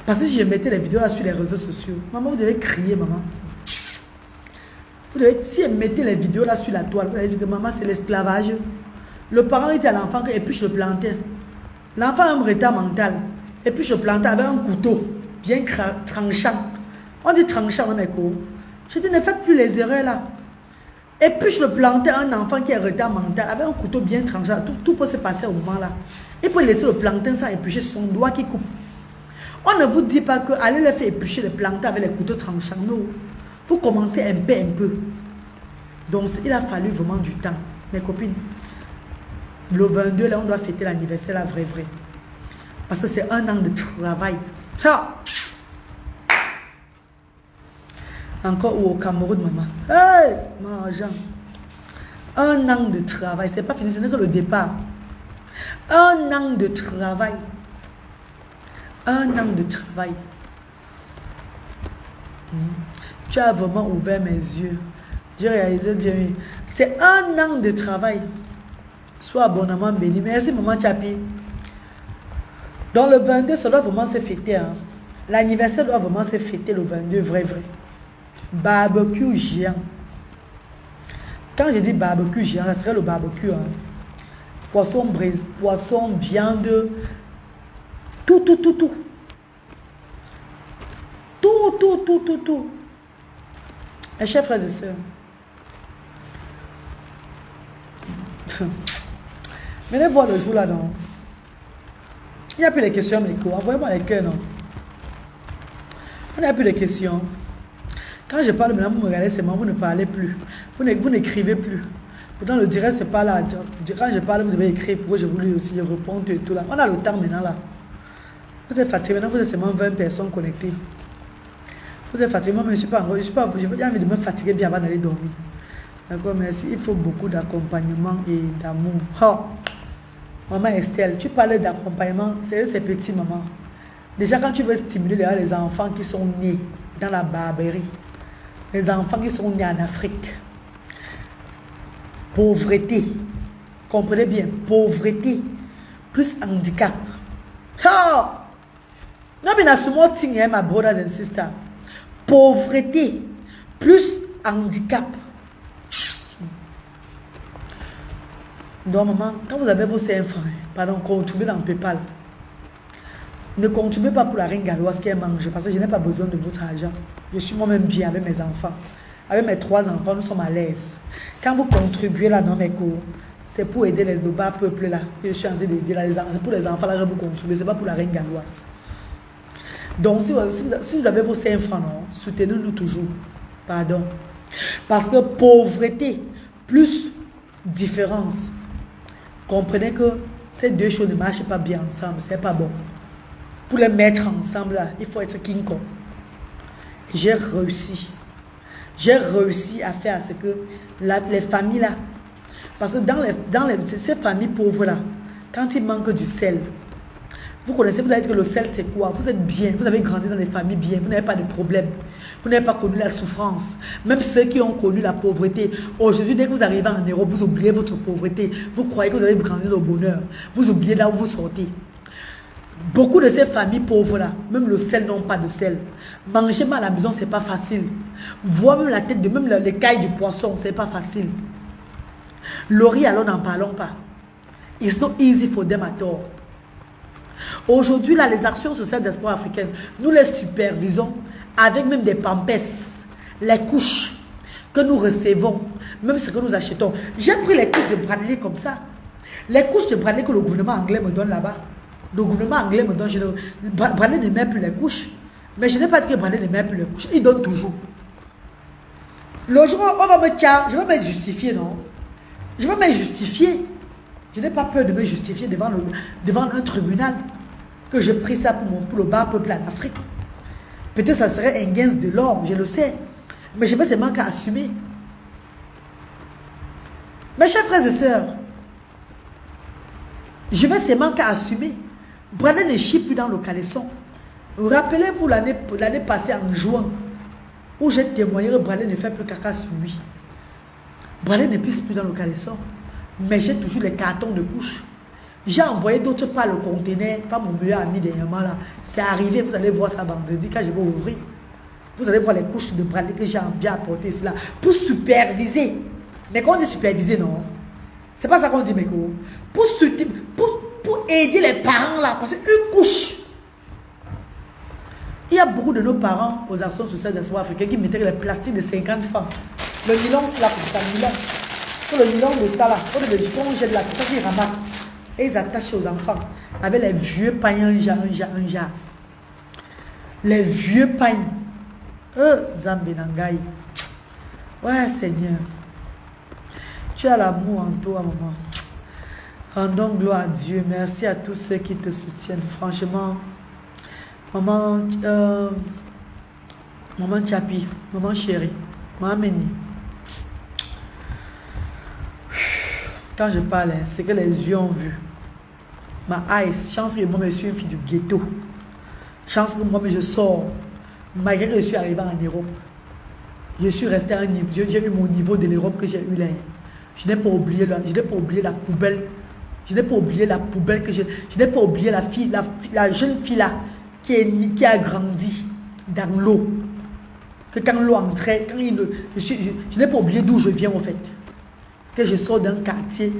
Parce que si je mettais les vidéos là sur les réseaux sociaux, maman, vous devez crier, maman. Vous devez, si elle mettait les vidéos là sur la toile, vous allez dire que maman, c'est l'esclavage. Le parent dit à l'enfant que épluche le plantain. L'enfant a un retard mental. Épluche le plantain avec un couteau bien tranchant. On dit tranchant, mon écho. Je dis, ne faites plus les erreurs là. Épluche le plantain un enfant qui a un retard mental avec un couteau bien tranchant. Tout peut se passer au moment là. Il peut laisser le plantain sans éplucher son doigt qui coupe. On ne vous dit pas que allez le faire éplucher le plantain avec les couteaux tranchants. Non. Vous commencez un peu. Donc il a fallu vraiment du temps. Mes copines. Le 22 là, on doit fêter l'anniversaire là, vrai. Parce que c'est un an de travail. Ha! Encore au Cameroun, maman. Hey, Marjan. Un an de travail. C'est pas fini, ce n'est que le départ. Un an de travail. Un an de travail. Tu as vraiment ouvert mes yeux. J'ai réalisé bien. C'est un an de travail. Sois abonnement béni. Merci, maman Tchapi. Dans le 22, ça doit vraiment se fêter. Hein. L'anniversaire doit vraiment se fêter le 22, vrai. Barbecue géant. Quand je dis barbecue géant, ça serait le barbecue. Hein. Poisson braisé, poisson, viande, tout. Tout. Mes chers frères et sœurs. Venez voir le jour là, non? Il n'y a plus de questions, mes cours. Envoyez-moi les cœurs, non? On n'a plus de questions. Quand je parle maintenant, vous me regardez seulement, vous ne parlez plus. Vous n'écrivez plus. Pourtant, le direct, c'est pas là. Quand je parle, vous devez écrire pour que je vous lis aussi, je réponds et tout là. On a le temps maintenant là. Vous êtes fatigué, maintenant vous êtes seulement 20 personnes connectées. Vous êtes fatigué, moi je ne suis pas encore. J'ai envie de me fatiguer bien avant d'aller dormir. D'accord, merci. Il faut beaucoup d'accompagnement et d'amour. Oh. Maman Estelle, tu parlais d'accompagnement, c'est petits, maman. Déjà, quand tu veux stimuler les enfants qui sont nés dans la barbarie, les enfants qui sont nés en Afrique, pauvreté, comprenez bien, pauvreté, plus handicap. Oh! Non, mais my brothers and sisters. Pauvreté, plus handicap. Donc, maman, quand vous avez vos 5 francs, pardon, contribuez dans PayPal. Ne contribuez pas pour la reine galloise qui mange, parce que je n'ai pas besoin de votre argent. Je suis moi-même bien avec mes enfants. Avec mes 3 enfants, nous sommes à l'aise. Quand vous contribuez là dans mes cours, c'est pour aider le bas peuple là. Je suis en train d'aider là, pour les enfants là que vous contribuez, ce n'est pas pour la reine galloise. Donc, si vous avez vos 5 francs, soutenez-nous toujours. Pardon. Parce que pauvreté plus différence. Comprenez que ces deux choses ne marchent pas bien ensemble, c'est pas bon. Pour les mettre ensemble, là, il faut être King Kong. J'ai réussi. J'ai réussi à faire ce que les familles là, parce que dans ces familles pauvres là, quand il manque du sel, vous connaissez, vous allez dire que le sel c'est quoi? Vous êtes bien, vous avez grandi dans les familles bien, vous n'avez pas de problème. Vous n'avez pas connu la souffrance. Même ceux qui ont connu la pauvreté, aujourd'hui, dès que vous arrivez en Europe, vous oubliez votre pauvreté. Vous croyez que vous avez grandi dans le bonheur. Vous oubliez là où vous sortez. Beaucoup de ces familles pauvres-là, même le sel n'ont pas de sel. Manger mal à la maison, c'est pas facile. Voir même la tête de même l'écaille du poisson, c'est pas facile. Le riz, alors n'en parlons pas. It's not easy for them at all. Aujourd'hui, là, les actions sociales d'espoir africaines, nous les supervisons avec même des pampers, les couches que nous recevons, même ce que nous achetons. J'ai pris les couches de Bradley comme ça. Les couches de Bradley que le gouvernement anglais me donne là-bas. Le gouvernement anglais me donne. Bradley ne met plus les couches. Mais je n'ai pas dit que Bradley ne met plus les couches. Il donne toujours. Le jour où on va me tirer, je vais me justifier, non? Je vais me justifier. Je n'ai pas peur de me justifier devant un tribunal que je pris ça pour le bas peuple en Afrique. Peut-être ça serait un gain de l'or, je le sais. Mais je vais seulement qu'à assumer. Mes chers frères et sœurs, je vais seulement qu'à assumer. Bradley ne chie plus dans le caleçon. Rappelez-vous l'année passée en juin. où j'ai témoigné que Bralé ne fait plus caca sur lui. Bralé ne pisse plus dans le caleçon. Mais j'ai toujours les cartons de couche. J'ai envoyé d'autres par le conteneur, par mon meilleur ami dernièrement là. C'est arrivé, vous allez voir ça vendredi quand je vais ouvrir. Vous allez voir les couches de Bralé que j'ai bien apportées ici là. Pour superviser. Mais quand on dit superviser, non. C'est pas ça qu'on dit, Meko. Pour aider les parents là. Parce qu'une couche. Il y a beaucoup de nos parents aux actions sociales d'espoir africains qui mettaient les plastiques de 50 francs. Le nylon, c'est là pour ça, nylon. Pour le nylon de ça là, pour le quand on jette là, c'est ça qu'ils ramassent. Et ils attachent aux enfants avec les vieux pains, un jar. Les vieux pains. Zambénangaï. Ouais, Seigneur. Tu as l'amour en toi, maman. Rendons gloire à Dieu. Merci à tous ceux qui te soutiennent. Franchement, maman, maman Chapi, maman chérie, maman Méni. Quand je parle, c'est que les yeux ont vu. Ma eyes, chance que moi je suis une fille du ghetto. Chance que moi je sors. Malgré que je suis arrivé en Europe, je suis resté à un niveau. J'ai eu mon niveau de l'Europe que j'ai eu là. Je n'ai pas oublié la poubelle. Je n'ai pas oublié la poubelle que je n'ai pas oublié la jeune fille là qui a grandi dans l'eau. Que quand l'eau entrait, je n'ai pas oublié d'où je viens en fait. Que je sors d'un quartier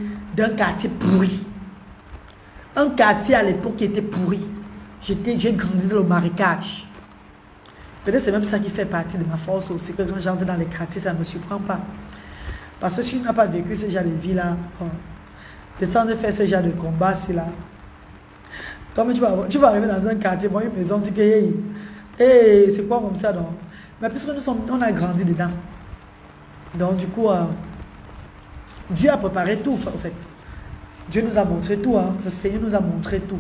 pourri. Un quartier à l'époque qui était pourri. J'ai grandi dans le marécage. Peut-être c'est même ça qui fait partie de ma force aussi, que quand j'entre dans les quartiers, ça ne me surprend pas. Parce que si tu n'as pas vécu ce genre de vie là, descendre faire ce genre de combat, c'est là. Toi, tu vas arriver dans un quartier, voir une maison, tu dis que hey, c'est quoi comme ça donc? Mais puisque on a grandi dedans. Donc du coup, Dieu a préparé tout en fait. Dieu nous a montré tout, hein. Le Seigneur nous a montré tout.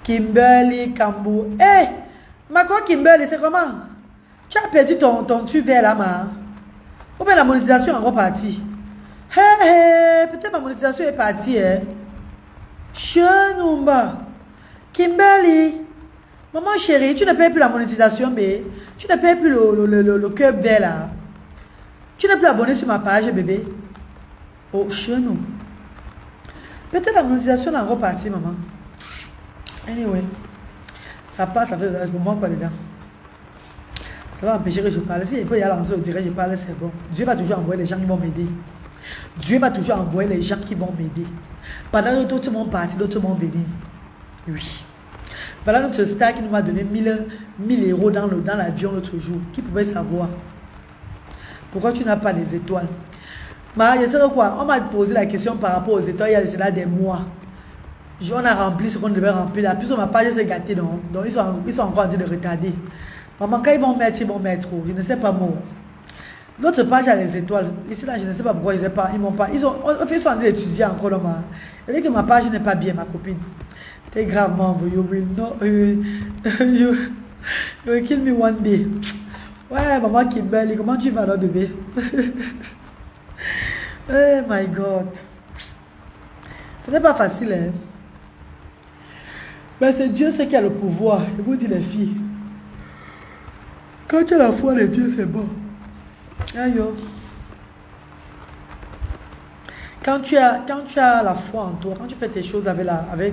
Kimberly Kambo. Hé, ma quoi Kimberly, c'est comment? Tu as perdu ton tu vert là, ma. Ou bien la monétisation est encore partie. Hé, peut-être ma monétisation est partie, hein. Chenumba. Kimberly. Maman chérie, tu ne payes plus la monétisation, mais tu ne payes plus le cœur vert là. Tu n'es plus abonné sur ma page, bébé. Oh, chenou. Peut-être la monétisation est encore partie, maman. Anyway. Ça passe, ça fait pour moi quoi dedans. Ça va empêcher que je parle. Si il peut y aller lancer au direct, je parle, c'est bon. Dieu va toujours envoyer les gens qui vont m'aider. Dieu va toujours envoyer les gens qui vont m'aider. Pendant que d'autres vont partir, d'autres vont venir. Oui. Voilà notre star qui nous a donné 1000 euros dans l'avion l'autre jour. Qui pouvait savoir? Pourquoi tu n'as pas les étoiles? Mais je sais quoi? On m'a posé la question par rapport aux étoiles il y a cela des mois. On a rempli ce qu'on devait remplir. La plus sur ma page, c'est gâté. Donc ils sont encore en train de retarder. Maman, quand ils vont mettre. Je ne sais pas moi. L'autre page a les étoiles. Ici, là, je ne sais pas pourquoi je n'ai pas. Ils m'ont pas. Ils sont en train d'étudier encore. Il dit que ma page n'est pas bien, ma copine. T'es gravement. You will kill me one day. Ouais, maman Kimberly, comment tu vas là, bébé? Oh my God. Ce n'est pas facile, hein? Mais c'est Dieu qui a le pouvoir. Je vous dis les filles. Quand tu as la foi de Dieu, c'est bon. Aïe. Quand tu as la foi en toi, quand tu fais tes choses avec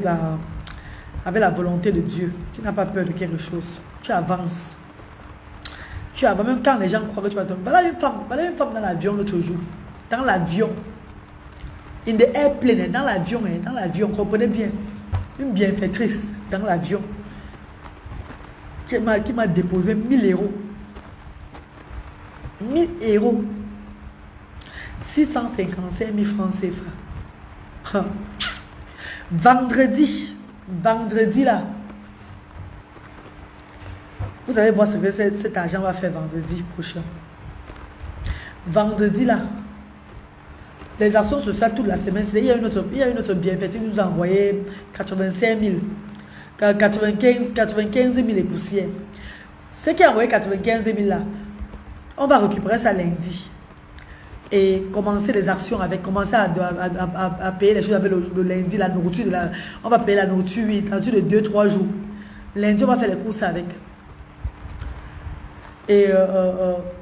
la volonté de Dieu, tu n'as pas peur de quelque chose. Tu avances. Tu avances. Même quand les gens croient que tu vas tomber. Voilà une femme dans l'avion l'autre jour. Dans l'avion. In the airplane, dans l'avion, comprenez bien. Une bienfaitrice dans l'avion. Qui m'a déposé 1000 euros. 1000 euros. 655 000 francs CFA. Vendredi là. Vous allez voir ce que cet argent va faire vendredi prochain. Vendredi là. Les actions sociales toute la semaine, il y a une autre bienfaitrice qui nous a envoyé 85 000. 95 000 et poussières. Ce qui a envoyé 95 000 là, on va récupérer ça lundi. Et commencer les actions commencer à payer les choses avec le lundi, la nourriture. On va payer la nourriture, oui, dans de 2-3 jours. Lundi, on va faire les courses avec. Et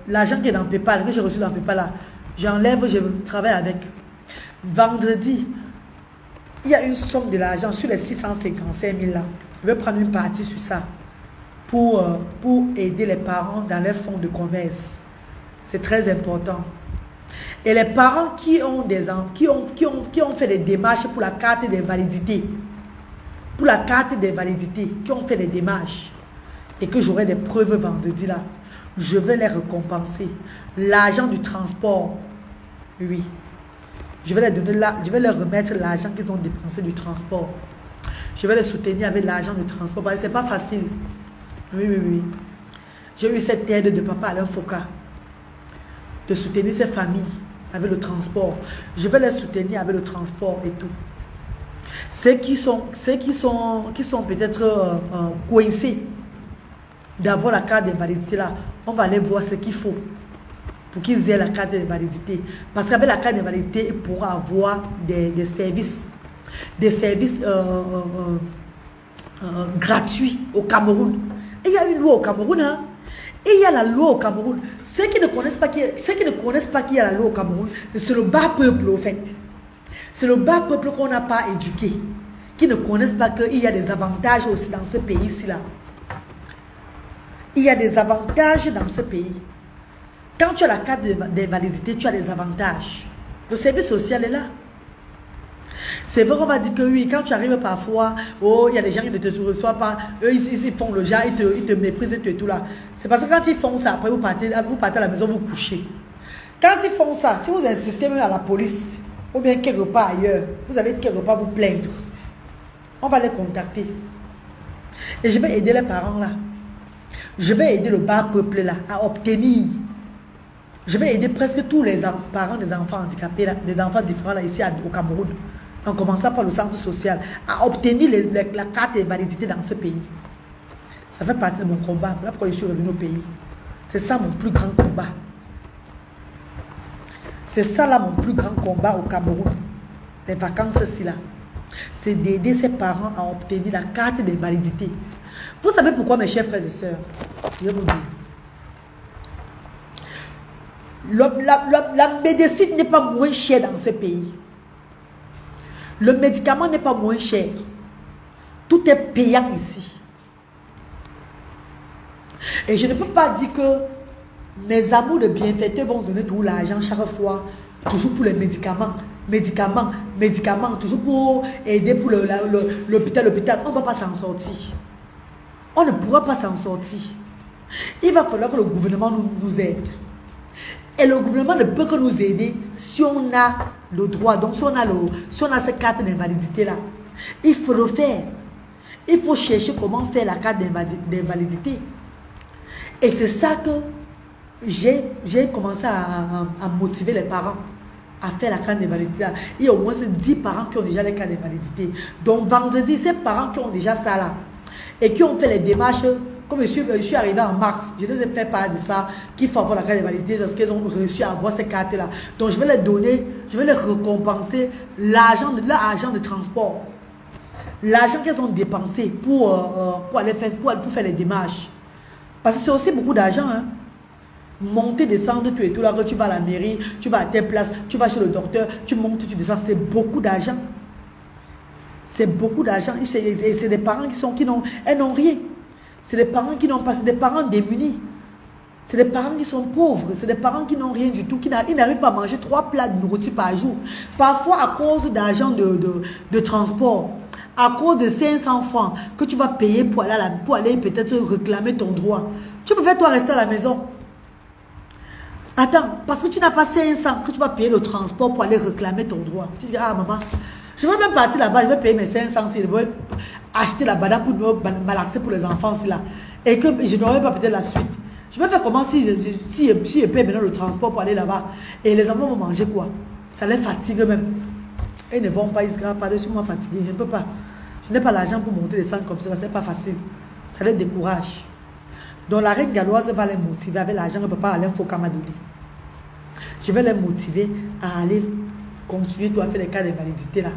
l'argent qui est dans PayPal, que j'ai reçu dans PayPal, là, j'enlève, je travaille avec. Vendredi, il y a une somme de l'argent sur les 655 000 là. Je vais prendre une partie sur ça pour aider les parents dans les fonds de commerce. C'est très important. Et les parents qui ont fait des démarches pour la carte d'invalidité, qui ont fait des démarches, et que j'aurai des preuves vendredi là, je vais les récompenser. L'argent du transport, oui. Je vais les donner là, je vais leur remettre l'argent qu'ils ont dépensé du transport. Je vais les soutenir avec l'argent du transport. Parce que c'est pas facile. Oui. J'ai eu cette aide de papa Alain Foka. De soutenir ses familles avec le transport. Je vais les soutenir avec le transport et tout. Ceux qui sont peut-être coincés d'avoir la carte d'invalidité là, on va aller voir ce qu'il faut pour qu'ils aient la carte d'invalidité. Parce qu'avec la carte d'invalidité, ils pourront avoir des services gratuits au Cameroun. Et il y a une loi au Cameroun, hein? Et il y a la loi au Cameroun. Ceux qui ne connaissent pas qu'il y a la loi au Cameroun, c'est le bas peuple au fait. C'est le bas peuple qu'on n'a pas éduqué, qui ne connaissent pas qu'il y a des avantages aussi dans ce pays-ci là. Il y a des avantages dans ce pays. Quand tu as la carte d'invalidité, tu as des avantages. Le service social est là. C'est vrai qu'on va dire que oui, quand tu arrives parfois, oh, il y a des gens qui ne te reçoivent pas, eux, ils font le genre, ils te méprisent et tout là. C'est parce que quand ils font ça, après vous partez à la maison, vous couchez. Quand ils font ça, si vous insistez même à la police, ou bien quelque part ailleurs, vous avez quelque part vous plaindre, on va les contacter. Et je vais aider les parents là. Je vais aider le bas peuple là à obtenir. Je vais aider presque tous les parents des enfants handicapés là, des enfants différents là ici au Cameroun, en commençant par le centre social, à obtenir la carte d'invalidité dans ce pays. Ça fait partie de mon combat. Voilà pourquoi je suis revenu au pays. C'est ça mon plus grand combat. C'est ça là mon plus grand combat au Cameroun. Les vacances-ci là. C'est d'aider ses parents à obtenir la carte d'invalidité. Vous savez pourquoi, mes chers frères et sœurs? Je vais vous dire. La médecine n'est pas moins chère dans ce pays. Le médicament n'est pas moins cher. Tout est payant ici. Et je ne peux pas dire que mes amours de bienfaiteurs vont donner tout l'argent chaque fois, toujours pour les médicaments, toujours pour aider pour l'hôpital. On ne va pas s'en sortir. On ne pourra pas s'en sortir. Il va falloir que le gouvernement nous aide. Et le gouvernement ne peut que nous aider si on a le droit. Donc si on a cette carte d'invalidité là, il faut le faire. Il faut chercher comment faire la carte d'invalidité. Et c'est ça que j'ai commencé à motiver les parents à faire la carte d'invalidité. Il y a au moins 10 parents qui ont déjà les cartes d'invalidité. Donc vendredi, ces parents qui ont déjà ça là et qui ont fait les démarches, comme je suis arrivé en mars, je les ai fait part de ça, qu'il faut avoir la carte d'invalidité parce qu'ils ont réussi à avoir ces cartes là. Donc je vais les donner, je vais les récompenser l'argent de transport. L'argent qu'elles ont dépensé pour aller faire, pour faire les démarches. Parce que c'est aussi beaucoup d'argent, hein. Monter, descendre, tu es tout là, tu vas à la mairie, tu vas à telle place, tu vas chez le docteur, tu montes, tu descends, c'est beaucoup d'argent. C'est beaucoup d'argent. Et c'est des parents qui n'ont rien. C'est des parents qui n'ont pas, c'est des parents démunis. C'est des parents qui sont pauvres, c'est des parents qui n'ont rien du tout, ils n'arrivent pas à manger 3 plats de nourriture par jour. Parfois à cause d'argent de transport, à cause de 500 francs que tu vas payer pour aller peut-être réclamer ton droit. Tu peux faire toi rester à la maison. Attends, parce que tu n'as pas 500 que tu vas payer le transport pour aller réclamer ton droit. Tu dis, ah maman, je vais même partir là-bas, je vais payer mes 500 si je veux acheter la banane pour me malaxer pour les enfants là. Et que je n'aurai pas peut-être la suite. Je vais faire comment si je paye maintenant le transport pour aller là-bas. Et les enfants vont manger quoi? Ça les fatigue même. Et ils ne vont pas, ils se gravent par-dessus moi fatigué. Je ne peux pas. Je n'ai pas l'argent pour monter les centres comme ça. Ce n'est pas facile. Ça les décourage. Donc la reine galloise va les motiver avec l'argent que papa Alain Foka m'a donné. Je vais les motiver à aller continuer à faire les cas d'invalidité là.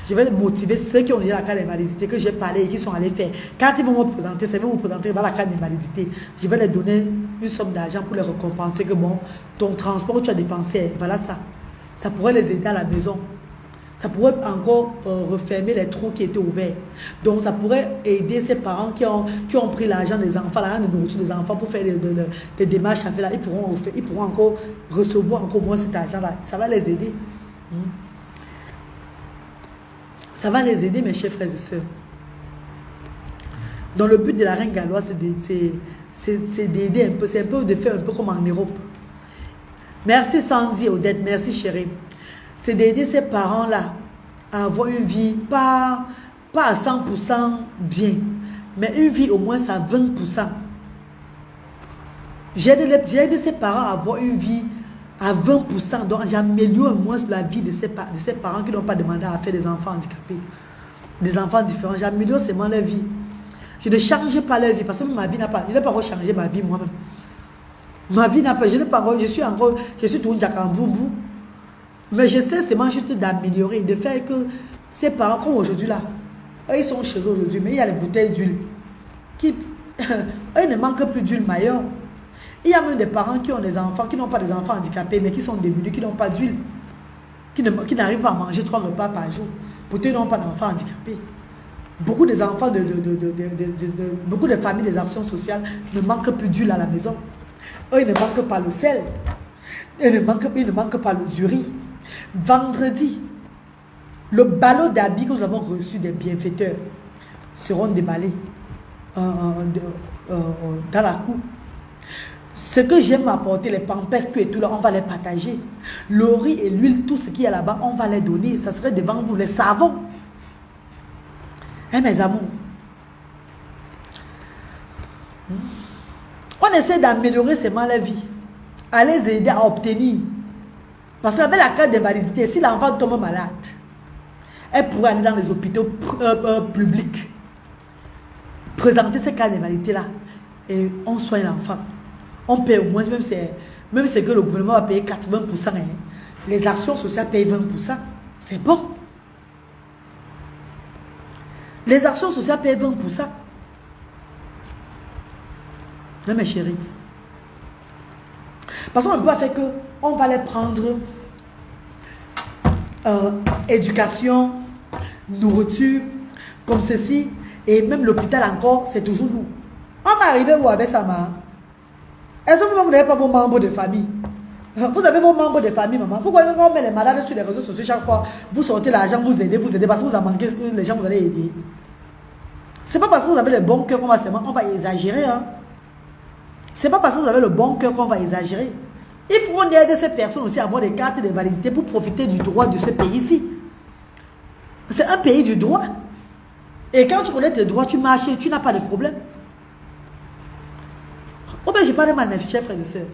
Je vais les motiver, ceux qui ont déjà la carte d'invalidité, que j'ai parlé et qui sont allés faire. Quand ils vont me présenter, c'est vous présenter la carte d'invalidité. Je vais les donner une somme d'argent pour les récompenser que bon, ton transport que tu as dépensé, voilà ça. Ça pourrait les aider à la maison. Ça pourrait encore refermer les trous qui étaient ouverts. Donc ça pourrait aider ces parents qui ont pris l'argent des enfants, l'argent de nourriture des enfants pour faire des démarches à faire là. Ils pourront encore recevoir encore moins cet argent-là. Ça va les aider. Ça va les aider, mes chers frères et sœurs. Donc le but de la reine galloise, c'est d'aider un peu. C'est un peu de faire un peu comme en Europe. Merci Sandy, Odette, merci chérie. C'est d'aider ces parents-là à avoir une vie, pas à 100% bien, mais une vie au moins à 20%. J'ai aidé ces parents à avoir une vie à 20%. Donc j'améliore au moins la vie de ces parents qui n'ont pas demandé à faire des enfants handicapés, des enfants différents. J'améliore seulement leur vie. Je ne change pas leur vie parce que ma vie n'a pas, je n'ai pas encore changé ma vie moi-même. Ma vie n'a pas, je n'ai pas encore, je suis tout un jacamboumbou. Mais j'essaie seulement juste d'améliorer, de faire que ces parents, comme aujourd'hui là, eux, ils sont chez eux aujourd'hui, mais il y a les bouteilles d'huile. Eux ne manquent plus d'huile maillot. Il y a même des parents qui ont des enfants, qui n'ont pas des enfants handicapés, mais qui sont démunis, qui n'ont pas d'huile, qui n'arrivent pas à manger 3 repas par jour. Pourtant, ils n'ont pas d'enfants handicapés. Beaucoup des enfants, beaucoup de familles des actions sociales ne manquent plus d'huile à la maison. Eux, ils ne manquent pas le sel. Ils ne manquent pas le riz. Vendredi, le ballot d'habits que nous avons reçu des bienfaiteurs seront déballés dans la cour. Ce que j'aime apporter, les pampers, tout et tout là, on va les partager. Le riz et l'huile, tout ce qu'il y a là-bas, on va les donner. Ça serait devant vous, les savons. Hein, mes amours? On essaie d'améliorer seulement la vie. À les aider à obtenir. Parce qu'avec la carte d'invalidité, si l'enfant tombe malade, elle pourrait aller dans les hôpitaux publics, présenter ces cartes d'invalidité-là, et on soigne l'enfant. On paie au moins, même si que le gouvernement va payer 80%, hein, les actions sociales payent 20%. C'est bon. Les actions sociales payent 20%. Mais mes chéris, parce qu'on ne peut pas faire que on va les prendre éducation, nourriture, comme ceci, et même l'hôpital encore, c'est toujours nous. On va arriver où avec ça, maman? Est-ce que vous n'avez pas vos membres de famille? Vous avez vos membres de famille, maman. Pourquoi on met les malades sur les réseaux sociaux chaque fois? Vous sortez l'argent, vous aidez, parce que vous avez manqué les gens, vous allez aider. C'est pas parce que vous avez le bon cœur qu'on va exagérer. Hein? C'est pas parce que vous avez le bon cœur qu'on va exagérer. Il faut qu'on aide ces personnes aussi à avoir des cartes de validité pour profiter du droit de ce pays-ci. C'est un pays du droit. Et quand tu connais tes droits, tu marches et tu n'as pas de problème. Oh ben, je parle de ma chers frères et sœurs.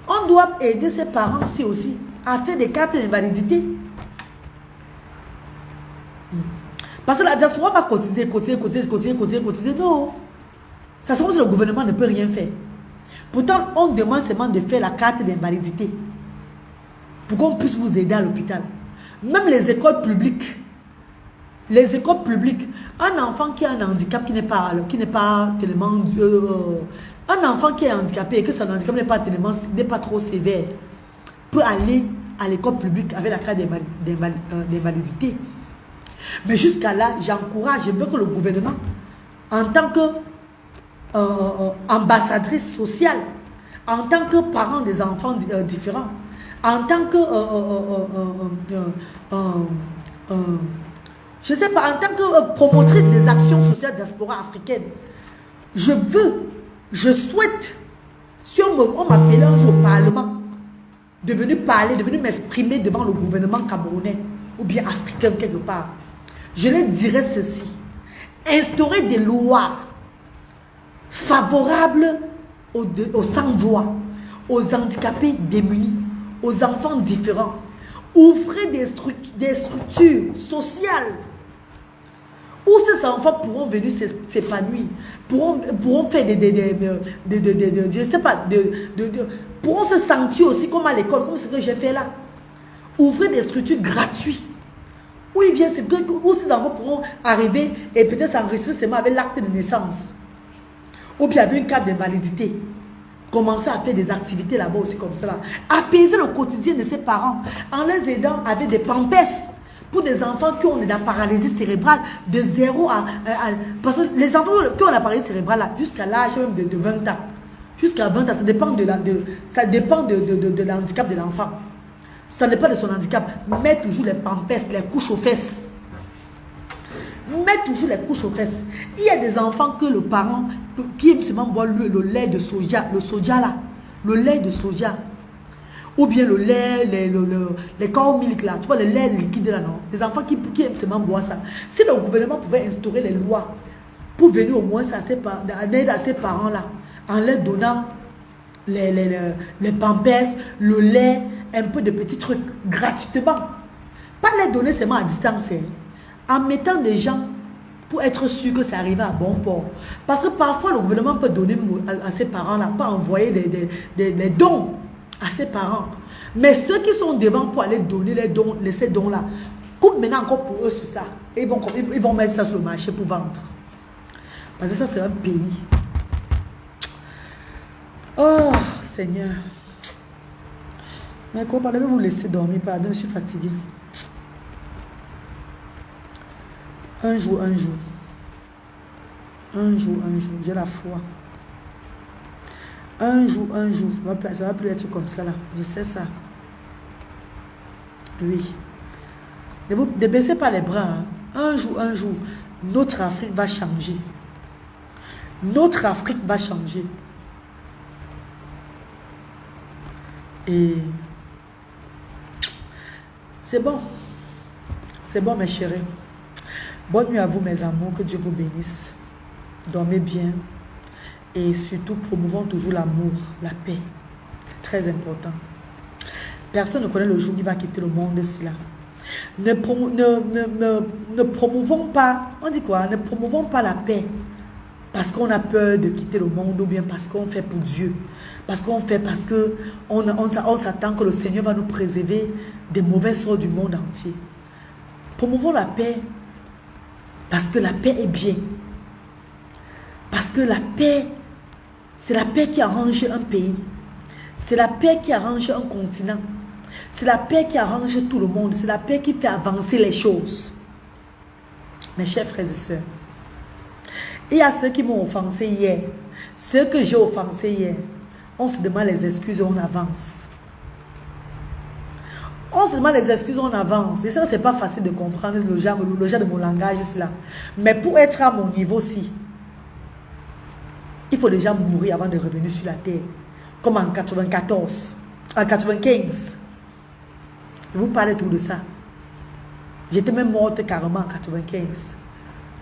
On doit aider ses parents aussi à faire des cartes d'invalidité. Parce que la diaspora va cotiser. Non. Ça se trouve que le gouvernement ne peut rien faire. Pourtant, on demande seulement de faire la carte d'invalidité pour qu'on puisse vous aider à l'hôpital. Même les écoles publiques. Un enfant qui a un handicap qui n'est pas tellement... un enfant qui est handicapé et que son handicap n'est pas trop sévère peut aller à l'école publique avec la carte d'invalidité. Mais jusqu'à là, j'encourage, je veux que le gouvernement, en tant que ambassadrice sociale, en tant que parent des enfants différents, en tant que je sais pas, en tant que promotrice des actions sociales diaspora africaine, je souhaite, si on m'appelait un jour au Parlement, de venir m'exprimer devant le gouvernement camerounais ou bien africain quelque part, je leur dirais ceci: instaurer des lois favorables aux sans-voix, aux handicapés démunis, aux enfants différents. Ouvrez des structures sociales où ces enfants pourront venir s'épanouir, pourront faire je sais pas, pourront se sentir aussi comme à l'école, comme ce que j'ai fait là. Ouvrez des structures gratuites Où il vient, où ces enfants pourront arriver et peut-être s'enregistrer seulement avec l'acte de naissance. Ou bien avec une carte d'invalidité. Commencer à faire des activités là-bas aussi comme ça. Là. Apaiser le quotidien de ses parents en les aidant avec des pampers pour des enfants qui ont de la paralysie cérébrale de 0 à parce que les enfants qui ont la paralysie cérébrale là, jusqu'à l'âge même de 20 ans. Jusqu'à 20 ans, ça dépend de l'handicap de l'enfant. Ça dépend de son handicap. Mets toujours les pampers, les couches aux fesses. Mets toujours les couches aux fesses. Il y a des enfants que le parent qui aime seulement boire le lait de soja, le soja là, le lait de soja, ou bien le lait, les cow milk là, tu vois le lait liquide là non. Les enfants qui aiment seulement boire ça. Si le gouvernement pouvait instaurer les lois pour venir au moins aider à ces parents là, en leur donnant les pampers, le lait, un peu de petits trucs gratuitement, pas les donner seulement à distance. Hein. En mettant des gens pour être sûr que ça arrive à bon port. Parce que parfois, le gouvernement peut donner à ses parents-là, pas envoyer des dons à ses parents. Mais ceux qui sont devant pour aller donner ces dons-là, coupe maintenant encore pour eux sur ça. Et ils vont mettre ça sur le marché pour vendre. Parce que ça, c'est un pays. Oh, Seigneur. Mais comment allez-vous vous laisser dormir? Pardon, je suis fatiguée. Un jour, j'ai la foi. Un jour, ça va plus être comme ça là. Je sais ça. Oui. Ne baissez pas les bras. Hein. Un jour, notre Afrique va changer. Notre Afrique va changer. Et c'est bon. C'est bon, mes chéris. Bonne nuit à vous, mes amours. Que Dieu vous bénisse. Dormez bien. Et surtout, promouvons toujours l'amour, la paix. C'est très important. Personne ne connaît le jour où il va quitter le monde, cela. Ne promouvons pas, on dit quoi? Ne promouvons pas la paix parce qu'on a peur de quitter le monde ou bien parce qu'on fait pour Dieu. Parce qu'on fait parce qu'on s'attend que le Seigneur va nous préserver des mauvais sorts du monde entier. Promouvons la paix parce que la paix est bien. Parce que la paix, c'est la paix qui arrange un pays. C'est la paix qui arrange un continent. C'est la paix qui arrange tout le monde. C'est la paix qui fait avancer les choses. Mes chers frères et sœurs, il y a ceux qui m'ont offensé hier. Ceux que j'ai offensés hier. On se demande les excuses et on avance. On se demande les excuses, on avance. Et ça, c'est pas facile de comprendre le genre de mon langage, cela. Mais pour être à mon niveau-ci, il faut déjà mourir avant de revenir sur la terre. Comme en 94, en 95. Je vous parle tout de ça. J'étais même morte carrément en 95.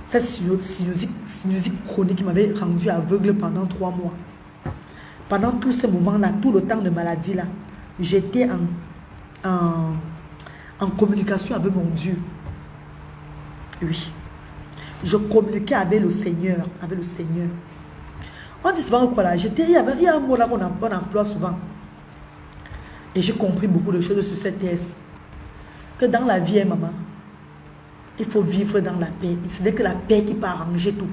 Cette sinusite chronique qui m'avait rendu aveugle pendant 3 mois. Pendant tous ces moments-là, tout le temps de maladie-là, j'étais en communication avec mon Dieu. Oui. Je communiquais avec le Seigneur. Avec le Seigneur. On dit souvent quoi là, il y a un mot là qu'on emploie souvent. Et j'ai compris beaucoup de choses sur cette thèse. Que dans la vie, maman, il faut vivre dans la paix. Ce n'est que la paix qui peut arranger tout.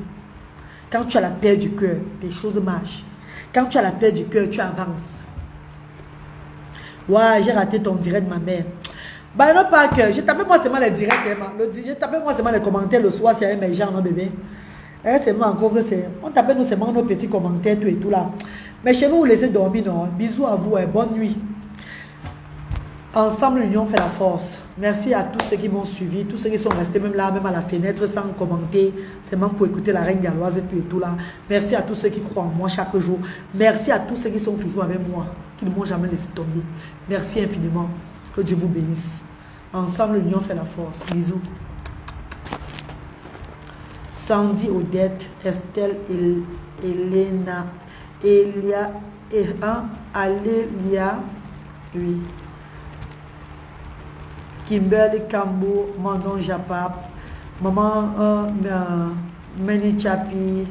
Quand tu as la paix du cœur, les choses marchent. Quand tu as la paix du cœur, tu avances. Ouais, j'ai raté ton direct, ma mère. Bah non, pas que. J'ai tapé moi seulement les directs. J'ai tapé moi seulement les commentaires le soir, c'est mes gens, non, bébé. C'est moi encore que c'est. On tape nous seulement nos petits commentaires, tout et tout là. Mais chez nous, vous laissez dormir, non. Bisous à vous et bonne nuit. Ensemble, l'union fait la force. Merci à tous ceux qui m'ont suivi, tous ceux qui sont restés même là, même à la fenêtre, sans commenter, seulement pour écouter la reine galloise et tout là. Merci à tous ceux qui croient en moi chaque jour. Merci à tous ceux qui sont toujours avec moi, qui ne m'ont jamais laissé tomber. Merci infiniment. Que Dieu vous bénisse. Ensemble, l'union fait la force. Bisous. Sandy, Odette, Estelle, Elena, Elia, Alélia, oui. Kimberly Kambo, Mandon Japap, Maman Meni Chapi,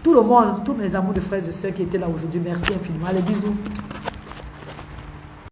tout le monde, tous mes amours de frères et sœurs qui étaient là aujourd'hui. Merci infiniment. Allez, bisous.